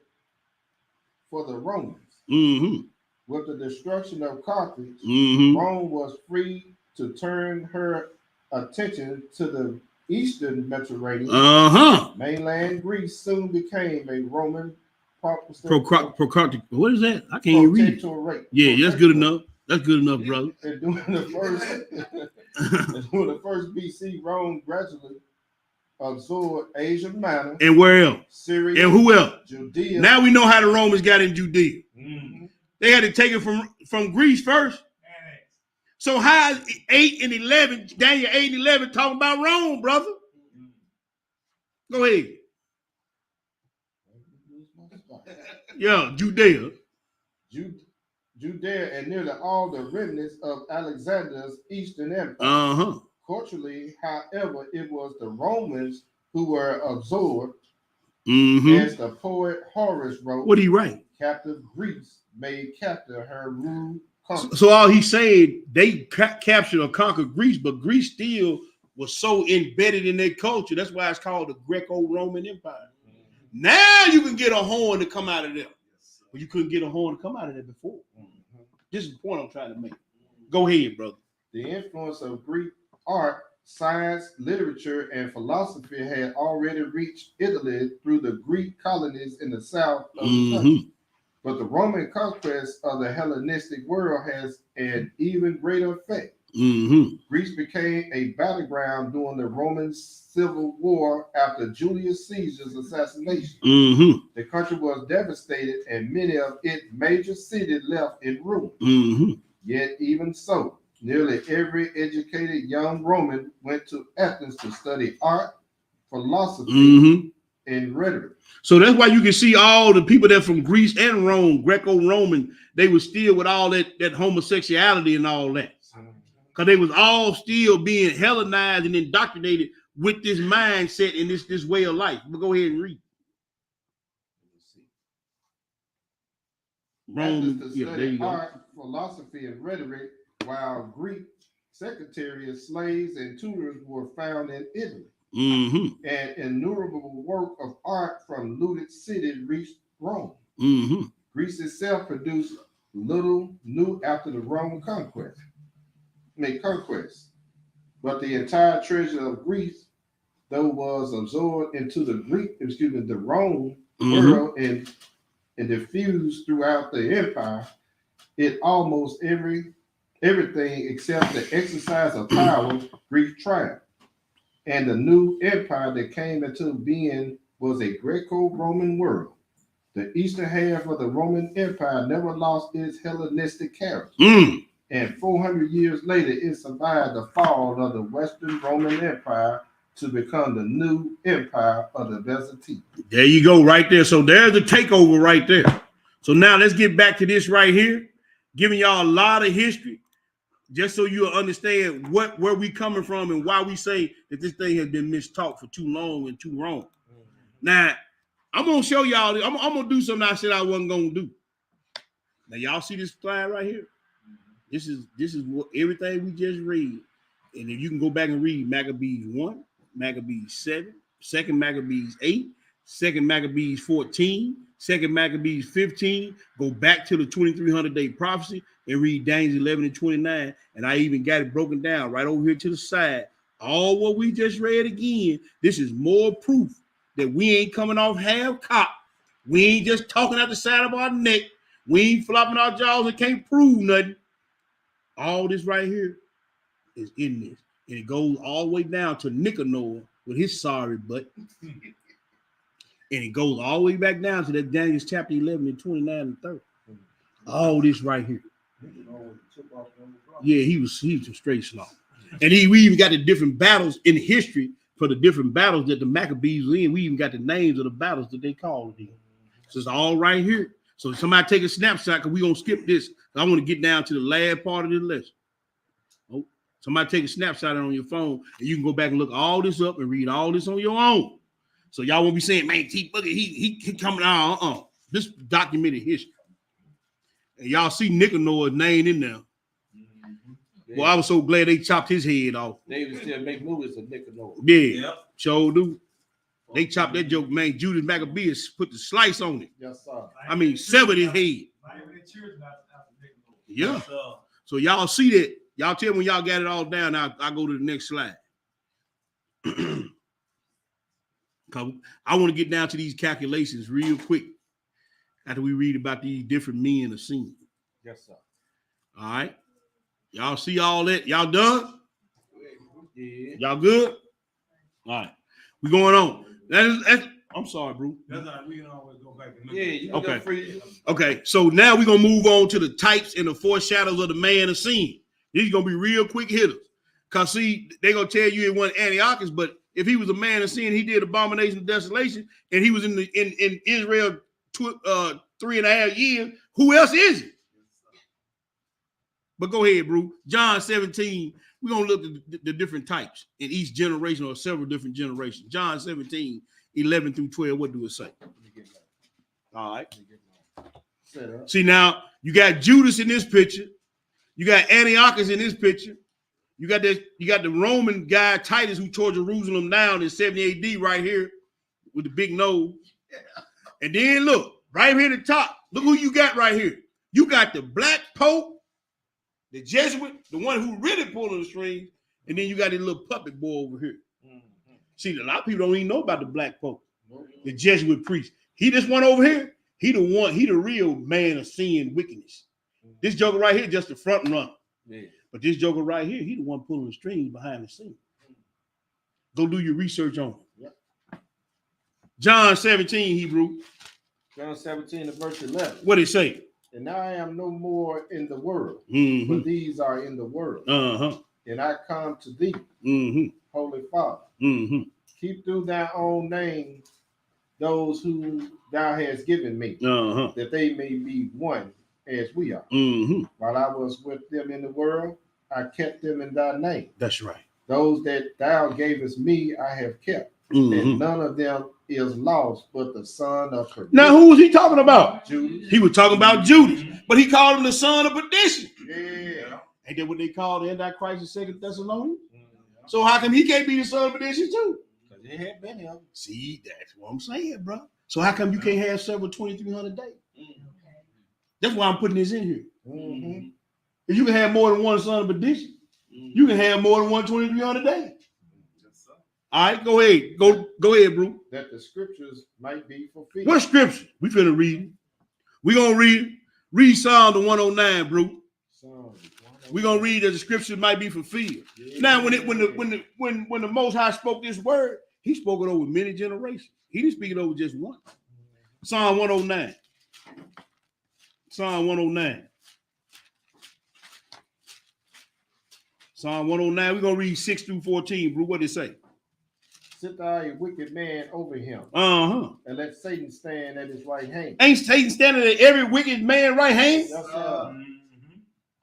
Speaker 2: for the Romans. With the destruction of Carthage, Rome was free to turn her attention to the eastern Mediterranean. Mainland Greece soon became a Roman
Speaker 1: Procroctic. What is that? I can't even read. Yeah, that's good enough. That's good enough, brother.
Speaker 2: And during the first BC, Rome gradually absorbed Asia Minor.
Speaker 1: And where else?
Speaker 2: Syria.
Speaker 1: And who else?
Speaker 2: Judea.
Speaker 1: Now we know how the Romans got in Judea. They had to take it from Greece first. So how is 8 and 11, Daniel 8 and 11 talking about Rome, brother? Go ahead. Yeah, Judea.
Speaker 2: Judea and nearly all the remnants of Alexander's Eastern Empire. Culturally, however, it was the Romans who were absorbed. As the poet Horace wrote,
Speaker 1: what did he write?
Speaker 2: Captive Greece made captive her rude
Speaker 1: So all he said, they captured or conquered Greece, but Greece still was so embedded in their culture. That's why it's called the Greco-Roman Empire. Now you can get a horn to come out of there, but you couldn't get a horn to come out of there before. This is the point I'm trying to make. Go ahead, brother.
Speaker 2: The influence of Greek art, science, literature, and philosophy had already reached Italy through the Greek colonies in the south of the country. But the Roman conquest of the Hellenistic world has an even greater effect. Greece became a battleground during the Roman Civil War after Julius Caesar's assassination. The country was devastated and many of its major cities left in ruins. Yet even so, nearly every educated young Roman went to Athens to study art, philosophy, and rhetoric.
Speaker 1: So that's why you can see all the people that from Greece and Rome, Greco-Roman, they were still with all that homosexuality and all that. Because they was all still being Hellenized and indoctrinated with this mindset and this way of life. But go ahead and read.
Speaker 2: Rome, to study art, philosophy, and rhetoric, while Greek secretaries, slaves, and tutors were found in Italy. An innumerable work of art from looted cities reached Rome. Greece itself produced little new after the Roman conquest. But the entire treasure of Greece, though, was absorbed into the Rome world and diffused throughout the empire. It almost everything except the exercise of power, Greece triumphed. And the new empire that came into being was a Greco-Roman world. The eastern half of the Roman Empire never lost its Hellenistic character. And 400 years later, it survived the fall of the Western Roman Empire to become the new empire of the Byzantine.
Speaker 1: There you go, right there. So there's the takeover right there. So now let's get back to this right here, giving y'all a lot of history, just so you'll understand where we coming from and why we say that this thing has been mistaught for too long and too wrong. Now, I'm going to show y'all, I'm going to do something I said I wasn't going to do. Now, y'all see this slide right here? This is what everything we just read. And if you can go back and read Maccabees 1, Maccabees 7, 2 Maccabees 8, 2 Maccabees 14, 2 Maccabees 15, go back to the 2300-day prophecy and read Daniel 11 and 29. And I even got it broken down right over here to the side. All what we just read again, this is more proof that we ain't coming off half-cocked. We ain't just talking out the side of our neck. We ain't flopping our jaws and can't prove nothing. All this right here is in this. And it goes all the way down to Nicanor with his sorry butt. And it goes all the way back down to that Daniel chapter 11 and 29 and 30. All this right here. Yeah, he was a straight slaughter. And we even got the different battles in history for the different battles that the Maccabees were in. We even got the names of the battles that they called it in. So it's all right here. So somebody take a snapshot because we're going to skip this. I want to get down to the last part of the lesson. Oh, somebody take a snapshot on your phone and you can go back and look all this up and read all this on your own. So y'all won't be saying, man, T Boogie, he coming out. This documented history. And y'all see Nicanor's name in there. Well, I was so glad they chopped his head off.
Speaker 2: David still make movies of Nicanor.
Speaker 1: Yeah, sure do. They chopped that joke, man. Judas Maccabeus put the slice on it.
Speaker 2: Yes, sir.
Speaker 1: I mean, severed his head. Yeah. So y'all see that. Y'all tell me when y'all got it all down. I'll go to the next slide. Cause I want to get down to these calculations real quick after we read about these different men of sin.
Speaker 2: Yes, sir.
Speaker 1: All right. Y'all see all that? Y'all done?
Speaker 2: Yeah.
Speaker 1: Y'all good? All right. We going on. I'm sorry, bro.
Speaker 5: That's how we can always go back and look.
Speaker 2: Yeah, you can
Speaker 1: Okay.
Speaker 2: go free.
Speaker 1: Okay, so now we're going to move on to the types and the foreshadows of the man of sin. These going to be real quick hitters. Because, see, they're going to tell you it wasn't Antiochus, but if he was a man of sin, he did abomination of desolation, and he was in Israel 3.5 years, who else is it? But go ahead, bro. John 17, we're going to look at the different types in each generation or several different generations. John 17, 11 through 12, what do it say? All right. See, now, you got Judas in this picture. You got Antiochus in this picture. You got the Roman guy Titus who tore Jerusalem down in 70 AD right here with the big nose. And then look, right here at the top, look who you got right here. You got the black pope, the Jesuit, the one who really pulling the strings, and then you got this little puppet boy over here. See, a lot of people don't even know about the black pope, the Jesuit priest. He this one over here, he the real man of sin wickedness. This joker right here just the front runner. Yeah. But this joker right here, he the one pulling the strings behind the scene. Go do your research on him. Yep. John 17, Hebrew.
Speaker 2: John 17 and verse 11.
Speaker 1: What it say?
Speaker 2: And now I am no more in the world,
Speaker 1: Mm-hmm.
Speaker 2: but these are in the world.
Speaker 1: Uh-huh.
Speaker 2: And I come to thee,
Speaker 1: mm-hmm.
Speaker 2: Holy Father.
Speaker 1: Mm-hmm.
Speaker 2: Keep through thy own name those who thou hast given me,
Speaker 1: Uh-huh.
Speaker 2: that they may be one as we are.
Speaker 1: Mm-hmm.
Speaker 2: While I was with them in the world, I kept them in thy name.
Speaker 1: That's right.
Speaker 2: Those that thou gavest me, I have kept.
Speaker 1: Mm-hmm.
Speaker 2: And none of them is lost, but the son of perdition.
Speaker 1: Now, who was he talking about?
Speaker 2: Judas.
Speaker 1: He was talking about Judas, but he called him the son of perdition.
Speaker 2: Yeah.
Speaker 1: Ain't that what they call the Antichrist in Second Thessalonians? So how come he can't be the son of perdition too?
Speaker 2: Because it had many of them.
Speaker 1: See, that's what I'm saying, bro. So how come you can't have several 2,300 days? That's why I'm putting this in here.
Speaker 2: Mm-hmm.
Speaker 1: If you can have more than one son of perdition, you can have more than 2,300 days. All right, go ahead. Go ahead, bro.
Speaker 2: That the scriptures might be fulfilled.
Speaker 1: What scripture? We finna read. We gonna read Psalm 109, bro. We gonna read that the scriptures might be fulfilled. Yeah. Now, when the Most High spoke this word, he spoke it over many generations. He didn't speak it over just one. Psalm 109. Psalm 109. Psalm 109. We're gonna read 6 through 14, bro. What did it say?
Speaker 2: Sit thou a wicked man over him.
Speaker 1: Uh-huh.
Speaker 2: And let Satan stand at his right hand.
Speaker 1: Ain't Satan standing at every wicked man right hand?
Speaker 2: Yes,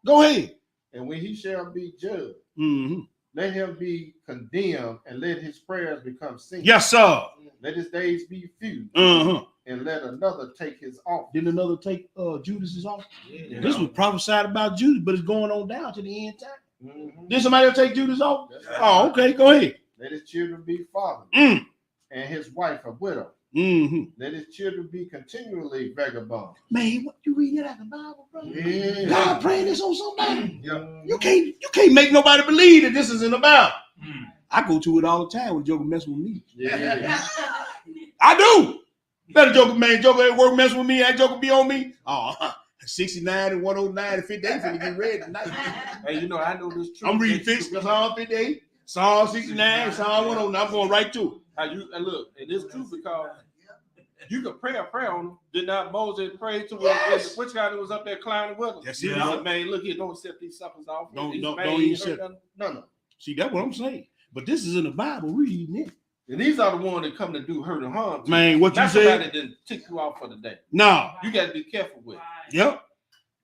Speaker 1: Go ahead.
Speaker 2: And when he shall be judged,
Speaker 1: Mm-hmm.
Speaker 2: let him be condemned, and let his prayers become sin.
Speaker 1: Yes, sir.
Speaker 2: Let his days be few.
Speaker 1: Uh-huh.
Speaker 2: And let another take his office.
Speaker 1: Didn't another take Judas's office?
Speaker 2: Yeah.
Speaker 1: This was prophesied about Judas, but it's going on down to the end time.
Speaker 2: Mm-hmm.
Speaker 1: Did somebody else take Judas' office? Oh, okay. Go ahead.
Speaker 2: Let his children be fathers, and his wife a widow.
Speaker 1: Mm-hmm.
Speaker 2: Let his children be continually vagabonds.
Speaker 1: Man, what you reading that out the Bible, bro?
Speaker 2: Yeah.
Speaker 1: God praying this on somebody.
Speaker 2: Yeah.
Speaker 1: You can't make nobody believe that this is in the Bible. I go to it all the time when Joker mess with me.
Speaker 2: Yeah.
Speaker 1: I do. Let a Joker at work mess with me. That Joker be on me. Oh, 69 and 109 and 58 finna get ready tonight.
Speaker 2: Hey, you know, I know this truth.
Speaker 1: I'm reading Psalm 58, Psalm 69, Psalm 109. I'm going right to it.
Speaker 2: And look, and this truth because you could pray a prayer on them. Did not Moses pray to which guy that was up there climbing with him?
Speaker 1: That's
Speaker 2: it.
Speaker 1: Yeah.
Speaker 2: Man, look here, don't set these suckers off.
Speaker 1: Don't even set.
Speaker 2: No.
Speaker 1: See, that's what I'm saying. But this is in the Bible. We're reading it.
Speaker 2: And these are the ones that come to do hurt and harm.
Speaker 1: Man, what you
Speaker 2: said?
Speaker 1: said?
Speaker 2: Didn't tick you off for the day.
Speaker 1: No.
Speaker 2: You got to be careful with.
Speaker 1: Yep.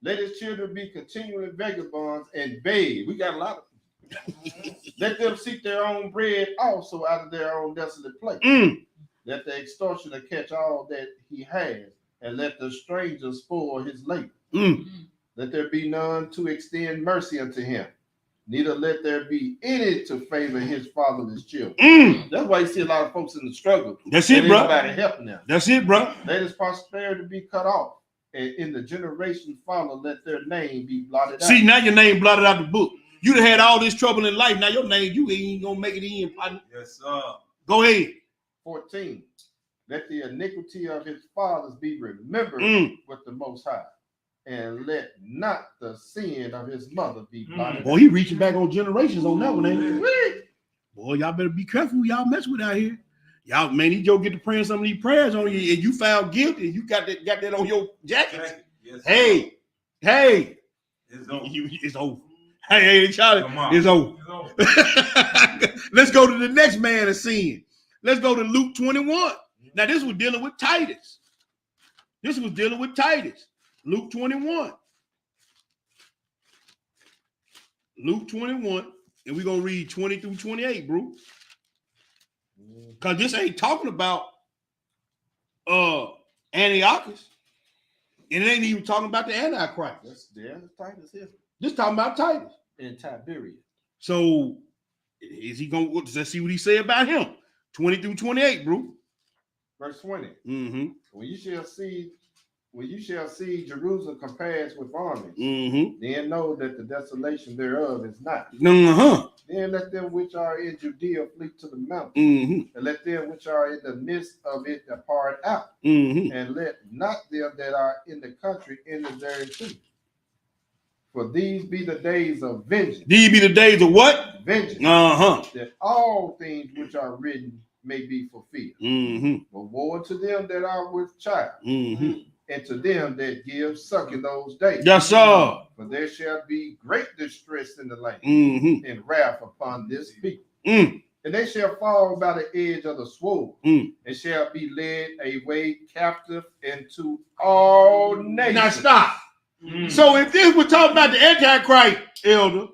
Speaker 2: Let his children be continually vagabonds and beg. We got a lot of Let them seek their own bread also out of their own desolate place. Let the extortioner catch all that he has, and let the stranger spoil his labor. Let there be none to extend mercy unto him, neither let there be any to favor his fatherless children. That's why you see a lot of folks in the struggle.
Speaker 1: That's it, bro.
Speaker 2: Nobody helping them.
Speaker 1: That's it, bro.
Speaker 2: Let his prosperity be cut off, and in the generation follow, let their name be blotted out.
Speaker 1: See, now your name blotted out the book. You'd have had all this trouble in life. Now your name, you ain't gonna make it in.
Speaker 5: Yes, sir.
Speaker 1: Go ahead.
Speaker 2: 14. Let the iniquity of his fathers be remembered with the Most High, and let not the sin of his mother be blotted.
Speaker 1: Boy, he reaching back on generations on that one, ain't he? Boy, y'all better be careful who y'all mess with out here. Y'all, man, these Joe get to praying some of these prayers on you, and you found guilty, and you got that on your jacket.
Speaker 5: Yes,
Speaker 1: hey,
Speaker 5: it's over.
Speaker 1: It's over. Hey, Charlie, it's over. Let's go to the next man of sin. Let's go to Luke 21. Now, this was dealing with Titus. Luke 21. Luke 21. And we're going to read 20 through 28, bro. Because this ain't talking about Antiochus. And it ain't even talking about the Antichrist.
Speaker 2: That's Titus here.
Speaker 1: This talking about Titus.
Speaker 2: and Tiberius.
Speaker 1: So is he going? Let's see what he say about him. 20 through 28, bro.
Speaker 2: Verse 20.
Speaker 1: Mm-hmm.
Speaker 2: When you shall see Jerusalem compassed with armies,
Speaker 1: Mm-hmm.
Speaker 2: then know that the desolation thereof is not.
Speaker 1: Uh-huh.
Speaker 2: Then let them which are in Judea flee to the mountains,
Speaker 1: Mm-hmm.
Speaker 2: and let them which are in the midst of it depart out,
Speaker 1: Mm-hmm.
Speaker 2: and let not them that are in the country enter thereinto. For these be the days of vengeance.
Speaker 1: These be the days of what?
Speaker 2: Vengeance.
Speaker 1: Uh-huh.
Speaker 2: That all things which are written may be fulfilled.
Speaker 1: Mm-hmm.
Speaker 2: But woe to them that are with child,
Speaker 1: Mm-hmm.
Speaker 2: and to them that give suck in those days.
Speaker 1: Yes, sir.
Speaker 2: For there shall be great distress in the land,
Speaker 1: Mm-hmm.
Speaker 2: and wrath upon this people.
Speaker 1: Mm.
Speaker 2: And they shall fall by the edge of the sword,
Speaker 1: Mm.
Speaker 2: and shall be led away captive into all nations.
Speaker 1: Now stop. So if this we're talking about the Antichrist, elder,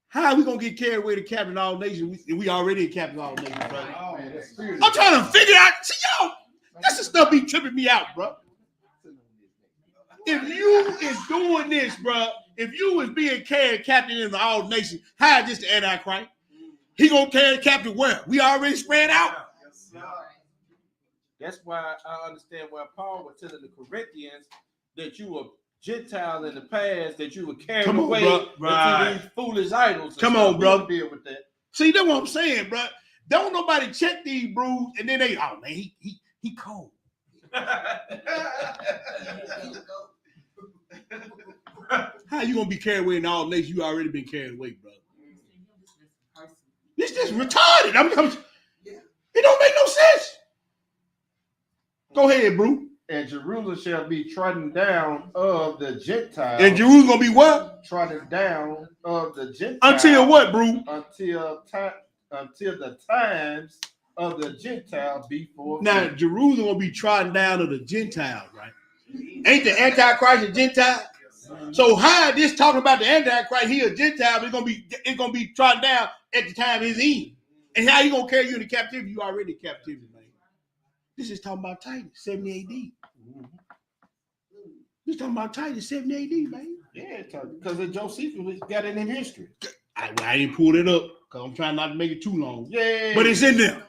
Speaker 1: how are we gonna get carried away to captain all nations? We already in captain all nations, brother.
Speaker 2: Oh, that spirit
Speaker 1: I'm trying to figure out. See, y'all, that's the stuff be tripping me out, bro. If you is doing this, bro, if you was being carried captain in the all nations, how is this the Antichrist? He gonna carry captain where? We already spread out.
Speaker 2: That's why I understand why Paul was telling the Corinthians that you were Gentile in the past, that you were carried
Speaker 1: Come on,
Speaker 2: away
Speaker 1: bro.
Speaker 2: into
Speaker 1: Right.
Speaker 2: these foolish idols.
Speaker 1: Come on,
Speaker 2: We
Speaker 1: bro.
Speaker 2: don't deal with that.
Speaker 1: See, that's what I'm saying, bro. Don't nobody check these brews, and then they, oh man, he cold. How you gonna be carried away in all nations? You already been carried away, bro. This just retarded. It don't make no sense. Go ahead, bro.
Speaker 2: And Jerusalem shall be trodden down of the Gentiles.
Speaker 1: And Jerusalem gonna be what?
Speaker 2: Trodden down of the Gentiles.
Speaker 1: Until what, bro?
Speaker 2: Until the times of the Gentiles be fulfilled.
Speaker 1: Now Jerusalem gonna be trodden down of the Gentiles, right? Ain't the Antichrist a Gentile? So how this talking about the Antichrist? He a Gentile, but it's gonna be trodden down at the time of his end. And how he gonna carry you into captivity? You already in captivity, man. This is talking about Titus, 70 AD. This talking about Titus, 70 AD, man.
Speaker 2: Yeah, because Josephus got it in history.
Speaker 1: I didn't pull it up because I'm trying not to make it too long.
Speaker 2: Yeah,
Speaker 1: But it's in there.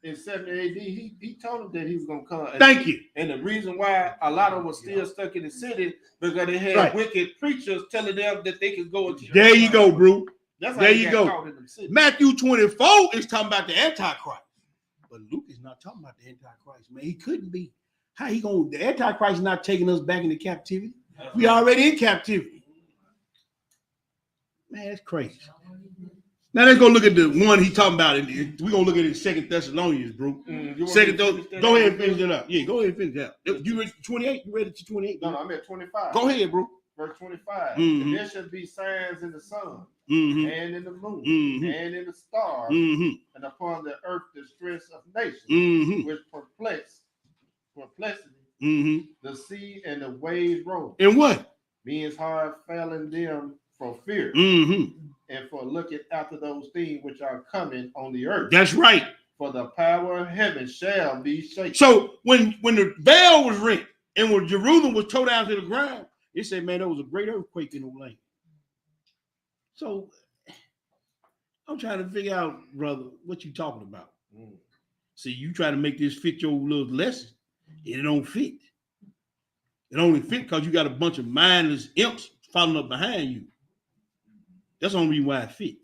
Speaker 2: In 70 AD, he told them that he was gonna come.
Speaker 1: Thank you.
Speaker 2: And the reason why a lot of them were still stuck in the city because they had
Speaker 1: Right.
Speaker 2: wicked preachers telling them that they could go into.
Speaker 1: There you go, bro.
Speaker 2: That's
Speaker 1: There
Speaker 2: how
Speaker 1: you
Speaker 2: got
Speaker 1: go.
Speaker 2: caught in them cities.
Speaker 1: Matthew 24 is talking about the Antichrist. But Luke is not talking about the Antichrist, man. He couldn't be. How he gonna? The Antichrist is not taking us back into captivity. We already in captivity. Man, that's crazy. Now let's go look at the one he talking about. We're gonna look at it in 2 Thessalonians, bro. Second, go ahead and finish it up. Yeah, go ahead and finish it up. You read 28? You read it to 28?
Speaker 2: No, I'm at 25.
Speaker 1: Go ahead, bro.
Speaker 2: Verse 25.
Speaker 1: Mhm.
Speaker 2: And there shall be signs in the sun,
Speaker 1: Mm-hmm.
Speaker 2: and in the moon,
Speaker 1: Mhm.
Speaker 2: and in the stars,
Speaker 1: Mm-hmm.
Speaker 2: and upon the earth the stress of nations,
Speaker 1: Mm-hmm.
Speaker 2: which perplexity,
Speaker 1: Mm-hmm.
Speaker 2: the sea and the waves roll.
Speaker 1: And what?
Speaker 2: Means hard failing them for fear,
Speaker 1: Mm-hmm.
Speaker 2: and for looking after those things which are coming on the earth.
Speaker 1: That's right.
Speaker 2: For the power of heaven shall be shaken.
Speaker 1: So when the veil was rent and when Jerusalem was towed down to the ground, it said, man, there was a great earthquake in the land. So I'm trying to figure out, brother, what you talking about. See, you try to make this fit your little lesson. It don't fit. It only fit because you got a bunch of mindless imps following up behind you. That's the only reason why it fit.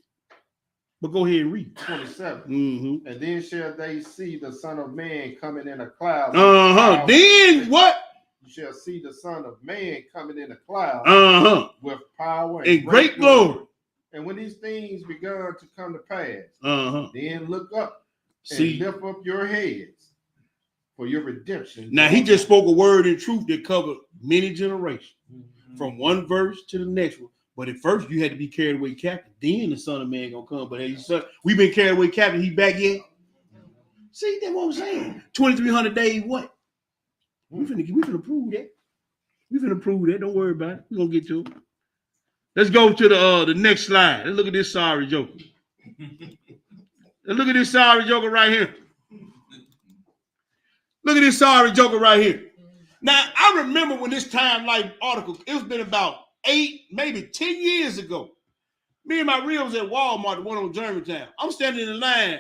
Speaker 1: But go ahead and read.
Speaker 2: 27.
Speaker 1: Mm-hmm.
Speaker 2: And then shall they see the Son of Man coming in a cloud.
Speaker 1: Uh-huh. Then what?
Speaker 2: You shall see the Son of Man coming in a cloud
Speaker 1: Uh-huh.
Speaker 2: with power
Speaker 1: In great glory.
Speaker 2: And when these things begun to come to pass,
Speaker 1: Uh-huh.
Speaker 2: then look up and
Speaker 1: See,
Speaker 2: lift up your heads for your redemption.
Speaker 1: now he just spoke a word in truth that covered many generations, from one verse to the next one. But at first, you had to be carried away captive. Then the Son of Man gonna come. But we've been carried away captive. He back yet? See, that's what I'm saying. 2,300 days. What? We finna prove that. We finna prove that. Don't worry about it. We're gonna get to it. Let's go to the next slide. Let's look at this sorry joker. Let's look at this sorry joker right here. Look at this sorry joker right here. Now, I remember when this Time Life article, it's been about 8, maybe 10 years ago. Me and my ribs at Walmart, the one on Germantown. I'm standing in the line,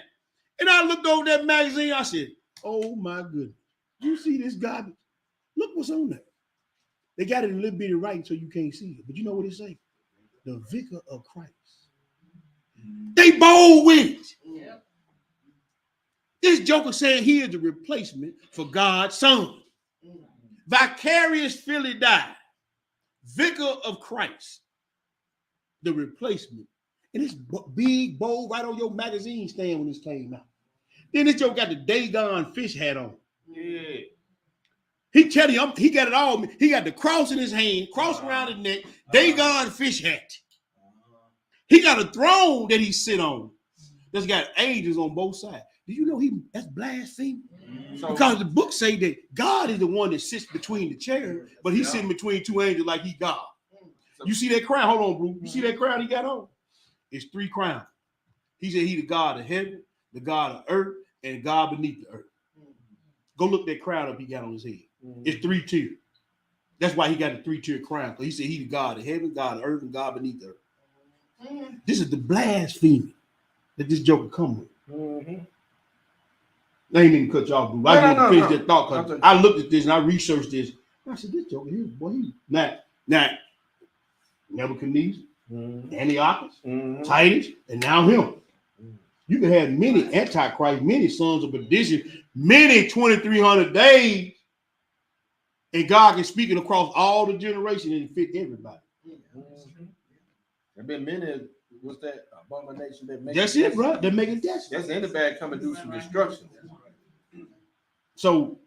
Speaker 1: and I looked over that magazine. I said, "Oh my goodness, you see this garbage? Look what's on there." They got it in a little bitty writing so you can't see it, but you know what it say? The Vicar of Christ. They bold with it.
Speaker 6: Yep.
Speaker 1: This joker saying he is the replacement for God's son. Vicariously died. Vicar of Christ. The replacement. And it's big, bold, right on your magazine stand when this came out. Then this joker got the Dagon fish hat on.
Speaker 2: Yeah.
Speaker 1: He tell you, he got it all. He got the cross in his hand, cross around his neck, Dagon fish hat. He got a throne that he sit on. That's got angels on both sides. Do you know that's blasphemy? Because the book say that God is the one that sits between the chair, but he's sitting between two angels like he God. You see that crown? Hold on, bro. You see that crown he got on? It's 3 crowns. He said he the God of heaven, the God of earth, and God beneath the earth. Go look that crown up he got on his head. It's 3 tiers. That's why he got a 3-tier crown. Because he said he the God of heaven, God of earth, and God beneath the earth. This is the blasphemy that this joker come with. I ain't even cut you off, bro. I want to finish that thought because I looked at this and I researched this. I said, this joker here, boy, now Nebuchadnezzar, Antiochus, Titus, and now him. You can have many antichrist, many sons of perdition, many 2,300 days, and God can speak it across all the generations and fit everybody.
Speaker 2: There been many. What's that abomination that makes?
Speaker 1: That's it, bro. They're making desolate.
Speaker 2: That's anybody come and do some destruction.
Speaker 1: So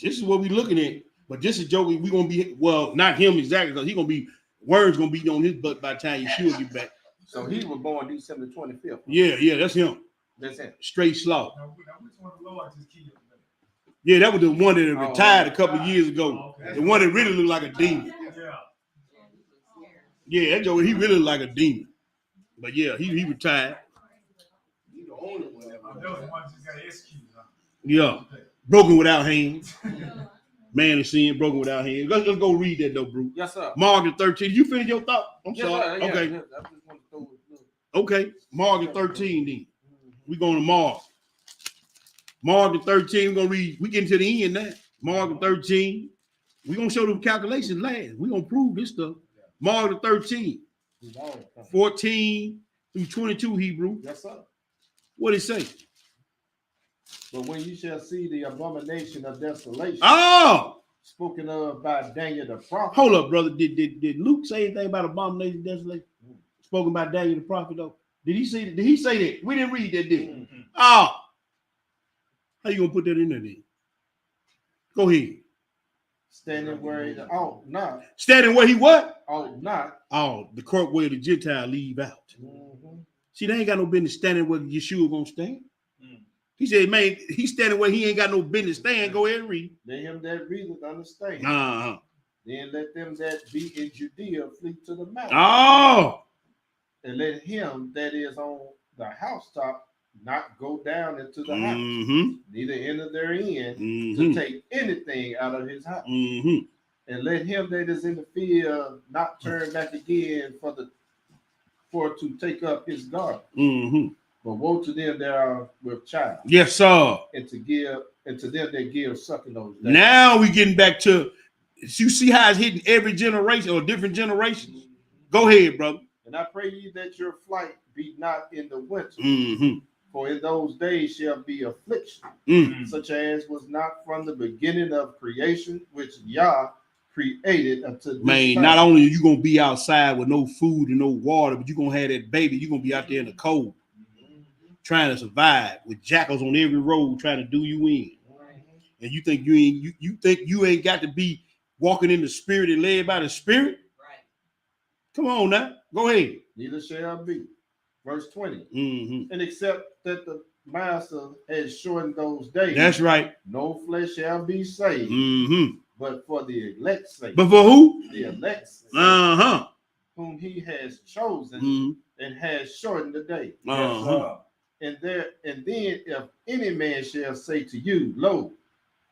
Speaker 1: this is what we're looking at. But this is joking. We're gonna be not him exactly, because he's gonna be words gonna be on his butt by the time Yeshua get back.
Speaker 2: So he was born December 25th.
Speaker 1: Yeah, that's him.
Speaker 2: That's it.
Speaker 1: Straight slaughter.
Speaker 7: Now, which one the Lord just killed?
Speaker 1: Yeah, that was the one that retired a couple of years ago.
Speaker 7: Okay.
Speaker 1: The one that really looked like a demon.
Speaker 7: Yeah.
Speaker 1: Yeah, that joker, he really looked like a demon. But yeah, he retired.
Speaker 7: He's the only one that was the one just got executed.
Speaker 1: Yeah, broken without hands. Man is sin, broken without hands. Let's go read that though, bro.
Speaker 2: Yes, sir.
Speaker 1: Mark the 13. Did you finish your thought? I'm
Speaker 2: Yes,
Speaker 1: sorry.
Speaker 2: sir. Yeah,
Speaker 1: Okay.
Speaker 2: yeah. I just want to throw it.
Speaker 1: Okay. Mark the 13 then. We're going to Mark. Mark the 13. We're going to read. We get into the end now. Mark the 13. We're going to show them calculations last. We're going to prove this stuff. Mark the 13. 14 through 22 Hebrew.
Speaker 2: Yes, sir.
Speaker 1: What it say?
Speaker 2: But when you shall see the abomination of desolation spoken of by Daniel the prophet.
Speaker 1: Hold up, brother. Did Luke say anything about abomination of desolation? Spoken by Daniel the prophet, though. Did he say that? We didn't read that, did we? How you gonna put that in there then? Go ahead.
Speaker 2: Standing where he ought not.
Speaker 1: Standing where he what?
Speaker 2: Ought not.
Speaker 1: Oh, the court where the Gentile leave out. See, they ain't got no business standing where Yeshua gonna stand. He said, man, he's standing where he ain't got no business stand. Go ahead and read.
Speaker 2: Let him that readeth understand.
Speaker 1: Uh-huh.
Speaker 2: Then let them that be in Judea flee to the mountains.
Speaker 1: Oh.
Speaker 2: And let him that is on the housetop not go down into the house, neither enter therein to take anything out of his house. And let him that is in the field not turn back again for to take up his garment. But woe to them that are with child.
Speaker 1: Yes, sir.
Speaker 2: And to them that give suck in those days.
Speaker 1: Now we getting back to, you see how it's hitting every generation or different generations. Go ahead, brother.
Speaker 2: And I pray ye that your flight be not in the winter. For in those days shall be affliction, such as was not from the beginning of creation, which Yah created until this
Speaker 1: man,
Speaker 2: time.
Speaker 1: not only are you gonna be outside with no food and no water, but you're gonna have that baby, you're gonna be out there in the cold, trying to survive with jackals on every road trying to do you in. And you think you ain't got to be walking in the spirit and led by the spirit?
Speaker 6: Right.
Speaker 1: Come on now. Go ahead.
Speaker 2: Neither shall be. Verse 20. And except that the master has shortened those days.
Speaker 1: That's right.
Speaker 2: No flesh shall be saved. But for the elect's sake.
Speaker 1: But for who?
Speaker 2: The elect's sake. Whom he has chosen and has shortened the day. And then if any man shall say to you, lo,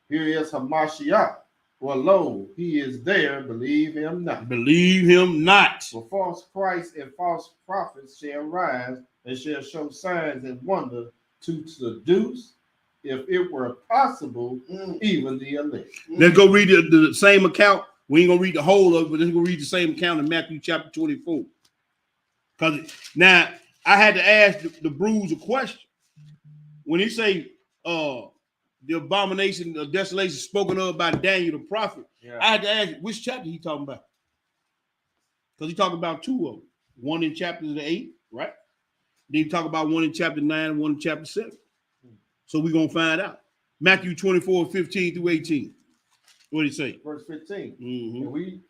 Speaker 2: here is Hamashiach, For lo, he is there, believe him not.
Speaker 1: Believe him not.
Speaker 2: For false Christs and false prophets shall rise and shall show signs and wonder to seduce, if it were possible, even the elect.
Speaker 1: Let's go read the same account. We ain't gonna read the whole of it, but let's go read the same account in Matthew chapter 24. Because now I had to ask the Bruise a question. When he say the abomination of desolation spoken of by Daniel the prophet, I had to ask which chapter he talking about. Because he talking about two of them. One in chapter 8, right? Then he talk about one in chapter 9 and one in chapter 7. So we're going to find out. Matthew 24, 15 through 18. What did he say?
Speaker 2: Verse 15.
Speaker 1: Mm-hmm.
Speaker 2: And we,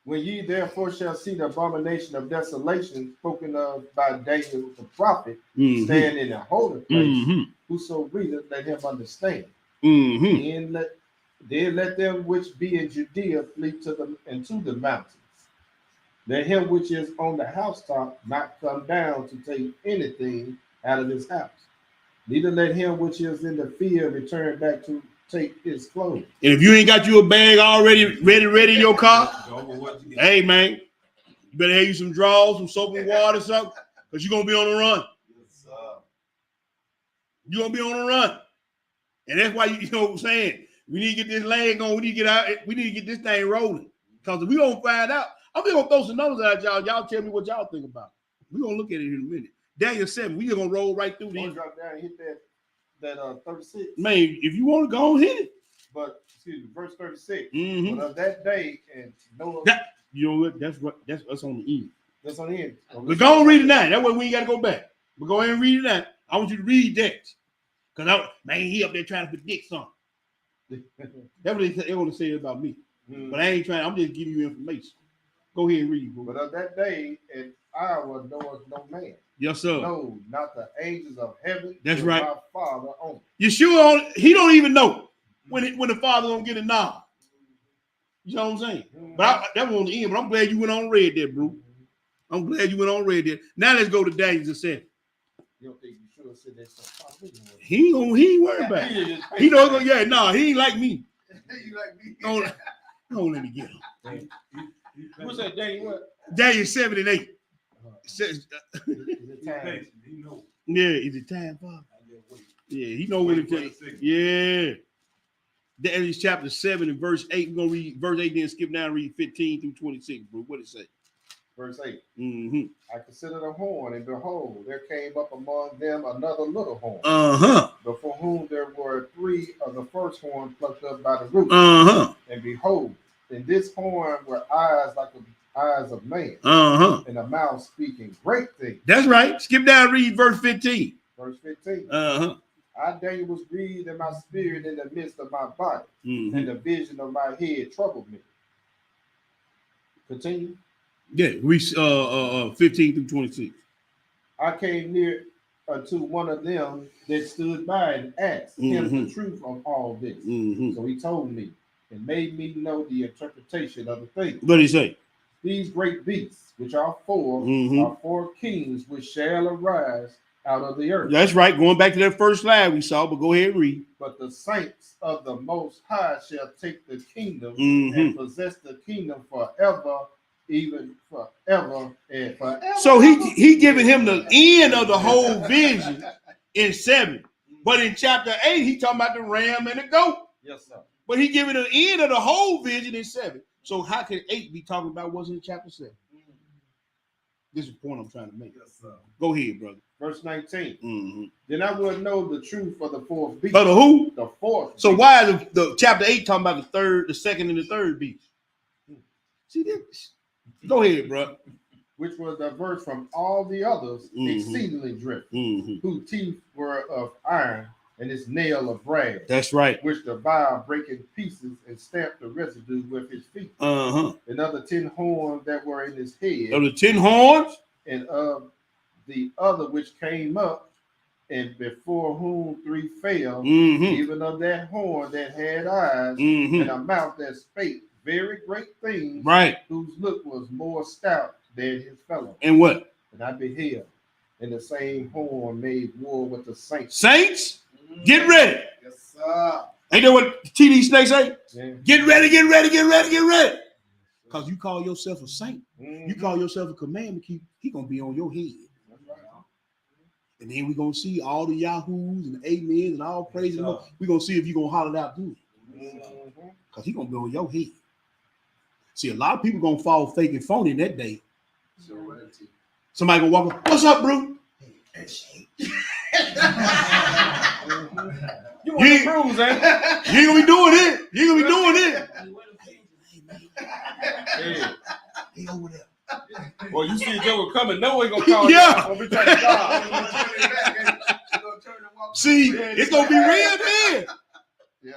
Speaker 2: when ye therefore shall see the abomination of desolation spoken of by Daniel the prophet, stand in a holy place, whoso readeth, let him understand. Then let them which be in Judea flee into the mountains. Let him which is on the housetop not come down to take anything out of his house. Neither let him which is in the field return back to take his clothes. And
Speaker 1: if you ain't got you a bag already ready in your car, hey man, you better have you some drawers, some soap and water, something, because you're gonna be on the run. You're gonna be on the run. And that's why you know what I'm saying. We need to get this leg on, we need to get out, we need to get this thing rolling. Because if we don't find out, I'm just gonna throw some numbers at y'all. Y'all tell me what y'all think about it. We're gonna look at it in a minute. Daniel 7, we just gonna roll right through these.
Speaker 2: Drop down and hit that 36.
Speaker 1: Man, if you want to go on, hit it.
Speaker 2: But excuse me, verse 36. But of that day and no
Speaker 1: you know what? That's us on the end.
Speaker 2: That's on the end.
Speaker 1: But go and read it now. That way we ain't gotta go back. But go ahead and read it now. I want you to read that. Because man, he up there trying to predict something. That's what they want to say about me. But I ain't trying, I'm just giving you information. Go ahead and read, bro.
Speaker 2: But of that day and hour knoweth no man.
Speaker 1: Yes, sir.
Speaker 2: No, not the angels of heaven.
Speaker 1: That's right.
Speaker 2: My Father only.
Speaker 1: You sure he don't even know when the Father don't get a nod. You know what I'm saying? But that was on the end. But I'm glad you went on and read that, bro. I'm glad you went on and read that. Now let's go to Daniel 7.
Speaker 2: You don't think you should have said that?
Speaker 1: He ain't worried about it. He don't go. Yeah, no, he ain't like me.
Speaker 7: You like me?
Speaker 1: Don't let me get him.
Speaker 2: What's that, Daniel? What?
Speaker 1: Daniel 7 and 8. It says, yeah, is it time, Father? Yeah, he know when it takes. Yeah. Daniel chapter 7 and verse 8. We're gonna read verse 8, then skip down and read 15 through 26, bro. What it say?
Speaker 2: Verse 8. I considered a horn, and behold, there came up among them another little horn. Before whom there were 3 of the first horn plucked up by the root. And behold, in this horn were eyes like the eyes of man, and a mouth speaking great things.
Speaker 1: That's right. Skip down and read verse 15.
Speaker 2: Verse 15. I, Daniel, was grieved in my spirit in the midst of my body, and the vision of my head troubled me. Continue.
Speaker 1: Yeah, we 15 through 26.
Speaker 2: I came near unto one of them that stood by and asked him the truth of all this. So he told me and made me know the interpretation of the thing.
Speaker 1: What did he say?
Speaker 2: These great beasts, which are 4, are 4 kings which shall arise out of the earth.
Speaker 1: That's right. Going back to that first slide we saw, but go ahead and read.
Speaker 2: But the saints of the Most High shall take the kingdom and possess the kingdom forever, even forever and forever.
Speaker 1: So he giving him the end of the whole vision in 7. But in chapter 8, he talking about the ram and the goat.
Speaker 2: Yes, sir.
Speaker 1: But he giving the end of the whole vision in 7. So how can 8 be talking about what's in chapter 7? This is the point I'm trying to make.
Speaker 7: Yes, sir.
Speaker 2: Go ahead, brother. Verse 19. Then I will know the truth for the 4th beast.
Speaker 1: For the who?
Speaker 2: The 4th.
Speaker 1: So why is the chapter 8 talking about the 3rd, the 2nd, and the 3rd beast? See this? Go ahead, bro.
Speaker 2: Which was diverse from all the others, exceedingly dreadful, whose teeth were of iron, and his nail of brass.
Speaker 1: That's right.
Speaker 2: Which devoured, break in pieces, and stamped the residue with his feet. And of the 10 horns that were in his head.
Speaker 1: Of the 10 horns?
Speaker 2: And of the other which came up, and before whom 3 fell, even of that horn that had eyes, and a mouth that spake very great things,
Speaker 1: right? Whose
Speaker 2: look was more stout than his fellow.
Speaker 1: And what?
Speaker 2: And I beheld, and the same horn made war with the saints.
Speaker 1: Saints, get ready.
Speaker 7: Yes, sir.
Speaker 1: Ain't that what TD Snake say?
Speaker 2: Yeah.
Speaker 1: Get ready, get ready, get ready, get ready. Because you call yourself a saint.
Speaker 2: Mhm.
Speaker 1: You call yourself a commandment keeper, he going to be on your head. And then we're going to see all the yahoos and amens and all praise. We're going to see if you're going to holler it out too. Because he's going to be on your head. See, a lot of people going to fall fake and phony in that day. Somebody going to walk up, what's up, bro?
Speaker 2: You want to cruise, ain't you?
Speaker 1: You ain't gonna be doing it. You ain't gonna be doing it.
Speaker 2: Yeah.
Speaker 1: He over there.
Speaker 2: Well, you see Joe coming, no one gonna call
Speaker 1: Yeah.
Speaker 2: you. Gonna be trying to call.
Speaker 1: See, it's gonna be real then.
Speaker 3: Yeah.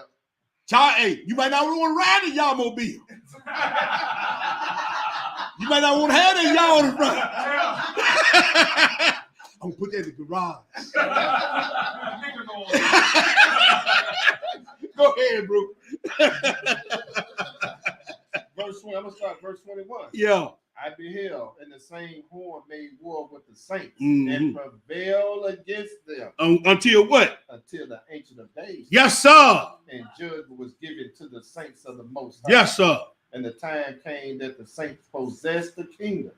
Speaker 1: Child, hey, you might not want to ride in y'all mobile. You might not want to have that y'all in front. I'm gonna put that in the garage. Go ahead, bro.
Speaker 2: Verse 20, I'm gonna start verse 21.
Speaker 1: Yeah.
Speaker 2: I beheld, and the same horn made war with the saints
Speaker 1: Mhm.
Speaker 2: and prevailed against them
Speaker 1: Until what?
Speaker 2: until the Ancient of Days.
Speaker 1: Yes, sir.
Speaker 2: And judgment was given to the saints of the Most High.
Speaker 1: Yes, sir.
Speaker 2: And the time came that the saints possessed the kingdom.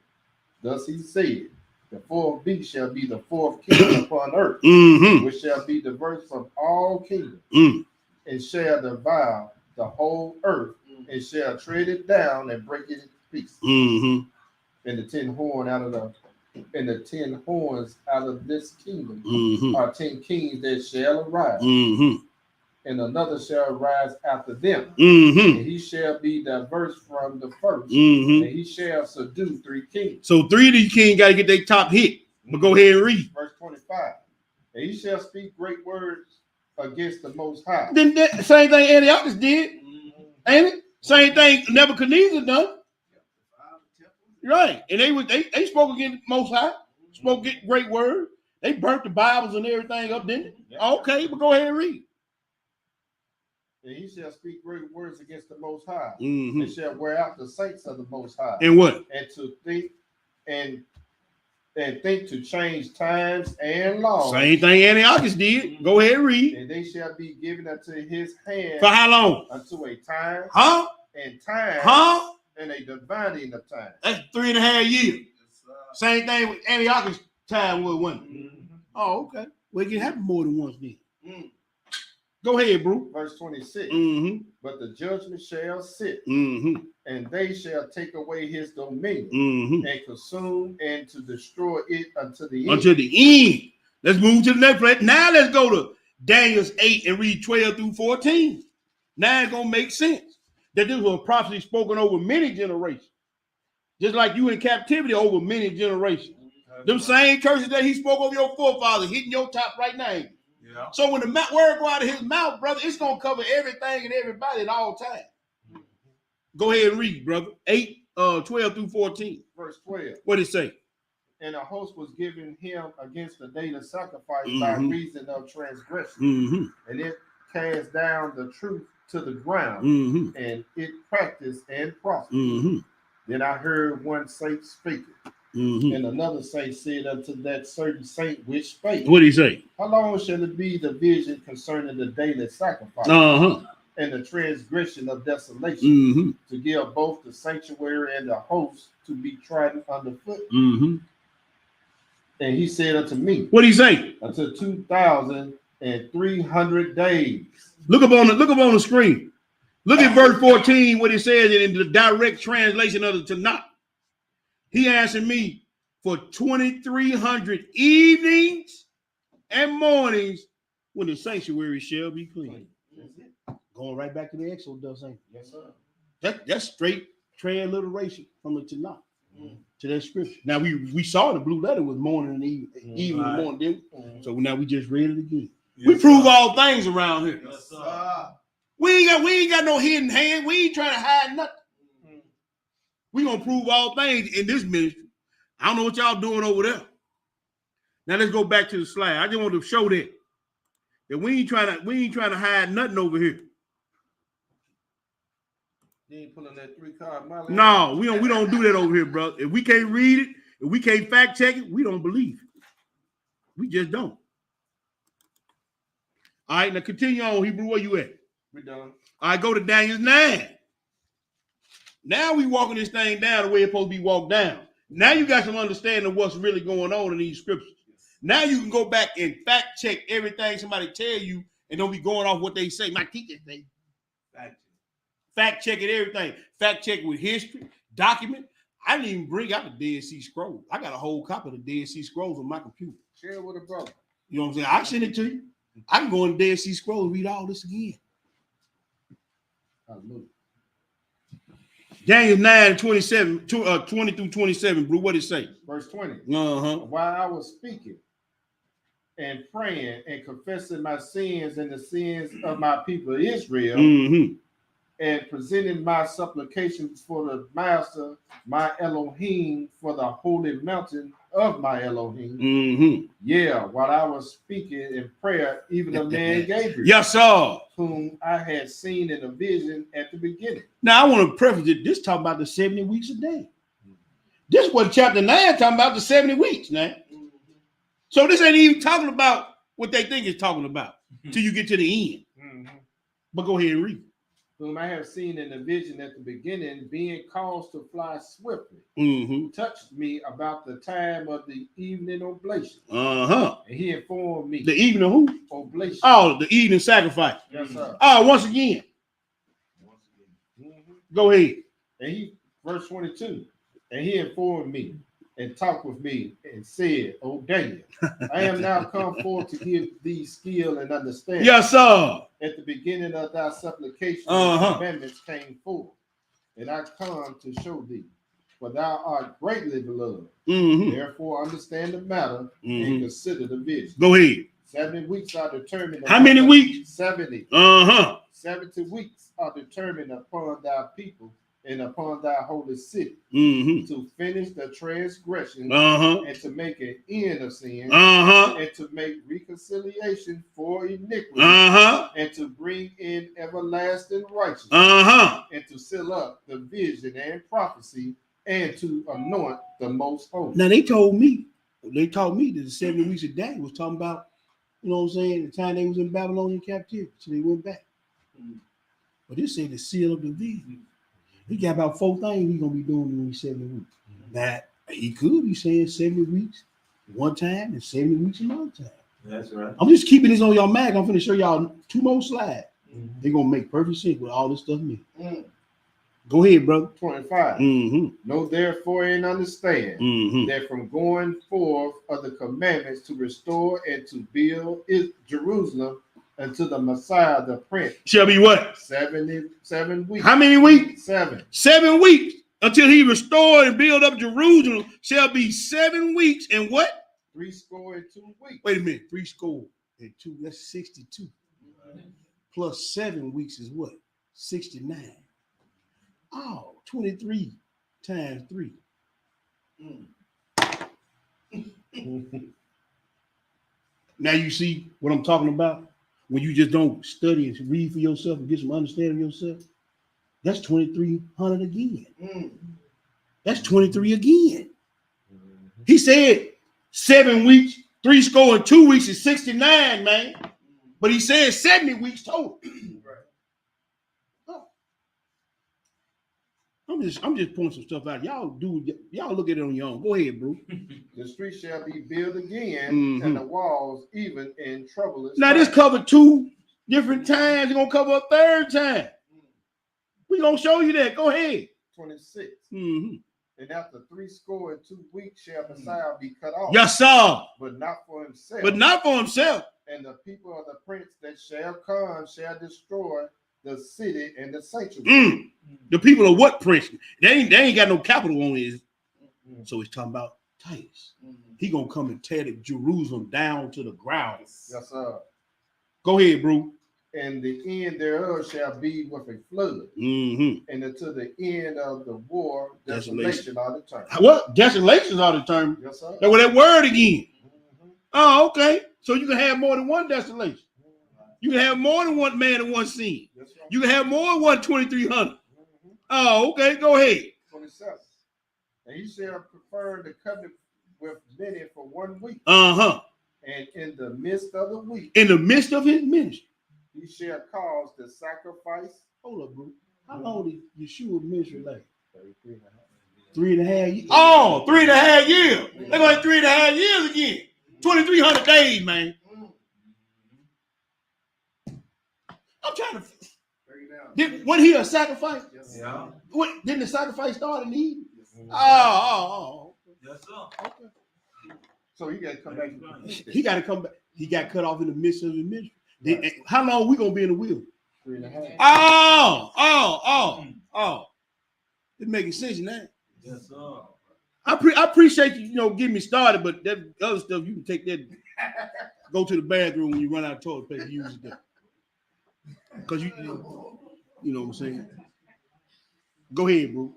Speaker 2: Thus he said, the fourth beast shall be the fourth kingdom upon earth,
Speaker 1: Mm-hmm.
Speaker 2: which shall be diverse from all kingdoms, and shall devour the whole earth, and shall tread it down and break it in pieces.
Speaker 1: Mm-hmm.
Speaker 2: And the 10 horns out of this kingdom
Speaker 1: Mm-hmm.
Speaker 2: are 10 kings that shall arise,
Speaker 1: Mm-hmm.
Speaker 2: and another shall arise after them,
Speaker 1: Mm-hmm.
Speaker 2: and he shall be diverse from the first,
Speaker 1: Mm-hmm.
Speaker 2: and he shall subdue 3 kings.
Speaker 1: So 3 of these kings got to get their top hit. But go ahead and read.
Speaker 2: Verse 25. And he shall speak great words against the Most High.
Speaker 1: Then that same thing Antiochus did, ain't it? Same thing Nebuchadnezzar done. Right. And they spoke against the Most High, spoke great word. They burnt the Bibles and everything up, didn't they? Okay, but go ahead and read.
Speaker 2: And he shall speak great words against the Most High,
Speaker 1: Mm-hmm.
Speaker 2: and shall wear out the saints of the Most High,
Speaker 1: And what?
Speaker 2: and to think and think to change times and laws.
Speaker 1: Same thing Antiochus did. Go ahead and read.
Speaker 2: And they shall be given unto his hand
Speaker 1: For how long?
Speaker 2: unto a time
Speaker 1: Huh?
Speaker 2: and time
Speaker 1: Huh?
Speaker 2: and a dividing of time.
Speaker 1: That's 3.5 years. Same thing with Antiochus' time was one. Oh, okay. Well, it can happen more than once then. Go ahead, bro.
Speaker 2: Verse 26.
Speaker 1: Mm-hmm.
Speaker 2: But the judgment shall sit,
Speaker 1: Mm-hmm.
Speaker 2: and they shall take away his dominion,
Speaker 1: Mm-hmm.
Speaker 2: and consume and to destroy it unto the end.
Speaker 1: Until the end. Let's move to the next place. Now let's go to Daniel's 8 and read 12 through 14. Now it's going to make sense that this was a prophecy spoken over many generations. Just like you in captivity over many generations. Them same curses that he spoke over your forefathers hitting your top right now.
Speaker 5: Yeah.
Speaker 1: So when the word go out of his mouth, brother, it's going to cover everything and everybody at all times. Go ahead and read, brother. 12 through 14.
Speaker 2: Verse 12.
Speaker 1: What did it say?
Speaker 2: And a host was given him against the daily sacrifice by
Speaker 1: Mhm.
Speaker 2: reason of transgression,
Speaker 1: Mm-hmm.
Speaker 2: and it cast down the truth to the ground,
Speaker 1: Mm-hmm.
Speaker 2: and it practiced and prospered.
Speaker 1: Mm-hmm.
Speaker 2: Then I heard one saint speaking,
Speaker 1: Mm-hmm.
Speaker 2: and another saint said unto that certain saint which spake,
Speaker 1: What did he say?
Speaker 2: how long shall it be the vision concerning the daily sacrifice
Speaker 1: Uh-huh.
Speaker 2: and the transgression of desolation,
Speaker 1: Mm-hmm.
Speaker 2: to give both the sanctuary and the host to be trodden underfoot?
Speaker 1: Mm-hmm.
Speaker 2: And he said unto me,
Speaker 1: What did he say?
Speaker 2: until 2,300 days.
Speaker 1: Look up on the screen. Look at verse 14, what it says in the direct translation of the Tanakh. He answered me for 2,300 evenings and mornings when the sanctuary shall be clean. Going right back to the Exodus, ain't it?
Speaker 2: Yes, sir.
Speaker 1: That's straight transliteration from the Tanakh to that scripture. Now we saw the blue letter was morning and evening and morning, didn't we? So now we just read it again. We prove all things around here.
Speaker 5: Yes, sir.
Speaker 1: We ain't got no hidden hand. We ain't trying to hide nothing. We gonna prove all things in this ministry. I don't know what y'all doing over there. Now let's go back to the slide. I just want to show that we ain't trying to hide nothing over here.
Speaker 2: You ain't pulling that 3-card mile.
Speaker 1: No, we don't do that over here, bro. If we can't read it, if we can't fact check it, we don't believe it. We just don't. All right, now continue on, Hebrew. Where you at?
Speaker 2: We're done.
Speaker 1: All right, go to Daniel 9. Now we walking this thing down the way it's supposed to be walked down. Now you got some understanding of what's really going on in these scriptures. Now you can go back and fact check everything somebody tell you and don't be going off what they say. My teacher say. Fact check it, everything. Fact check with history, document. I didn't even bring out the Dead Sea Scrolls. I got a whole copy of the Dead Sea Scrolls on my computer.
Speaker 2: Share it with a brother.
Speaker 1: You know what I'm saying? I can send it to you. I can go in the Dead Sea Scrolls and read all this again.
Speaker 2: Hallelujah.
Speaker 1: Daniel 9, 27, 20 through 27, bro. What it say?
Speaker 2: Verse 20.
Speaker 1: Uh-huh.
Speaker 2: While I was speaking and praying and confessing my sins and the sins of my people Israel,
Speaker 1: Mm-hmm.
Speaker 2: and presenting my supplications for the master, my Elohim, for the holy mountain of my Elohim.
Speaker 1: Mm-hmm.
Speaker 2: Yeah, while I was speaking in prayer, even a man Gabriel,
Speaker 1: Yes, sir.
Speaker 2: whom I had seen in a vision at the beginning.
Speaker 1: Now I want to preface it. This talking about the 70 weeks a day. This what chapter 9 talking about, the 70 weeks now. So this ain't even talking about what they think it's talking about till you get to the end.
Speaker 2: Mm-hmm.
Speaker 1: But go ahead and read.
Speaker 2: Whom I have seen in a vision at the beginning, being caused to fly swiftly,
Speaker 1: Mm-hmm.
Speaker 2: touched me about the time of the evening oblation.
Speaker 1: Uh-huh.
Speaker 2: And he informed me.
Speaker 1: The evening who?
Speaker 2: Oblation.
Speaker 1: Oh, the evening sacrifice.
Speaker 2: Yes, sir.
Speaker 1: Oh, once again.
Speaker 2: Mm-hmm.
Speaker 1: Go ahead.
Speaker 2: And he, verse 22, and he informed me and talked with me and said, O Daniel, I am now come forth to give thee skill and understanding.
Speaker 1: Yes, sir.
Speaker 2: At the beginning of thy supplication,
Speaker 1: Uh-huh.
Speaker 2: commandments came forth, and I come to show thee, for thou art greatly beloved.
Speaker 1: Mm-hmm.
Speaker 2: Therefore, understand the matter and
Speaker 1: Mm-hmm.
Speaker 2: consider the vision.
Speaker 1: Go ahead.
Speaker 2: 70 weeks are determined.
Speaker 1: How many weeks?
Speaker 2: 70.
Speaker 1: Uh-huh.
Speaker 2: 70 weeks are determined upon thy people and upon thy holy city,
Speaker 1: Mm-hmm.
Speaker 2: to finish the transgression
Speaker 1: Uh-huh.
Speaker 2: and to make an end of sin,
Speaker 1: Uh-huh.
Speaker 2: and to make reconciliation for iniquity,
Speaker 1: Uh-huh.
Speaker 2: and to bring in everlasting righteousness,
Speaker 1: Uh-huh.
Speaker 2: and to seal up the vision and prophecy, and to anoint the most holy.
Speaker 1: Now they taught me that the 70 weeks of Daniel was talking about, you know what I'm saying, the time they was in Babylonian captivity, so they went back. But this said the seal of the vision. He got about 4 things he's gonna be doing in these 70 weeks. Now he could be saying 70 weeks one time and 70 weeks another time.
Speaker 5: That's right.
Speaker 1: I'm just keeping this on your mag. I'm finna show y'all 2 more slides. They're gonna make perfect sense with all this stuff means. Go ahead, brother.
Speaker 2: 25.
Speaker 1: Mm-hmm.
Speaker 2: Know therefore and understand
Speaker 1: Mm-hmm.
Speaker 2: that from going forth of the commandments to restore and to build Jerusalem unto the Messiah, the Prince,
Speaker 1: Shall be what?
Speaker 2: 77 weeks.
Speaker 1: How many weeks?
Speaker 2: 7.
Speaker 1: 7 weeks until he restored and build up Jerusalem shall be 7 weeks and what?
Speaker 2: 62 weeks.
Speaker 1: Wait a minute, 3 and 2. That's 62. Plus 7 weeks is what? 69. Oh, 23 times 3. Now you see what I'm talking about? When you just don't study and read for yourself and get some understanding of yourself, that's 2,300 again. That's 23 again. He said 7 weeks, 62 weeks is 69, man. But he said 70 weeks total. Oh. I'm just pulling some stuff out. Y'all look at it on your own. Go ahead, bro.
Speaker 2: The street shall be built again,
Speaker 1: Mhm.
Speaker 2: and the walls even in troublous
Speaker 1: Now this
Speaker 2: times.
Speaker 1: covered 2 different times. It's gonna cover a 3rd time. We gonna show you that. Go ahead.
Speaker 2: 26.
Speaker 1: Mm-hmm.
Speaker 2: And after 62 weeks shall Messiah be cut off,
Speaker 1: Yes, sir.
Speaker 2: but not for himself.
Speaker 1: But not for himself.
Speaker 2: And the people of the prince that shall come shall destroy the city and the sanctuary.
Speaker 1: The people of what prince? They ain't got no capital on it. So it's talking about Titus. He gonna come and tear the Jerusalem down to the ground.
Speaker 2: Yes, sir.
Speaker 1: Go ahead, bro.
Speaker 2: And the end thereof shall be with a flood,
Speaker 1: Mm-hmm.
Speaker 2: and until the end of the war, desolation are the term.
Speaker 1: What? Desolations are the term.
Speaker 2: Yes, sir.
Speaker 1: That was that word again.
Speaker 2: Mhm.
Speaker 1: Oh, okay. So you can have more than one desolation. You can have more than one man and one sin.
Speaker 2: Yes, sir.
Speaker 1: You can have more than 2,300.
Speaker 2: Mhm.
Speaker 1: Oh, okay. Go ahead.
Speaker 2: 27. And he shall prefer the covenant with many for 1 week,
Speaker 1: Uh-huh.
Speaker 2: and in the midst of the week,
Speaker 1: In the midst of his ministry.
Speaker 2: he shall cause the sacrifice.
Speaker 1: Hold up, bro. How long did Yeshua ministry last?
Speaker 2: 33 and a half.
Speaker 1: 3.5 years. Oh, 3.5 years. They're going to 3.5 years again. 2,300 days, man. I'm trying to. Wasn't he a sacrifice?
Speaker 5: Yeah.
Speaker 1: Didn't the sacrifice start in the evening?
Speaker 2: Mhm.
Speaker 1: Oh.
Speaker 5: Yes, sir.
Speaker 1: Okay.
Speaker 2: So he got to come back.
Speaker 1: He got to come back. He got cut off in the midst of his ministry. How long we going to be in the wheel?
Speaker 2: 3.5.
Speaker 1: Oh. It's making sense now.
Speaker 5: Yes, sir.
Speaker 1: I appreciate you, getting me started, but that other stuff, you can take that, go to the bathroom when you run out of toilet paper, use it there. Because you know what I'm saying? Go ahead, bro.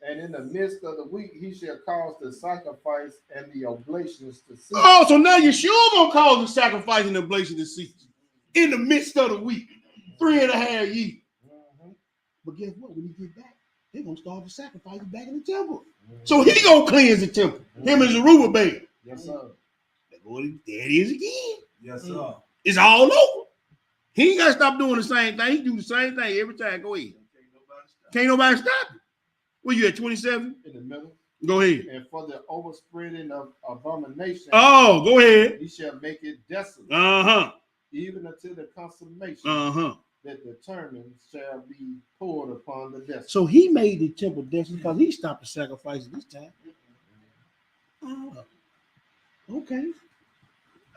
Speaker 2: And in the midst of the week, he shall cause the sacrifice and the oblations to cease.
Speaker 1: Oh, so now Yeshua gonna cause the sacrifice and the oblation to cease in the midst of the week, 3.5 years.
Speaker 2: Mm-hmm.
Speaker 1: But guess what? When you get back, they're gonna start the sacrifice back in the temple. So he gonna cleanse the temple. Him and Zerubbabel.
Speaker 2: Yes, sir.
Speaker 1: There it is again.
Speaker 5: Yes, sir.
Speaker 1: It's all over. He ain't gotta stop doing the same thing. He do the same thing every time. Go ahead. Can't nobody stop it. Where you at, 27?
Speaker 2: In the middle.
Speaker 1: Go ahead.
Speaker 2: And for the overspreading of abomination,
Speaker 1: Oh, go ahead.
Speaker 2: he shall make it desolate, even until the consummation that determines shall be poured upon the desolate.
Speaker 1: So he made the temple desolate because he stopped the sacrifice this time. Oh, okay.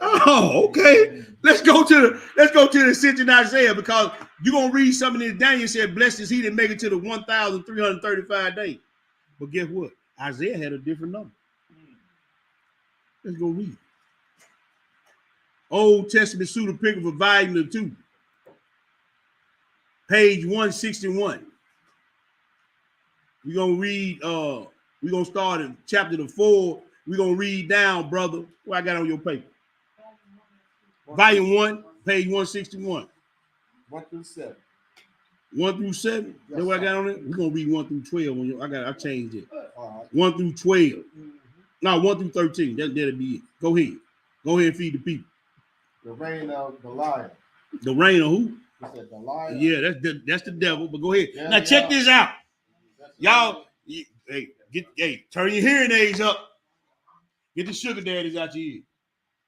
Speaker 1: Oh, okay. Let's go to the Ascension of Isaiah, because you're gonna read something in Daniel said, "Blessed is he that make it to the 1,335 days." But guess what? Isaiah had a different number. Let's go read. Old Testament pseudepigrapha for volume 2, page 161. We're gonna read. We're gonna start in chapter 4. We're gonna read down, brother. What I got on your paper? Volume 1, page 161.
Speaker 2: 1 through 7.
Speaker 1: 1 through 7.
Speaker 2: Yes,
Speaker 1: That's what I
Speaker 2: sir.
Speaker 1: got on it. We're gonna read 1 through 12 on your. I changed it.
Speaker 2: All right.
Speaker 1: 1 through 12.
Speaker 2: Mhm.
Speaker 1: No, 1 through 13. That'll be it. Go ahead. Go ahead and feed the people.
Speaker 2: The reign of Goliath.
Speaker 1: The reign of who?
Speaker 2: He said Goliath.
Speaker 1: Yeah, that's the devil. But go ahead.
Speaker 2: Yeah,
Speaker 1: Now check this out.
Speaker 2: That's
Speaker 1: Y'all, turn your hearing aids up. Get the sugar daddies out your ear.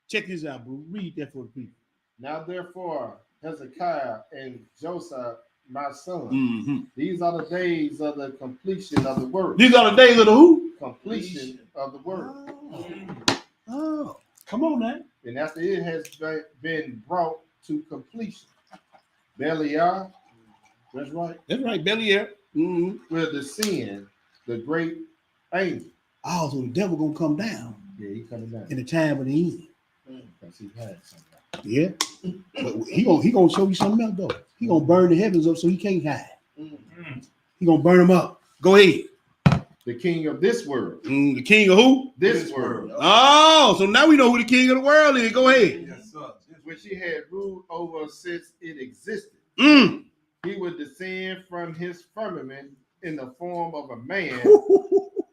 Speaker 1: Check this out, bro. Read that for the people.
Speaker 2: Now therefore, Hezekiah and Joseph, my son,
Speaker 1: Mm-hmm.
Speaker 2: these are the days of the completion of the word.
Speaker 1: These are the days of the who?
Speaker 2: Completion of the word.
Speaker 1: Oh, come on, man.
Speaker 2: And after it has been brought to completion, Belial, that's right,
Speaker 1: That's right, belly air. Mm-hmm.
Speaker 2: will descend the great angel.
Speaker 1: Oh, so the devil gonna come down
Speaker 2: Yeah, he coming down.
Speaker 1: in the time of the end.
Speaker 2: Because he had something.
Speaker 1: Yeah, but he gonna show you something else though. He gonna burn the heavens up so he can't hide. He gonna burn them up. Go ahead.
Speaker 2: The king of this world.
Speaker 1: The king of who?
Speaker 2: This world.
Speaker 1: Oh, so now we know who the king of the world is. Go ahead.
Speaker 5: Yes, sir.
Speaker 2: Which he had ruled over since it existed.
Speaker 1: Mm.
Speaker 2: He would descend from his firmament in the form of a man,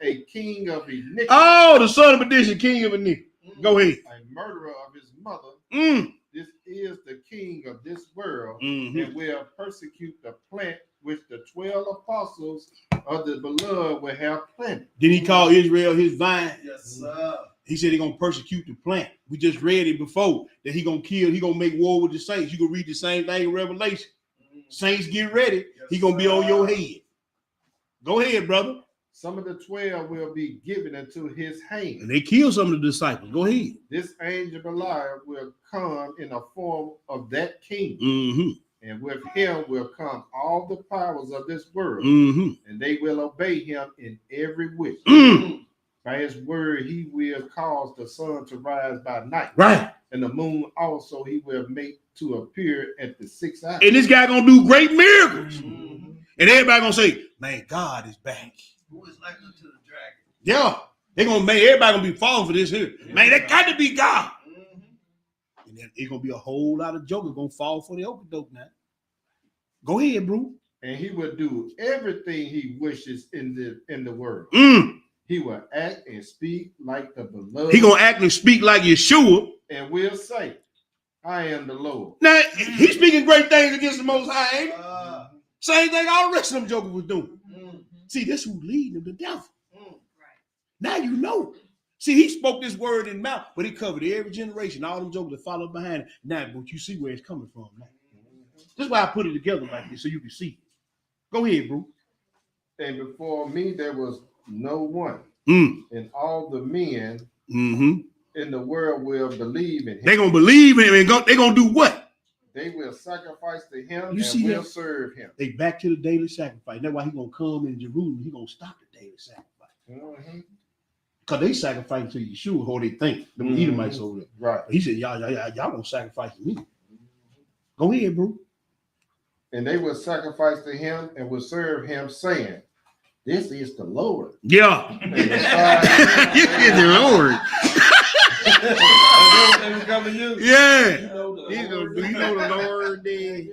Speaker 2: a king of iniquity,
Speaker 1: Oh, the son of perdition, king of iniquity. Go ahead.
Speaker 2: a murderer of his mother.
Speaker 1: Mm.
Speaker 2: This is the king of this world,
Speaker 1: Mhm.
Speaker 2: and will persecute the plant which the 12 apostles of the beloved will have planted.
Speaker 1: Did he call Israel his vine?
Speaker 5: Yes, sir.
Speaker 1: He said he gonna persecute the plant. We just read it before that he gonna kill. He gonna make war with the saints. You can read the same thing in Revelation. Saints, get ready. He gonna be on your head. Go ahead, brother.
Speaker 2: Some of the 12 will be given into his
Speaker 1: And
Speaker 2: hand.
Speaker 1: they killed some of the disciples. Go ahead.
Speaker 2: This angel Belial will come in the form of that king,
Speaker 1: Mm-hmm.
Speaker 2: and with him will come all the powers of this world,
Speaker 1: Mm-hmm.
Speaker 2: and they will obey him in every wish.
Speaker 1: Mm.
Speaker 2: By his word, he will cause the sun to rise by night,
Speaker 1: Right.
Speaker 2: and the moon also he will make to appear at the sixth hour.
Speaker 1: And this guy gonna do great miracles.
Speaker 2: Mhm.
Speaker 1: And everybody gonna say, man, God is back.
Speaker 5: Who is like unto the dragon?
Speaker 1: Yeah. They gonna make everybody gonna be falling for this here. Man, that got to be God. And then it's gonna be a whole lot of jokers gonna fall for the open dope now. Go ahead, bro.
Speaker 2: And he will do everything he wishes in the world.
Speaker 1: Mm.
Speaker 2: He will act and speak like the beloved.
Speaker 1: He gonna act and speak like Yeshua.
Speaker 2: and will say, I am the Lord.
Speaker 1: Now, he's speaking great things against the Most High, ain't he?
Speaker 5: Uh,
Speaker 1: Same thing all the rest of them jokers was doing.
Speaker 5: mm,
Speaker 1: See, this who leading them, the devil.
Speaker 5: mm.
Speaker 1: Now you know. See, he spoke this word in mouth, but it covered every generation. All them jokers that followed behind it. Now, but you see where it's coming from now. This is why I put it together like this, so you can see. Go ahead, bro.
Speaker 2: And before me there was no one,
Speaker 1: Mm.
Speaker 2: and all the men
Speaker 1: Mm-hmm.
Speaker 2: in the world will believe in him.
Speaker 1: They're going to believe in him and they're going to do what?
Speaker 2: They will sacrifice to him
Speaker 1: You
Speaker 2: and
Speaker 1: see
Speaker 2: will
Speaker 1: that?
Speaker 2: serve him.
Speaker 1: They back to the daily sacrifice. That's why he's going to come in Jerusalem. He's going to stop the daily sacrifice.
Speaker 2: Mhm.
Speaker 1: Because they sacrifice to Yeshua, or they think. The
Speaker 2: Mhm.
Speaker 1: Edomites over there.
Speaker 2: Right.
Speaker 1: He said, y'all going to sacrifice to me. Go ahead, bro.
Speaker 2: And they will sacrifice to him and will serve him, saying, "This is the Lord."
Speaker 1: Yeah.
Speaker 2: And beside-
Speaker 1: You get the Lord.
Speaker 2: And they will come to you.
Speaker 1: Yeah.
Speaker 2: You know the
Speaker 1: You
Speaker 2: Lord.
Speaker 1: know the Lord then.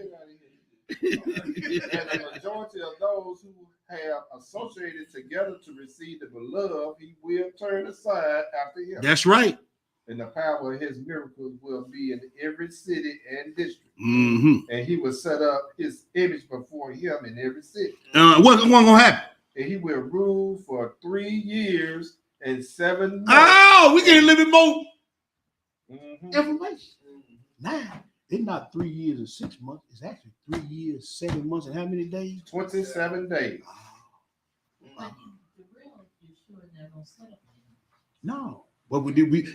Speaker 2: And the majority of those who have associated together to receive the beloved, he will turn aside after him.
Speaker 1: That's right.
Speaker 2: And the power of his miracles will be in every city and district.
Speaker 1: Mm-hmm.
Speaker 2: And he will set up his image before him in every city.
Speaker 1: What's going to happen?
Speaker 2: And he will rule for 3 years and 7 months.
Speaker 1: Oh, we get a little bit more
Speaker 2: Mhm.
Speaker 1: information. Now, it's not 3 years and 6 months. It's actually 3 years, 7 months, and how many days?
Speaker 2: 27 days.
Speaker 6: But the real Yeshua never gonna set up.
Speaker 1: No. But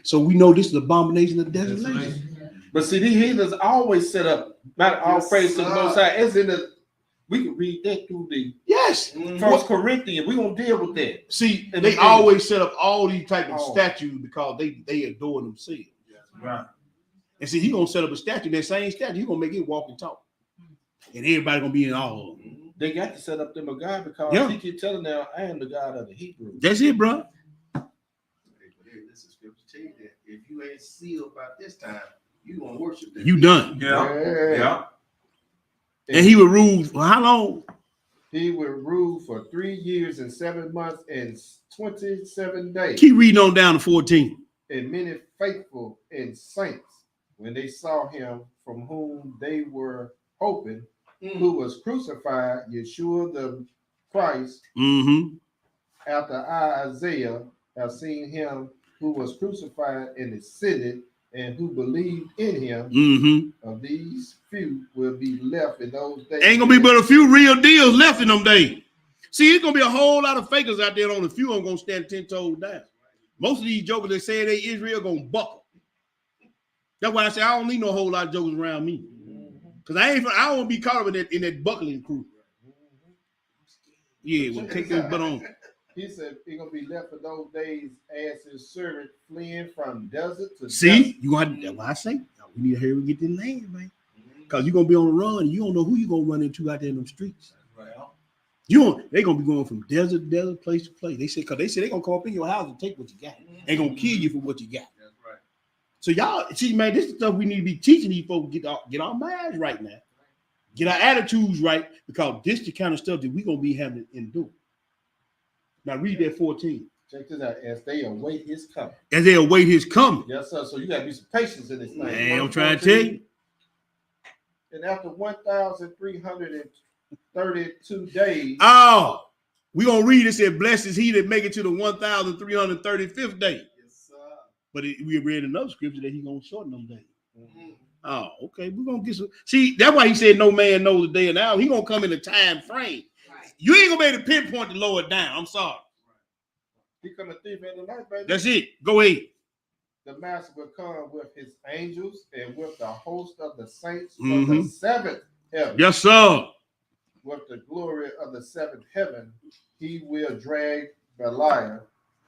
Speaker 1: so we know this is abomination of desolation.
Speaker 2: But see, these heathens always set up, not all
Speaker 3: Yes,
Speaker 2: praise to the
Speaker 3: sir.
Speaker 2: Most High. It's in the, we can read that through the
Speaker 1: Yes.
Speaker 2: First Corinthians. We're going to deal with that.
Speaker 1: See,
Speaker 2: And
Speaker 1: they
Speaker 2: the-
Speaker 1: always set up all these type of
Speaker 2: Oh.
Speaker 1: statues because they adore themselves.
Speaker 5: Right.
Speaker 1: And see, he gonna set up a statue, that same statue, he gonna make it walk and talk. And everybody gonna be in awe of him.
Speaker 2: They got to set up them a God because
Speaker 1: Yeah.
Speaker 2: he keep telling them, I am the God of the Hebrews.
Speaker 1: That's it, bro.
Speaker 3: Hey, this is scripture tell you that if you ain't sealed by this time, you gonna worship that.
Speaker 1: You done.
Speaker 5: Yeah. Yeah.
Speaker 1: And he will rule for how long?
Speaker 2: He will rule for 3 years and 7 months and 27 days.
Speaker 1: Keep reading on down to 14.
Speaker 2: And many faithful and saints, when they saw him from whom they were hoping, who was crucified, Yeshua the Christ,
Speaker 1: Mm-hmm.
Speaker 2: after Isaiah have seen him who was crucified and ascended, and who believed in him,
Speaker 1: Mm-hmm.
Speaker 2: of these few will be left in those days.
Speaker 1: Ain't gonna be but a few real deals left in them days. See, it's gonna be a whole lot of fakers out there. On a few, I'm gonna stand 10 toes down. Most of these jokers that say they Israel gonna buckle. That's why I say I don't need no whole lot of jokers around me. Cause I don't want to be caught up in that buckling crew. Yeah, well, take this butt on.
Speaker 2: He said he's gonna be left for those days as his servant fleeing from desert to
Speaker 1: See,
Speaker 2: desert.
Speaker 1: you got that's why I say we need to hurry and get this land, man. Cause you're gonna be on the run. And you don't know who you're gonna run into out there in them streets.
Speaker 5: Well,
Speaker 1: They're gonna be going from desert to desert, place to place. They say they're gonna come up in your house and take what you got. They're gonna kill you for what you got.
Speaker 5: that's right.
Speaker 1: So y'all see, man, this is stuff we need to be teaching these folks. Get our minds right now. Get our attitudes right, because this the kind of stuff that we're gonna be having to endure. Now read that 14.
Speaker 2: Check this out. As they await his coming.
Speaker 1: As they await his coming.
Speaker 2: Yes, sir. So you gotta be some patience in this thing.
Speaker 1: Man, I'm trying to tell you.
Speaker 2: And after 1,332 days,
Speaker 1: Oh, we gonna read it. Said, blessed is he that make it to the 1,335th day.
Speaker 3: Yes, sir.
Speaker 1: But we read another scripture that he gonna shorten them days.
Speaker 3: Mhm.
Speaker 1: Oh, okay. We're gonna get some. See, that's why he said no man knows the day and hour. He gonna come in a time frame.
Speaker 6: Right.
Speaker 1: You ain't gonna be able to pinpoint the lower down. I'm sorry.
Speaker 2: he come a thief in the night, baby.
Speaker 1: That's it. Go ahead.
Speaker 2: The master will come with his angels and with the host of the saints from
Speaker 1: Mhm.
Speaker 2: the seventh heaven.
Speaker 1: Yes, sir.
Speaker 2: With the glory of the seventh heaven, he will drag Belial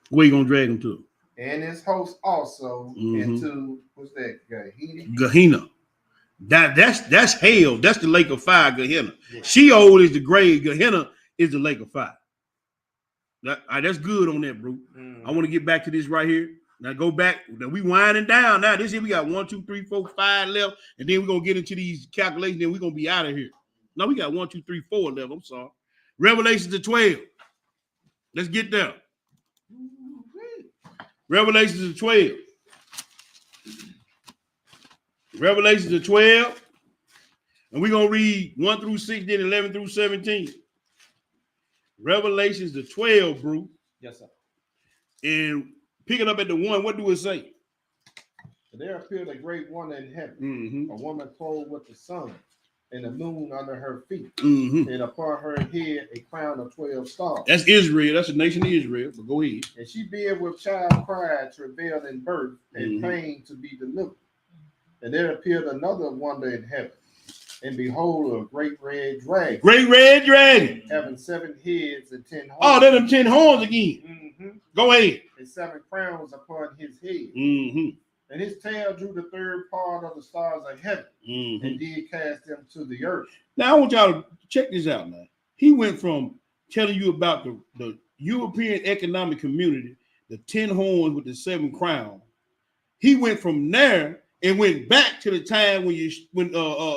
Speaker 1: Where you gonna drag him to?
Speaker 2: and his host also
Speaker 1: Mhm.
Speaker 2: into what's that guy?
Speaker 1: Gehenna. That's hell. That's the lake of fire, Gehenna. Sheol is the grave. Gehenna is the lake of fire. That's good on that, bro. I want to get back to this right here. Now go back. Now we winding down. Now this here we got 1, 2, 3, 4, 5 left, and then we're gonna get into these calculations. Then we're gonna be out of here. No, we got 1, 2, 3, 4 left. I'm sorry. Revelations to 12. Let's get there. Revelations to 12. Revelations the 12. And we're going to read 1 through 6, then 11 through 17. Revelations the 12, bro.
Speaker 2: Yes, sir.
Speaker 1: And picking up at the 1, what do it say?
Speaker 2: There appeared a great wonder in heaven,
Speaker 1: Mm-hmm.
Speaker 2: a woman clothed with the sun and the moon under her feet,
Speaker 1: Mm-hmm.
Speaker 2: and upon her head a crown of 12 stars.
Speaker 1: That's Israel. That's the nation of Israel. But go ahead.
Speaker 2: And she being with child cried, travailed in birth, and
Speaker 1: Mhm.
Speaker 2: pain to be delivered. And there appeared another wonder in heaven, and behold, a great red dragon,
Speaker 1: Great red dragon.
Speaker 2: having 7 heads and 10 horns.
Speaker 1: Oh, they're them 10 horns again.
Speaker 2: Mhm.
Speaker 1: Go ahead.
Speaker 2: And 7 crowns upon his head.
Speaker 1: Mm-hmm.
Speaker 2: And his tail drew the third part of the stars of heaven,
Speaker 1: Mm-hmm.
Speaker 2: and did cast them to the earth.
Speaker 1: Now I want y'all to check this out, man. He went from telling you about the European Economic Community, the 10 horns with the 7 crowns. He went from there and went back to the time when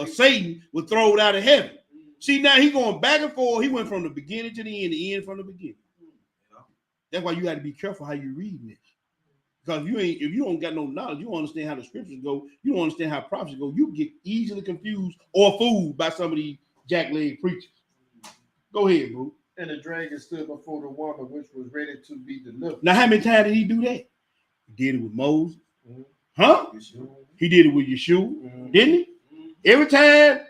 Speaker 1: Satan was thrown out of heaven. See, now he going back and forth. He went from the beginning to the end from the beginning. That's why you got to be careful how you read this. Because if you don't got no knowledge, you don't understand how the scriptures go, you don't understand how prophecy go, you get easily confused or fooled by some of these jackleg preachers. Go ahead, bro.
Speaker 2: And the dragon stood before the woman which was ready to be delivered.
Speaker 1: Now, how many times did he do that? He did it with Moses.
Speaker 2: Mhm.
Speaker 1: Huh? He did it with Yeshua,
Speaker 2: Mhm.
Speaker 1: didn't he? Every time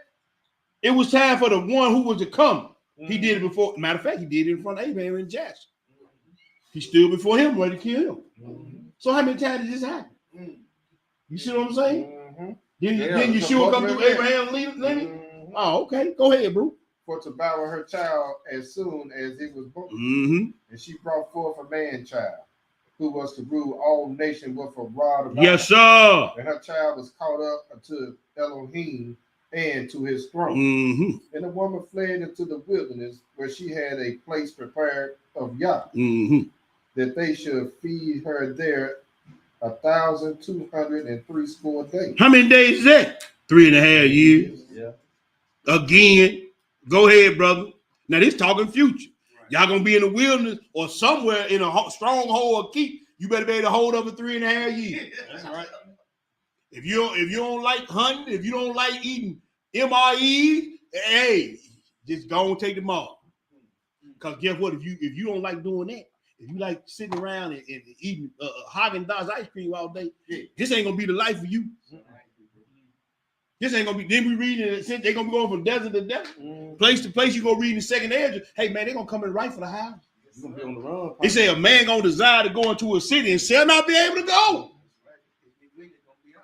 Speaker 1: it was time for the one who was to come, he did it before. Matter of fact, he did it in front of Abraham and Jasher. He stood before him, ready to kill him.
Speaker 2: Mhm.
Speaker 1: So how many times did this happen? You see what I'm saying?
Speaker 2: Mhm.
Speaker 1: Didn't
Speaker 2: Yeah,
Speaker 1: Yeshua come
Speaker 2: multiple
Speaker 1: through Abraham leaving?
Speaker 2: Mhm.
Speaker 1: Oh, okay. Go ahead, bro.
Speaker 2: For to bow her child as soon as it was born.
Speaker 1: Mm-hmm.
Speaker 2: And she brought forth a man child, who was to rule all nations with a rod of
Speaker 1: Yes,
Speaker 2: iron.
Speaker 1: sir.
Speaker 2: And her child was caught up unto Elohim and to his throne.
Speaker 1: Mm-hmm.
Speaker 2: And the woman fled into the wilderness, where she had a place prepared of Yah,
Speaker 1: Mm-hmm.
Speaker 2: that they should feed her there 1,260 days.
Speaker 1: How many days is that? 3.5 years.
Speaker 2: Yeah.
Speaker 1: Again, go ahead, brother. Now this talking future. Y'all gonna be in the wilderness or somewhere in a stronghold or keep. You better be able to hold up for 3.5 years.
Speaker 5: That's right.
Speaker 1: If you don't like hunting, if you don't like eating MREs, hey, just go and take them off. Cause guess what? If you don't like doing that, if you like sitting around and eating Haagen-Dazs ice cream all day, this ain't gonna be the life for you. This ain't gonna be. Then we reading it. They're gonna be going from desert to desert, place to place. You go read in the second edge. Hey man, they're gonna come and rifle the house.
Speaker 2: You're gonna be on the run.
Speaker 1: They say a man gonna desire to go into a city and shall not be able to go.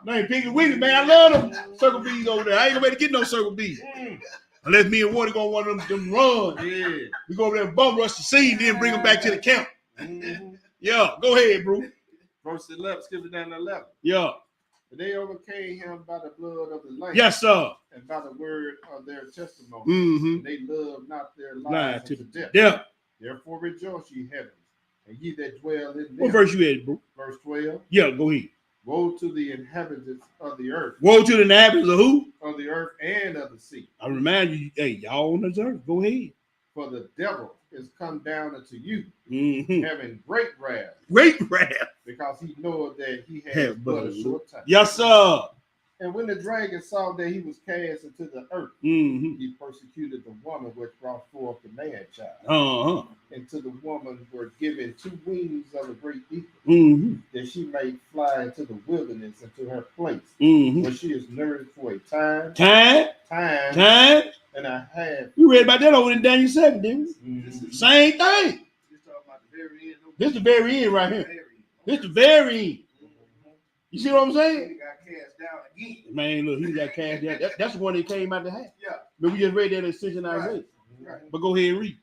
Speaker 1: Man, Piggy Wiggins, man, I love them circle bees over there. I ain't gonna be able to get no circle bees. Unless me and Wardy gonna want them run.
Speaker 2: Yeah.
Speaker 1: We go over there and bum rush the scene, then bring them back to the camp. Yeah, go ahead, bro.
Speaker 2: Verse 11, skip it down to 11.
Speaker 1: Yeah.
Speaker 2: And they overcame him by the blood of the Lamb.
Speaker 1: Yes, sir.
Speaker 2: And by the word of their testimony.
Speaker 1: Mm-hmm.
Speaker 2: And they loved not their
Speaker 1: Lied
Speaker 2: lives
Speaker 1: to
Speaker 2: unto death.
Speaker 1: Yeah.
Speaker 2: Therefore rejoice, ye heavens, and ye that dwell in them.
Speaker 1: What verse you at, bro?
Speaker 2: Verse 12.
Speaker 1: Yeah, go ahead.
Speaker 2: Woe to the inhabitants of the earth,
Speaker 1: Woe to the inhabitants of who?
Speaker 2: of the earth and of the sea.
Speaker 1: I remind you, hey, y'all on this earth. Go ahead.
Speaker 2: For the devil is come down unto you,
Speaker 1: Mm-hmm.
Speaker 2: having great wrath,
Speaker 1: Great wrath.
Speaker 2: because he knoweth that he has
Speaker 1: Have
Speaker 2: but
Speaker 1: but
Speaker 2: a short time.
Speaker 1: Yes, sir.
Speaker 2: And when the dragon saw that he was cast into the earth,
Speaker 1: Mm-hmm.
Speaker 2: he persecuted the woman which brought forth the man child.
Speaker 1: Uh-huh.
Speaker 2: And to the woman were given 2 wings of a great eagle,
Speaker 1: Mm-hmm.
Speaker 2: that she may fly into the wilderness into her place,
Speaker 1: Mm-hmm.
Speaker 2: where she is nourished for a time
Speaker 1: Time.
Speaker 2: and a half.
Speaker 1: We read about that over in Daniel 7, didn't we?
Speaker 2: Mhm.
Speaker 1: Same thing.
Speaker 5: Just talking about the very end.
Speaker 1: This is the very end right here. This is the very end. You see what I'm saying?
Speaker 5: He got cast down again.
Speaker 1: Man, look, he got cast down. That's the one that came out the house.
Speaker 5: Yeah.
Speaker 1: But we just read that in Ascension of Isaiah.
Speaker 5: Right.
Speaker 1: But go ahead and read.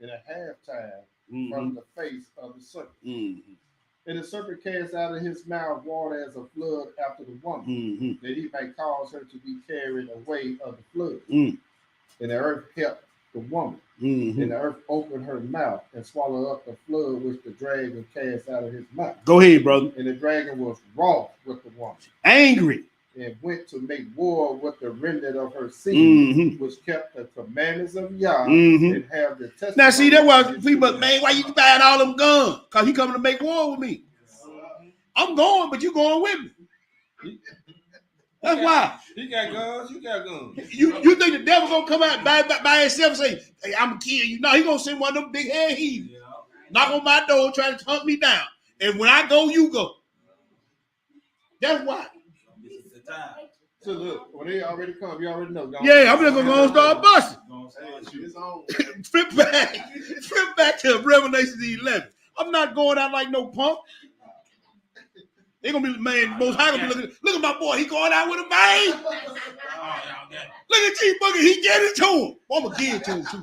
Speaker 2: In a half time
Speaker 1: Mm-hmm.
Speaker 2: from the face of the serpent.
Speaker 1: Mm-hmm.
Speaker 2: And the serpent cast out of his mouth water as a flood after the woman,
Speaker 1: Mm-hmm.
Speaker 2: that he may cause her to be carried away of the flood.
Speaker 1: Mm.
Speaker 2: And the earth kept the woman.
Speaker 1: Mm-hmm.
Speaker 2: And the earth opened her mouth and swallowed up the flood which the dragon cast out of his mouth.
Speaker 1: Go ahead, brother.
Speaker 2: And the dragon was wroth with the woman,
Speaker 1: Angry.
Speaker 2: and went to make war with the remnant of her seed,
Speaker 1: Mm-hmm.
Speaker 2: which kept the commandments of Yah,
Speaker 1: Mm-hmm.
Speaker 2: and have the testimony.
Speaker 1: Now, see, that's why
Speaker 2: of his
Speaker 1: people,
Speaker 2: truth.
Speaker 1: man, why you buying all them guns? Because he coming to make war with me. I'm going, but you going with me. That's why.
Speaker 2: He got guns. You got guns.
Speaker 1: You think the devil gonna come out by himself and say, "Hey, I'm gonna kill you"? No, he gonna send one of them big head heathens, knock on my door, try to hunt me down. And when I go, you go. That's why.
Speaker 2: So look, when they already come, you already know.
Speaker 1: Yeah, I'm just gonna go and start busting.
Speaker 3: It's on.
Speaker 1: Flip back to Revelation 11. I'm not going out like no punk. They gonna be, man, most high gonna be looking. Look at my boy, he going out with a bang. Look at T Boogie, he getting it to him. I'm gonna give it to him too.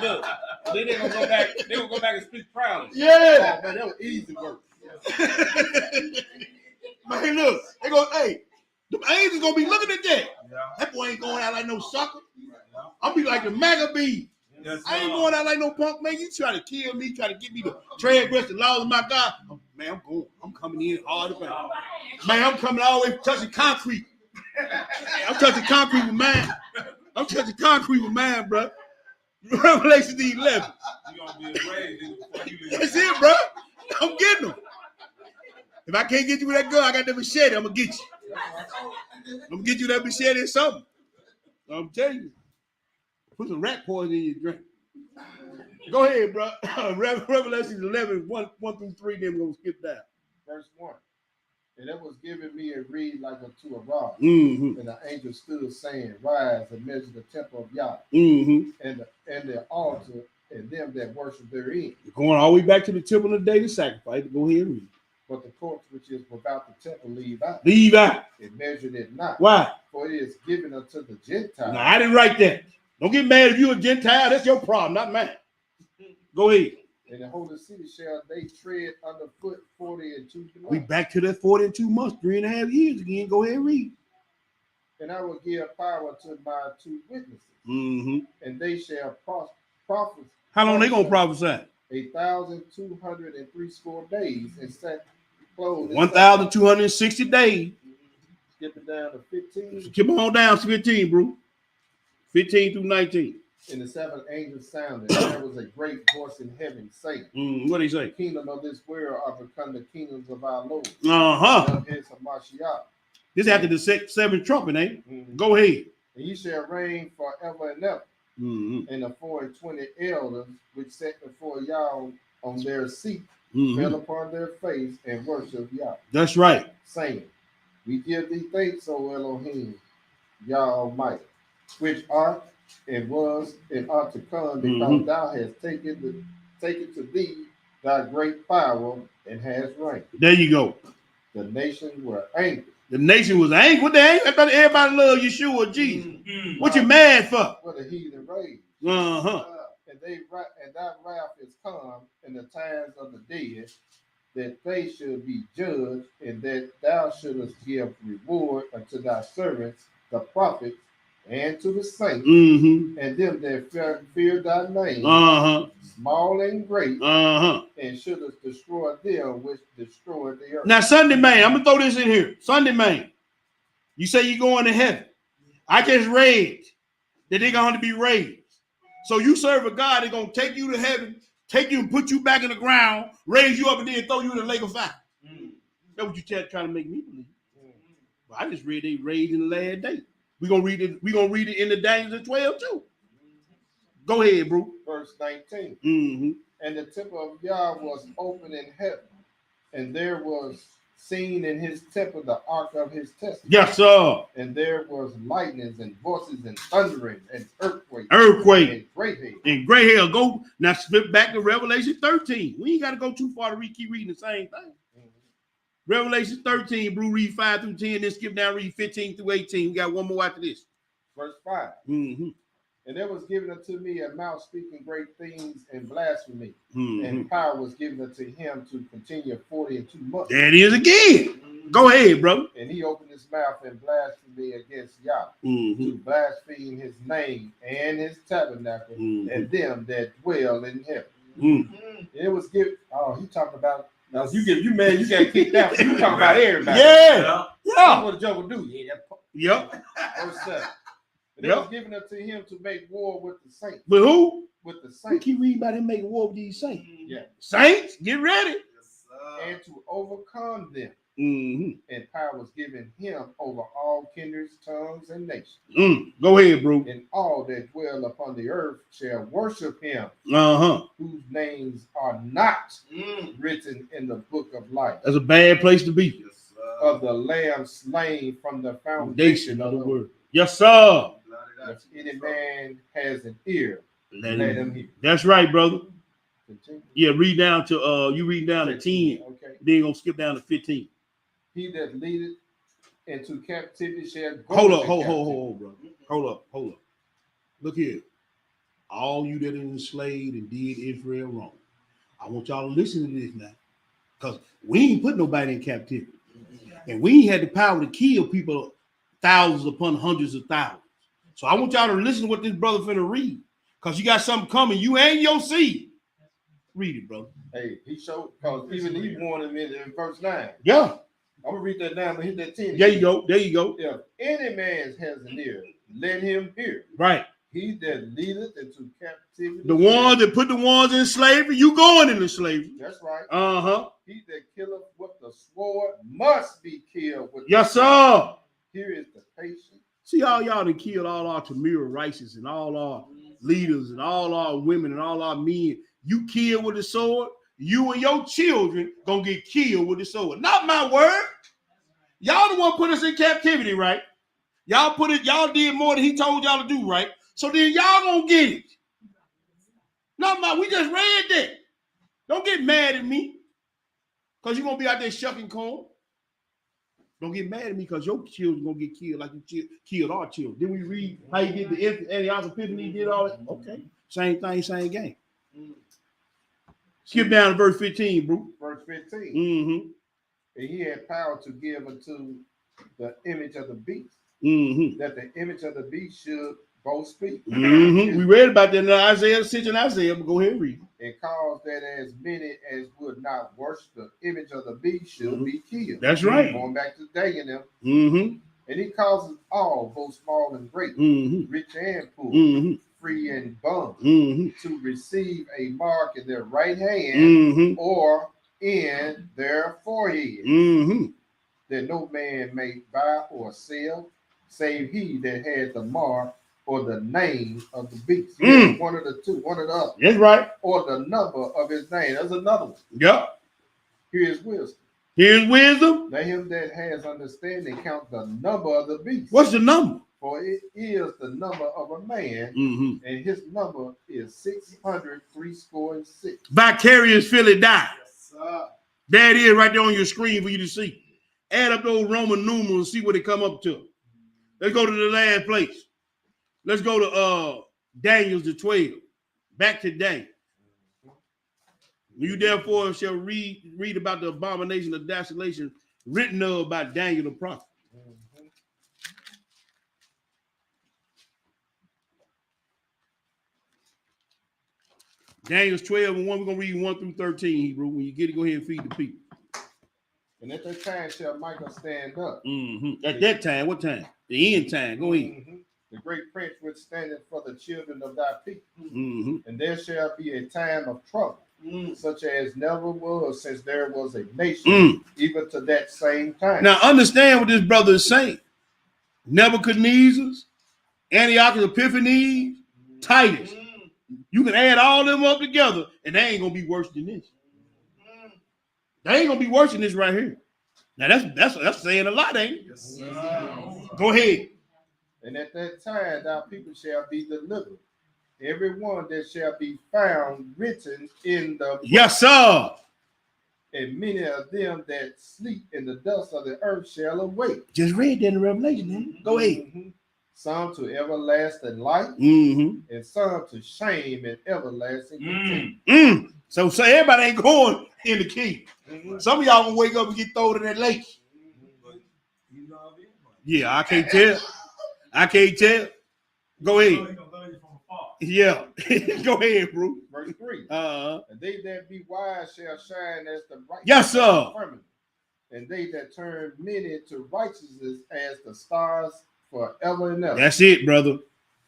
Speaker 2: Look, then they gonna go back. They gonna go back and speak proudly.
Speaker 1: Yeah.
Speaker 2: Oh, man, that was easy work.
Speaker 1: Man, look, they go, hey, the angels gonna be looking at that. That boy ain't going out like no sucker. I'll be like the Maccabees. I ain't going out like no punk, man. You try to kill me, try to get me to transgress the laws of my God. Man, I'm going. I'm coming in hard as hell. Man, I'm coming all the way touching concrete. I'm touching concrete with mine. I'm touching concrete with mine, bro. Revelation 11.
Speaker 2: You gonna be afraid before you leave.
Speaker 1: That's it, bro. I'm getting them. If I can't get you with that gun, I got that machete. I'm gonna get you. I'm gonna get you that machete or something. I'm telling you. Put some rat poison in your drink. Go ahead, bro. Revelation 11, 1 through 3, then we're going to skip that.
Speaker 2: Verse 1. And it was given me a reed like unto a rod.
Speaker 1: Mm-hmm.
Speaker 2: And the angel stood saying, Rise and measure the temple of Yah,
Speaker 1: Mm-hmm.
Speaker 2: and the altar, and them that worship therein.
Speaker 1: We're going all the way back to the temple of the day to sacrifice. Go ahead and read.
Speaker 2: But the courts which is without the temple leave out.
Speaker 1: Leave out.
Speaker 2: It measured it not.
Speaker 1: Why?
Speaker 2: For it is given unto the Gentiles.
Speaker 1: No, I didn't write that. Don't get mad if you're a Gentile. That's your problem, not mine. Go ahead.
Speaker 2: And the holy city shall they tread underfoot 40 and 2 months.
Speaker 1: We back to that 42 months, 3.5 years again. Go ahead and read.
Speaker 2: And I will give power to my 2 witnesses,
Speaker 1: Mm-hmm.
Speaker 2: and they shall prophesy.
Speaker 1: How long they going to prophesy?
Speaker 2: 1,203 score days, and set clothes.
Speaker 1: 1,260 days.
Speaker 2: Skip it down to 15.
Speaker 1: Keep on down to 15, bro. 15 through 19.
Speaker 2: And the 7th angel sounded, and there was a great voice in heaven saying,
Speaker 1: What do he
Speaker 2: The
Speaker 1: say?
Speaker 2: kingdom of this world are become the kingdoms of our Lord.
Speaker 1: Uh-huh.
Speaker 2: And of his Hamashiach.
Speaker 1: This after the seventh trumpet, ain't it?
Speaker 2: Mhm.
Speaker 1: Go ahead.
Speaker 2: And ye shall reign forever and ever.
Speaker 1: Mm-hmm.
Speaker 2: And the 4 and 20 elders which sat before Yah on their seat
Speaker 1: Mm-hmm.
Speaker 2: fell upon their face and worshiped Yah,
Speaker 1: That's right.
Speaker 2: saying, We give thee thanks, O Elohim, Yah Almighty, which art and was and art to come, because thou hast taken to thee thy great power and hast reigned.
Speaker 1: There you go.
Speaker 2: The nations were angry.
Speaker 1: The nation was angry. What the angry? I thought everybody loved Yeshua or Jesus. What you mad for?
Speaker 2: What a heathen rage.
Speaker 1: Uh-huh.
Speaker 2: And thy wrath is come in the times of the dead, that they should be judged, and that thou shouldest give reward unto thy servants, the prophets, and to the saints,
Speaker 1: Mm-hmm.
Speaker 2: and them that fear thy name,
Speaker 1: Uh-huh.
Speaker 2: small and great,
Speaker 1: Uh-huh.
Speaker 2: and shouldest destroy them which destroy the earth.
Speaker 1: Now, Sunday man, I'm gonna throw this in here. Sunday man, you say you're going to heaven. I just read that they're going to be raised. So you serve a God that's gonna take you to heaven, take you and put you back in the ground, raise you up, and then throw you in the lake of fire. That's what you trying to make me believe. But I just read they raised in the last day. We're gonna read it. We're gonna read it in the Daniel 12 too. Go ahead, bro.
Speaker 2: Verse 19.
Speaker 1: Mm-hmm.
Speaker 2: And the temple of Yah was open in heaven, and there was seen in his temple the ark of his testament.
Speaker 1: Yes, sir.
Speaker 2: And there was lightnings and voices and thundering and earthquakes
Speaker 1: Earthquake
Speaker 2: and great hail.
Speaker 1: and gray hair. Go now. Flip back to Revelation 13. We ain't got to go too far to keep reading the same thing. Revelation 13, bro. Read 5 through 10. Then skip down. Read 15 through 18. We got one more after this.
Speaker 2: Verse 5.
Speaker 1: Mm-hmm.
Speaker 2: And there was given unto me a mouth speaking great things and blasphemy,
Speaker 1: Mm-hmm.
Speaker 2: and power was given unto him to continue 40 and 2 months.
Speaker 1: There it is again. Go ahead, bro.
Speaker 2: And he opened his mouth in blasphemy against Yah,
Speaker 1: Mm-hmm.
Speaker 2: to blaspheme his name and his tabernacle,
Speaker 1: Mm-hmm.
Speaker 2: and them that dwell in heaven.
Speaker 1: Mm-hmm.
Speaker 2: And it was given. Oh, he talking about. Now you got kicked out. You talking about everybody.
Speaker 1: Yeah.
Speaker 2: That's
Speaker 1: Yeah.
Speaker 2: what the joke will do. Yeah.
Speaker 1: Yep.
Speaker 2: Verse 7. And
Speaker 1: Yep.
Speaker 2: it was given unto him to make war with the saints.
Speaker 1: But who?
Speaker 2: With the
Speaker 1: We
Speaker 2: saints.
Speaker 1: keep reading about him making war with these saints.
Speaker 2: Yeah.
Speaker 1: Saints, get ready.
Speaker 2: And to overcome them. and power was given him over all kindreds, tongues, and nations.
Speaker 1: Go ahead, bro.
Speaker 2: And all that dwell upon the earth shall worship him, whose names are not written in the book of life.
Speaker 1: That's a bad place to be.
Speaker 2: Of the Lamb slain from the foundation of the world.
Speaker 1: Yes, sir.
Speaker 2: If any man has an ear, let him hear.
Speaker 1: That's right, brother.
Speaker 2: Continue.
Speaker 1: Yeah, read down to you read down to 10.
Speaker 2: Okay.
Speaker 1: Then you're gonna skip down to 15.
Speaker 2: He that leadeth into captivity shall go.
Speaker 1: Hold
Speaker 2: into
Speaker 1: up, brother. Hold up. Look here. All you that are enslaved and did Israel wrong. I want y'all to listen to this now. Because we ain't put nobody in captivity. And we ain't had the power to kill people thousands upon hundreds of thousands. So I want y'all to listen to what this brother finna read. Because you got something coming. You ain't your seed. Read it, brother.
Speaker 2: Hey, he showed, because even he warned him in verse 9.
Speaker 1: Yeah.
Speaker 2: I'm going to read that down, but hit that 10.
Speaker 1: There you go.
Speaker 2: If any man has an ear, let him hear.
Speaker 1: Right.
Speaker 2: He that leadeth into captivity.
Speaker 1: The ones that put the ones in slavery, you going into slavery.
Speaker 2: That's right. He that killeth with the sword must be killed with the sword.
Speaker 1: Sir.
Speaker 2: Here is the patience.
Speaker 1: See all y'all that killed all our Tamir righteous and all our leaders and all our women and all our men. You killed with the sword. You and your children gonna get killed with the sword. Not my word. Y'all the one put us in captivity, right? Y'all did more than he told y'all to do, right? So then y'all gonna get it. Not my, we just read that. Don't get mad at me. Because you're gonna be out there shucking corn. Don't get mad at me because your children gonna get killed like you killed our children. Didn't we read how you did the Antiochus Epiphany, did all that? Okay. Same thing, same game. Skip down to verse 15, bro.
Speaker 2: Verse 15. And he had power to give unto the image of the beast, that the image of the beast should both speak.
Speaker 1: We read about that in Isaiah, Ascension of Isaiah, but go ahead and read.
Speaker 2: And cause that as many as would not worship the image of the beast should be killed.
Speaker 1: That's right.
Speaker 2: Going back to Daniel them. And he causes all, both small and great, rich and poor, free and bond, to receive a mark in their right hand or in their forehead, that no man may buy or sell, save he that has the mark or the name of the beast. One of the two, one of the other.
Speaker 1: That's right.
Speaker 2: Or the number of his name. That's another one.
Speaker 1: Yeah.
Speaker 2: Here is wisdom.
Speaker 1: Here's wisdom.
Speaker 2: Let him that has understanding count the number of the beast.
Speaker 1: What's the number?
Speaker 2: For it is the number of a man, and his number is 666.
Speaker 1: Vicarious Philly die. There it is right there on your screen for you to see. Add up those Roman numerals and see what they come up to. Let's go to the last place. Let's go to Daniel's the 12. Back to Daniel. You therefore shall read about the abomination of desolation written of by Daniel the prophet. Daniel's 12 and 1. We're gonna read 1 through 13, Hebrew. When you get it, go ahead and feed the people.
Speaker 2: And at that time shall Michael stand up.
Speaker 1: At that time, what time? The end time. Go ahead.
Speaker 2: The great prince which standeth for the children of thy people. And there shall be a time of trouble, such as never was since there was a nation, even to that same time.
Speaker 1: Now understand what this brother is saying. Nebuchadnezzar's, Antiochus Epiphanes, Titus. You can add all them up together, and they ain't gonna be worse than this. They ain't gonna be worse than this right here. Now that's saying a lot, ain't it?
Speaker 7: Yes,
Speaker 1: Go ahead.
Speaker 2: And at that time thy people shall be delivered, every one that shall be found written in the book.
Speaker 1: Yes, sir.
Speaker 2: And many of them that sleep in the dust of the earth shall awake.
Speaker 1: Just read that in Revelation, man. Go ahead.
Speaker 2: Some to everlasting life, and some to shame and everlasting contempt.
Speaker 1: So everybody ain't going in the kingdom. Some of y'all gonna wake up and get thrown in that lake. Yeah, I can't tell. I can't tell. Go ahead. Yeah. Go ahead, bro.
Speaker 2: Verse 3.
Speaker 1: Uh-huh.
Speaker 2: And they that be wise shall shine as the brightness.
Speaker 1: Yes, sir.
Speaker 2: And they that turn many to righteousness as the stars forever and ever.
Speaker 1: That's it, brother.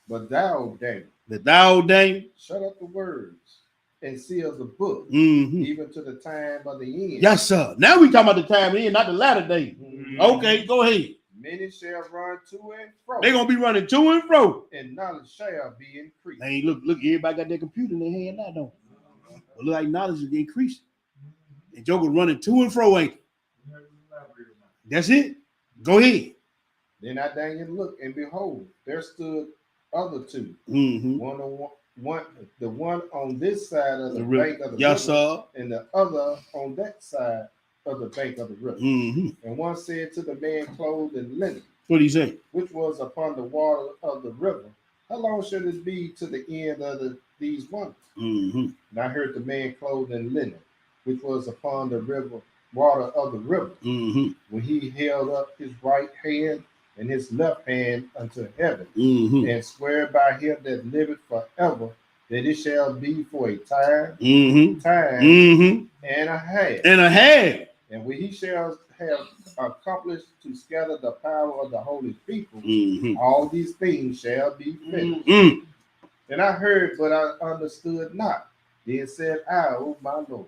Speaker 2: But thou, Daniel,
Speaker 1: Daniel,
Speaker 2: shut up the words and seal the book,
Speaker 1: Mm-hmm.
Speaker 2: even to the time of the end.
Speaker 1: Yes, sir. Now we talking about the time in, not the latter day.
Speaker 2: Mhm.
Speaker 1: Okay, go ahead.
Speaker 2: Many shall run to and fro,
Speaker 1: They're gonna be running to and fro.
Speaker 2: and knowledge shall be increased.
Speaker 1: Hey, look, everybody got their computer in their hand now, don't they? Well, look like knowledge is increasing. And Joker running to and fro, ain't it? That's it. Go ahead.
Speaker 2: Then I Daniel looked, and behold, there stood other two,
Speaker 1: Mm-hmm.
Speaker 2: the one on this side of the
Speaker 1: The river.
Speaker 2: bank of the
Speaker 1: Yes,
Speaker 2: river,
Speaker 1: sir.
Speaker 2: and the other on that side of the bank of the river.
Speaker 1: Mm-hmm.
Speaker 2: And one said to the man clothed in linen,
Speaker 1: What do you say?
Speaker 2: which was upon the water of the river, how long shall it be to the end of these wonders?
Speaker 1: Mm-hmm.
Speaker 2: And I heard the man clothed in linen, which was upon the river, water of the river,
Speaker 1: Mm-hmm.
Speaker 2: when he held up his right hand and his left hand unto heaven,
Speaker 1: Mm-hmm.
Speaker 2: and swear by him that liveth forever, that it shall be for a time,
Speaker 1: Mm-hmm.
Speaker 2: and a half.
Speaker 1: And a half.
Speaker 2: And when he shall have accomplished to scatter the power of the holy people,
Speaker 1: Mm-hmm.
Speaker 2: all these things shall be finished.
Speaker 1: Mm.
Speaker 2: And I heard, but I understood not. Then said I, O my Lord,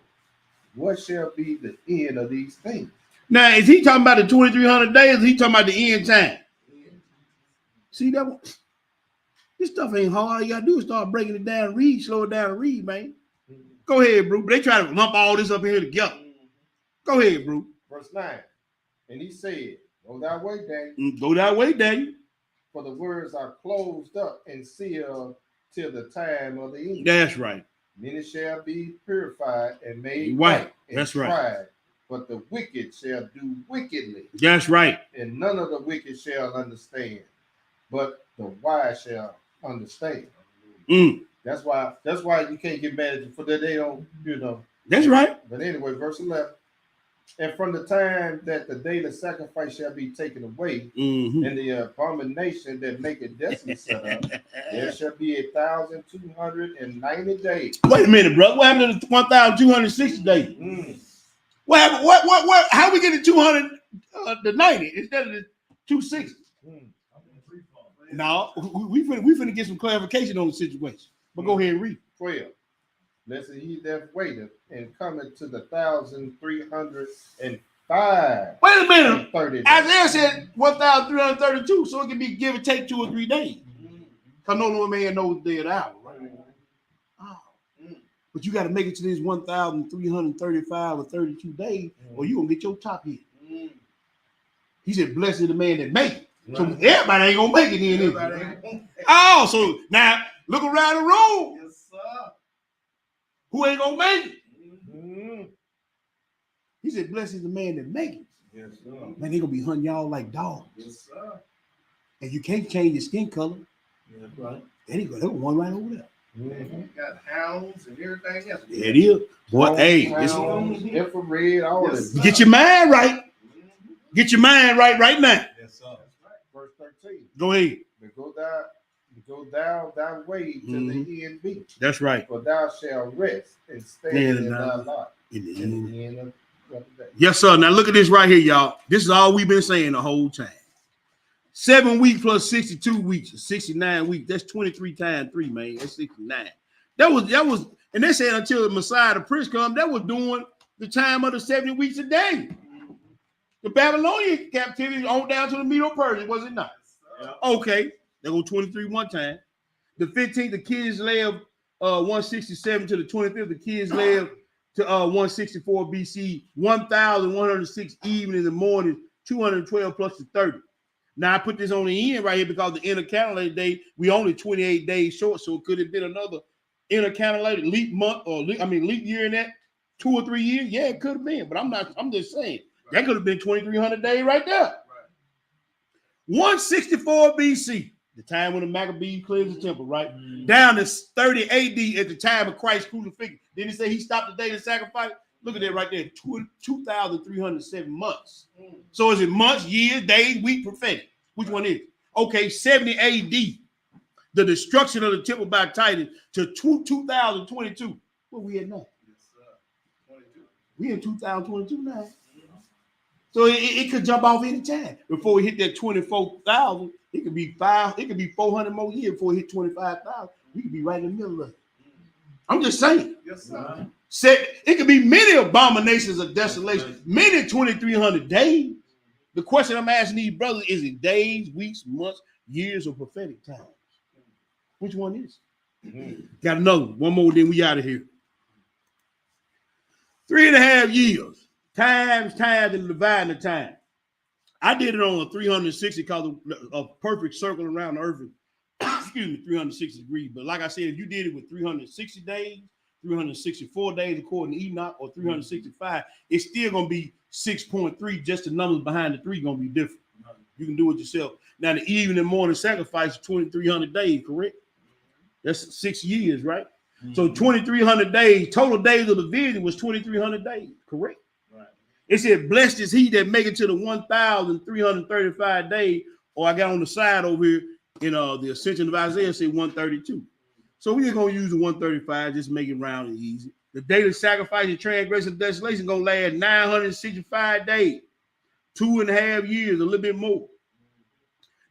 Speaker 2: what shall be the end of these things?
Speaker 1: Now, is he talking about the 2,300 days? Or is he talking about the end time? See that one? This stuff ain't hard. All you gotta do is start breaking it down, read, slow it down, and read, man. Go ahead, bro. They try to lump all this up here together. Go ahead, bro.
Speaker 2: Verse 9. And he said, Go thy way, Daniel,
Speaker 1: Go that way, Daniel.
Speaker 2: for the words are closed up and sealed till the time of the end.
Speaker 1: That's right.
Speaker 2: Many shall be purified and made
Speaker 1: White.
Speaker 2: white and
Speaker 1: That's right.
Speaker 2: tried, but the wicked shall do wickedly,
Speaker 1: That's right.
Speaker 2: and none of the wicked shall understand, but the wise shall understand.
Speaker 1: Mm.
Speaker 2: That's why you can't get mad at them for that they don't,
Speaker 1: That's right.
Speaker 2: But anyway, verse 11. And from the time that the daily sacrifice shall be taken away,
Speaker 1: Mm-hmm.
Speaker 2: and the abomination that maketh desolate set up, there shall be 1,290 days.
Speaker 1: Wait a minute, bro. What happened to the 1,260 days?
Speaker 2: Mm.
Speaker 1: What happened? What? How we get to 290 instead of the 260?
Speaker 2: Mm.
Speaker 1: No, we finna get some clarification on the situation. But go ahead and read.
Speaker 2: 12. Blessed he that waiteth and cometh to the 1,305.
Speaker 1: Wait a minute.
Speaker 2: 30 days.
Speaker 1: Isaiah said 1,332, so it can be give or take 2 or 3 days. Because no man knows the day of the hour, right? Oh. But you got to make it to this 1,335 or 32 days, or you gonna get your top hit. He said, "Blessed is the man that make it." So everybody ain't gonna make it in. Is it? Oh, so now look around the room.
Speaker 5: Yes, sir.
Speaker 1: Who ain't gonna make it?
Speaker 2: Mm.
Speaker 1: He said, "Blessed is the man that make it."
Speaker 5: Yes, sir.
Speaker 1: Man, they gonna be hunting y'all like dogs,
Speaker 5: Yes, sir.
Speaker 1: and you can't change your skin color.
Speaker 5: That's right.
Speaker 1: There you go. There was one right over there.
Speaker 2: Mm-hmm.
Speaker 5: Got hounds and everything else.
Speaker 1: There it is. Boy, hey, this,
Speaker 2: Infrared, all
Speaker 5: Yes,
Speaker 2: this.
Speaker 1: get your mind right. Get your mind right now.
Speaker 5: Yes, sir.
Speaker 2: Verse 13.
Speaker 1: Go ahead.
Speaker 2: But go thou thy way to the end be,
Speaker 1: That's right.
Speaker 2: for thou shalt rest and stand
Speaker 1: Stand
Speaker 2: in
Speaker 1: thou
Speaker 2: thy lot.
Speaker 1: In the
Speaker 2: In
Speaker 1: end.
Speaker 2: the end of the day.
Speaker 1: Yes, sir. Now look at this right here, y'all. This is all we've been saying the whole time. 7 weeks plus 62 weeks, 69 weeks. That's 23 times 3, man. That's 69. That was, and they said until the Messiah, the Prince, come, that was doing the time of the 70 weeks a day. The Babylonian captivity on down to the Medo-Persian, was it not? Okay, they go 23 one time. The 15th, the kids live 167 to the 25th, the kids live to 164 BC, 1,106 evenings and mornings, 212 plus the 30. Now I put this on the end right here because the intercalendar day, we only 28 days short, so it could have been another intercalendar leap month or leap year in that 2 or 3 years. Yeah, it could have been, but I'm just saying that could have been 2,300 days right there. 164 BC, the time when the Maccabees cleansed the temple, right? Down to 30 AD at the time of Christ's crucifixion. Didn't he say he stopped the day to sacrifice? Look at that right there, 2,307 months. So is it months, years, days, week, prophetic? Which one is it? Okay, 70 AD, the destruction of the temple by Titus to 2022. Where we at now?
Speaker 5: Yes, sir. 22.
Speaker 1: We in 2022 now. So it could jump off any time. Before we hit that 24,000, it could be 400 more years before we hit 25,000. We could be right in the middle of it. I'm just saying.
Speaker 5: Yes, sir.
Speaker 1: Said it could be many abominations of desolation, many 2,300 days. The question I'm asking these brothers is it days, weeks, months, years, or prophetic times? Which one is it? Got another one more, then we out of here. 3.5 years, times, and dividing the time. I did it on a 360 because of a perfect circle around the earth. Excuse me, 360 degrees. But like I said, if you did it with 360 days, 364 days according to Enoch, or 365, it's still gonna be 6.3. Just the numbers behind the three gonna be different. You can do it yourself. Now the evening and morning sacrifice is 2,300 days, correct? That's 6 years, right? So 2,300 days, total days of the vision was 2,300 days, correct?
Speaker 5: Right.
Speaker 1: It said, blessed is he that make it to the 1,335 days, or I got on the side over here in the Ascension of Isaiah, say 132. So we're gonna use the 135, just make it round and easy. The daily sacrifice and transgression and desolation gonna last 965 days, 2.5 years, a little bit more.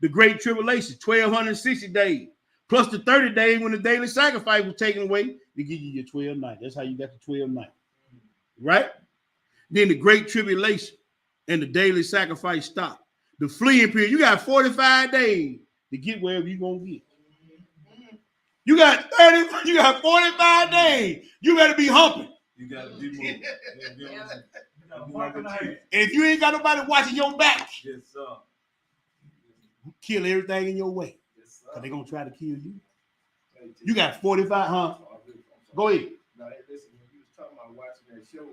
Speaker 1: The great tribulation, 1,260 days, plus the 30 days when the daily sacrifice was taken away, they give you your 12 nights. That's how you got the 12 nights, right? Then the great tribulation and the daily sacrifice stop. The fleeing period, you got 45 days to get wherever you're gonna get. You got 45 days. You better be humping.
Speaker 3: You got to be moving.
Speaker 1: And if you ain't got nobody watching your back,
Speaker 3: Yes, sir.
Speaker 1: kill everything in your way.
Speaker 5: Yes,
Speaker 1: Because
Speaker 5: sir.
Speaker 1: they're gonna try to kill you. You got 45, huh? Go ahead.
Speaker 5: Now, listen, when you was talking about watching that show,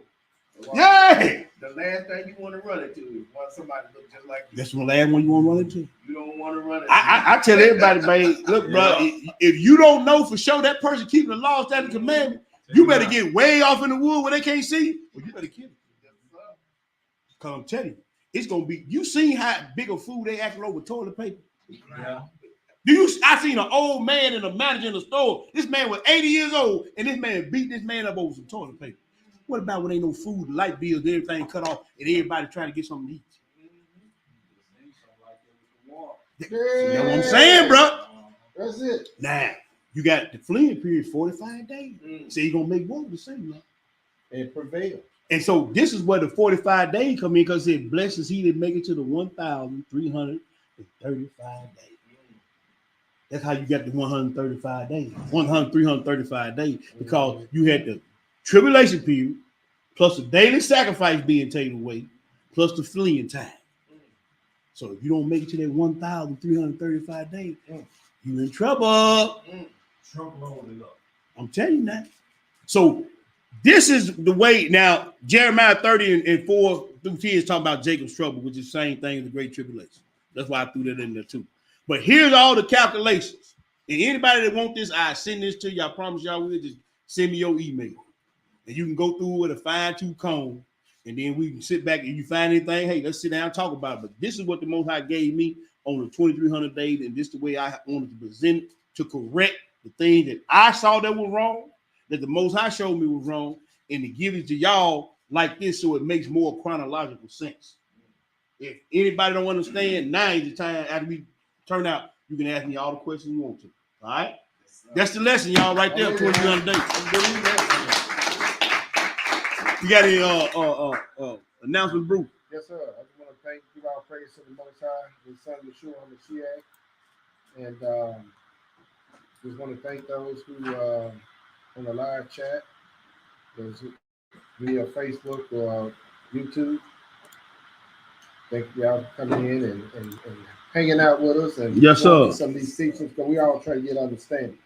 Speaker 1: Yeah.
Speaker 5: the last thing you want to run into is want somebody to look just like you.
Speaker 1: That's the last one you want to run into.
Speaker 5: You don't want to run into.
Speaker 1: I tell everybody, man, look, bro, if you don't know for sure that person keeping the law, statute, and commandment, you better get way off in the wood where they can't see you, or you better kill him. Because I'm telling you, it's gonna be. You seen how big a fool they acting over toilet paper?
Speaker 3: Yeah.
Speaker 1: I seen an old man and a manager in the store. This man was 80 years old, and this man beat this man up over some toilet paper. What about when ain't no food, light bills, everything cut off, and everybody trying to get something to eat?
Speaker 3: Yeah.
Speaker 1: That's what I'm saying, bro.
Speaker 3: That's it.
Speaker 1: Now, you got the fleeing period, 45 days. So you're going to make one the same, man.
Speaker 2: And prevail.
Speaker 1: And so this is where the 45 days come in, because it blesses he that make it to the 1,335 days. That's how you got the 135 days, 335 days, because you had the tribulation period, plus the daily sacrifice being taken away, plus the fleeing time. So if you don't make it to that 1,335 days, you in trouble.
Speaker 3: Trump loaded up.
Speaker 1: I'm telling you that. So this is the way. Now, Jeremiah 30 and 4 through 10 is talking about Jacob's trouble, which is the same thing as the great tribulation. That's why I threw that in there too. But here's all the calculations. And anybody that want this, I send this to you. I promise y'all will. Just send me your email. And you can go through with a fine-tooth comb. And then we can sit back, and you find anything, hey, let's sit down and talk about it. But this is what the Most High gave me on the 2,300 days, and this is the way I wanted to present it, to correct the things that I saw that was wrong, that the Most High showed me was wrong, and to give it to y'all like this so it makes more chronological sense. If anybody don't understand, now is the time after we turn out, you can ask me all the questions you want to. All right? That's the lesson, y'all, right there, 2,300 days. You got any announcement, Bruce?
Speaker 2: Yes, sir. I just want to give our praise to the Most High, His Son Yeshua HaMashiach, and just want to thank those who on the live chat, those via Facebook or YouTube. Thank y'all for coming in and hanging out with us and
Speaker 1: Yes, sir.
Speaker 2: some of these teachings, because we all try to get understanding.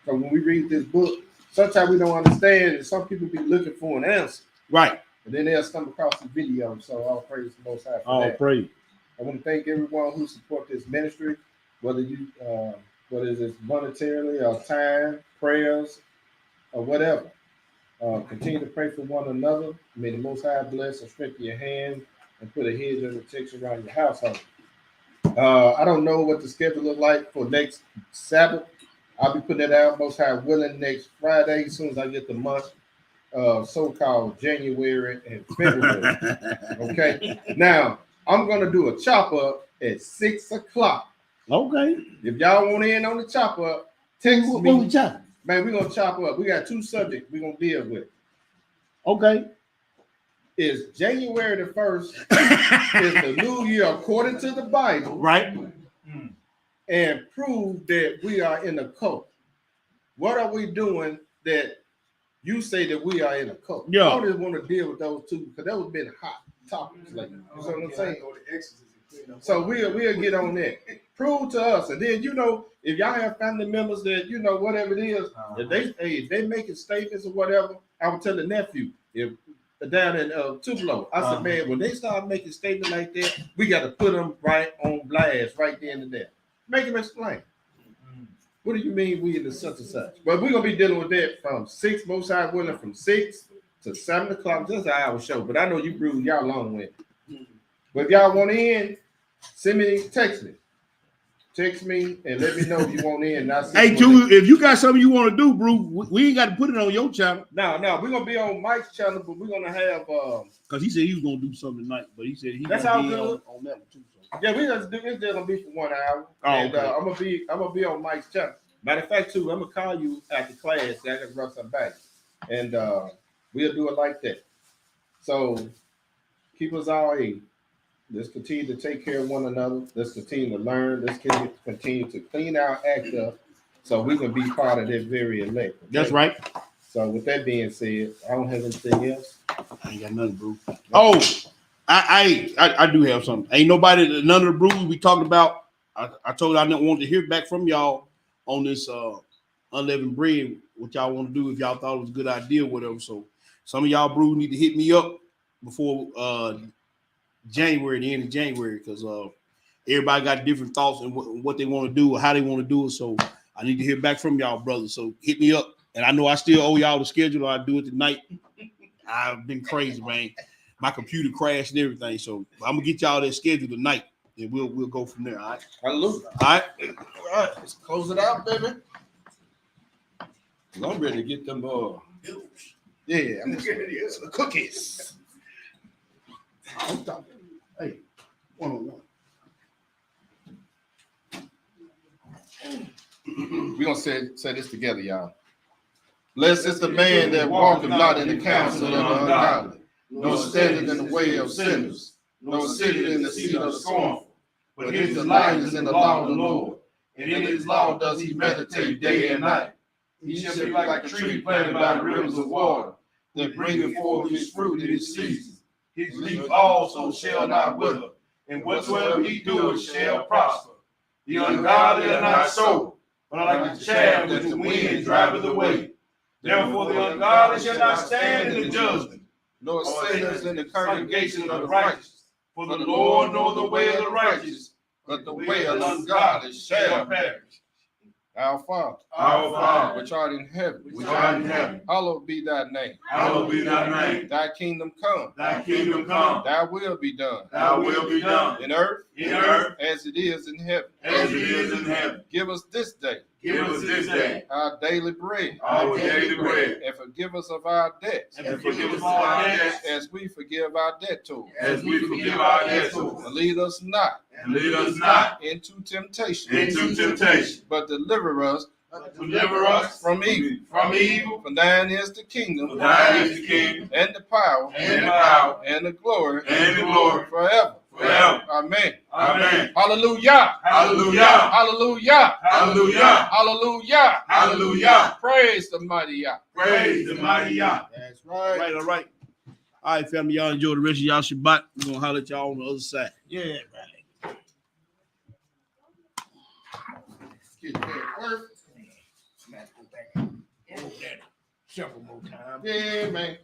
Speaker 2: So when we read this book, sometimes we don't understand, and some people be looking for an answer.
Speaker 1: Right.
Speaker 2: And then they'll stumble across the video. So I'll praise the Most High for
Speaker 1: All
Speaker 2: that.
Speaker 1: praise.
Speaker 2: I want to thank everyone who support this ministry, whether it's monetarily or time, prayers, or whatever. Continue to pray for one another. May the Most High bless and strengthen your hands and put a hedge of protection around your household. I don't know what the schedule look like for next Sabbath. I'll be putting that out, Most High willing, next Friday, as soon as I get the month, so-called January and February. Okay. Now, I'm going to do a chop-up at 6 o'clock.
Speaker 1: Okay.
Speaker 2: If y'all want in on the chop-up, text
Speaker 1: What
Speaker 2: me.
Speaker 1: we chopping?
Speaker 2: Man, we're gonna chop up. We got 2 subjects we're gonna deal with.
Speaker 1: Okay.
Speaker 2: Is January the 1st is the new year according to the Bible,
Speaker 1: Right.
Speaker 2: and prove that we are in a cult. What are we doing that you say that we are in a cult?
Speaker 1: Yeah.
Speaker 2: I just want to deal with those 2 because that was been hot topics lately. You know what I'm saying? So we'll get on that. Prove to us, and then if y'all have family members that whatever it is, if they making statements or whatever, I would tell the nephew if down in Tupelo. I said, man, when they start making statements like that, we got to put them right on blast right then and there. Make them explain. What do you mean we in the such and such? But we're gonna be dealing with that from 6, most high willing, from 6 to 7 o'clock. Just an hour show. But I know you bruise y'all long with. But if y'all want in, text me and let me know if you want in.
Speaker 1: Hey, if you got something you want to do, Bruce, we ain't got to put it on your channel.
Speaker 2: No, we're gonna be on Mike's channel, but we're gonna have
Speaker 1: because he said he was gonna do something tonight, but he said
Speaker 2: that's how
Speaker 1: be
Speaker 2: good
Speaker 1: on that one too. So.
Speaker 2: Yeah, we just do it's just gonna be for 1 hour.
Speaker 1: Oh,
Speaker 2: and
Speaker 1: okay.
Speaker 2: I'm gonna be on Mike's channel. Matter of fact, too, I'm gonna call you after class. I gotta run something back, and we'll do it like that. So keep us all in. Let's continue to take care of one another. Let's continue to learn. Let's continue to clean our act up so we can be part of that very elect. Okay?
Speaker 1: That's right.
Speaker 2: So with that being said, I don't have anything else.
Speaker 1: I ain't got nothing, Bruce. Oh, I do have something. Ain't nobody, none of the brews we talked about. I told you I didn't want to hear back from y'all on this unleavened bread, what y'all want to do if y'all thought it was a good idea or whatever. So some of y'all brews need to hit me up before January, the end of January, because everybody got different thoughts and what they want to do or how they want to do it. So I need to hear back from y'all, brothers. So hit me up. And I know I still owe y'all the schedule. I do it tonight. I've been crazy, man. My computer crashed and everything. So I'm gonna get y'all that schedule tonight, and we'll go from there. All right.
Speaker 2: Hallelujah.
Speaker 1: All right.
Speaker 2: Let's close it out, baby. I'm ready to get them yeah, I'm the cookies.
Speaker 1: I'm talking. Hey, 1-on-1.
Speaker 3: We're gonna say this together, y'all. Blessed is the man that walketh not in the counsel of the ungodly, nor standeth in the way of sinners, nor sitteth in the seat of the scornful. But his delight is in the law of the Lord, and in his law does he meditate day and night. He shall be like a tree planted by the rivers of water, that bringeth forth his fruit in his season. His leaf also shall not wither, and whatsoever he doeth shall prosper. The ungodly are not so, but are like the chaff that the wind driveth away. Therefore the ungodly shall not stand in the judgment, nor sinners in the congregation of the righteous. For the Lord knoweth the way of the righteous, but the way of the ungodly shall perish. Our Father, which art in heaven, hallowed be thy name.
Speaker 7: Hallowed be thy name.
Speaker 3: Thy kingdom come.
Speaker 7: Thy kingdom come.
Speaker 3: Thy will be done.
Speaker 7: Thy will be done.
Speaker 3: In earth, as it is in heaven.
Speaker 7: As it is in heaven.
Speaker 3: Give us this day.
Speaker 7: Give us this day
Speaker 3: Our daily bread.
Speaker 7: our daily bread.
Speaker 3: And forgive us of our debts.
Speaker 7: And forgive us our debts
Speaker 3: As we forgive our debtors.
Speaker 7: as we forgive our debtors.
Speaker 3: And lead us not
Speaker 7: And lead us not
Speaker 3: into temptation.
Speaker 7: into temptation,
Speaker 3: But deliver us
Speaker 7: deliver us
Speaker 3: from evil.
Speaker 7: from evil.
Speaker 3: For thine is the kingdom.
Speaker 7: For thine is the kingdom,
Speaker 3: And the power.
Speaker 7: and the power,
Speaker 3: And the glory.
Speaker 7: and the glory,
Speaker 3: Forever.
Speaker 7: forever.
Speaker 3: Amen.
Speaker 7: Amen.
Speaker 3: Hallelujah.
Speaker 7: Hallelujah.
Speaker 3: Hallelujah.
Speaker 7: Hallelujah.
Speaker 3: Hallelujah.
Speaker 7: Hallelujah.
Speaker 3: Praise the mighty Yah.
Speaker 7: Praise the mighty Yah.
Speaker 2: That's
Speaker 1: All
Speaker 2: right.
Speaker 1: right, all right. All right, family. Y'all enjoy the rest of y'all Shabbat. We're gonna holler at y'all on the other side.
Speaker 2: Yeah, right.
Speaker 3: Get that work.
Speaker 2: Several more times.
Speaker 3: Yeah, man.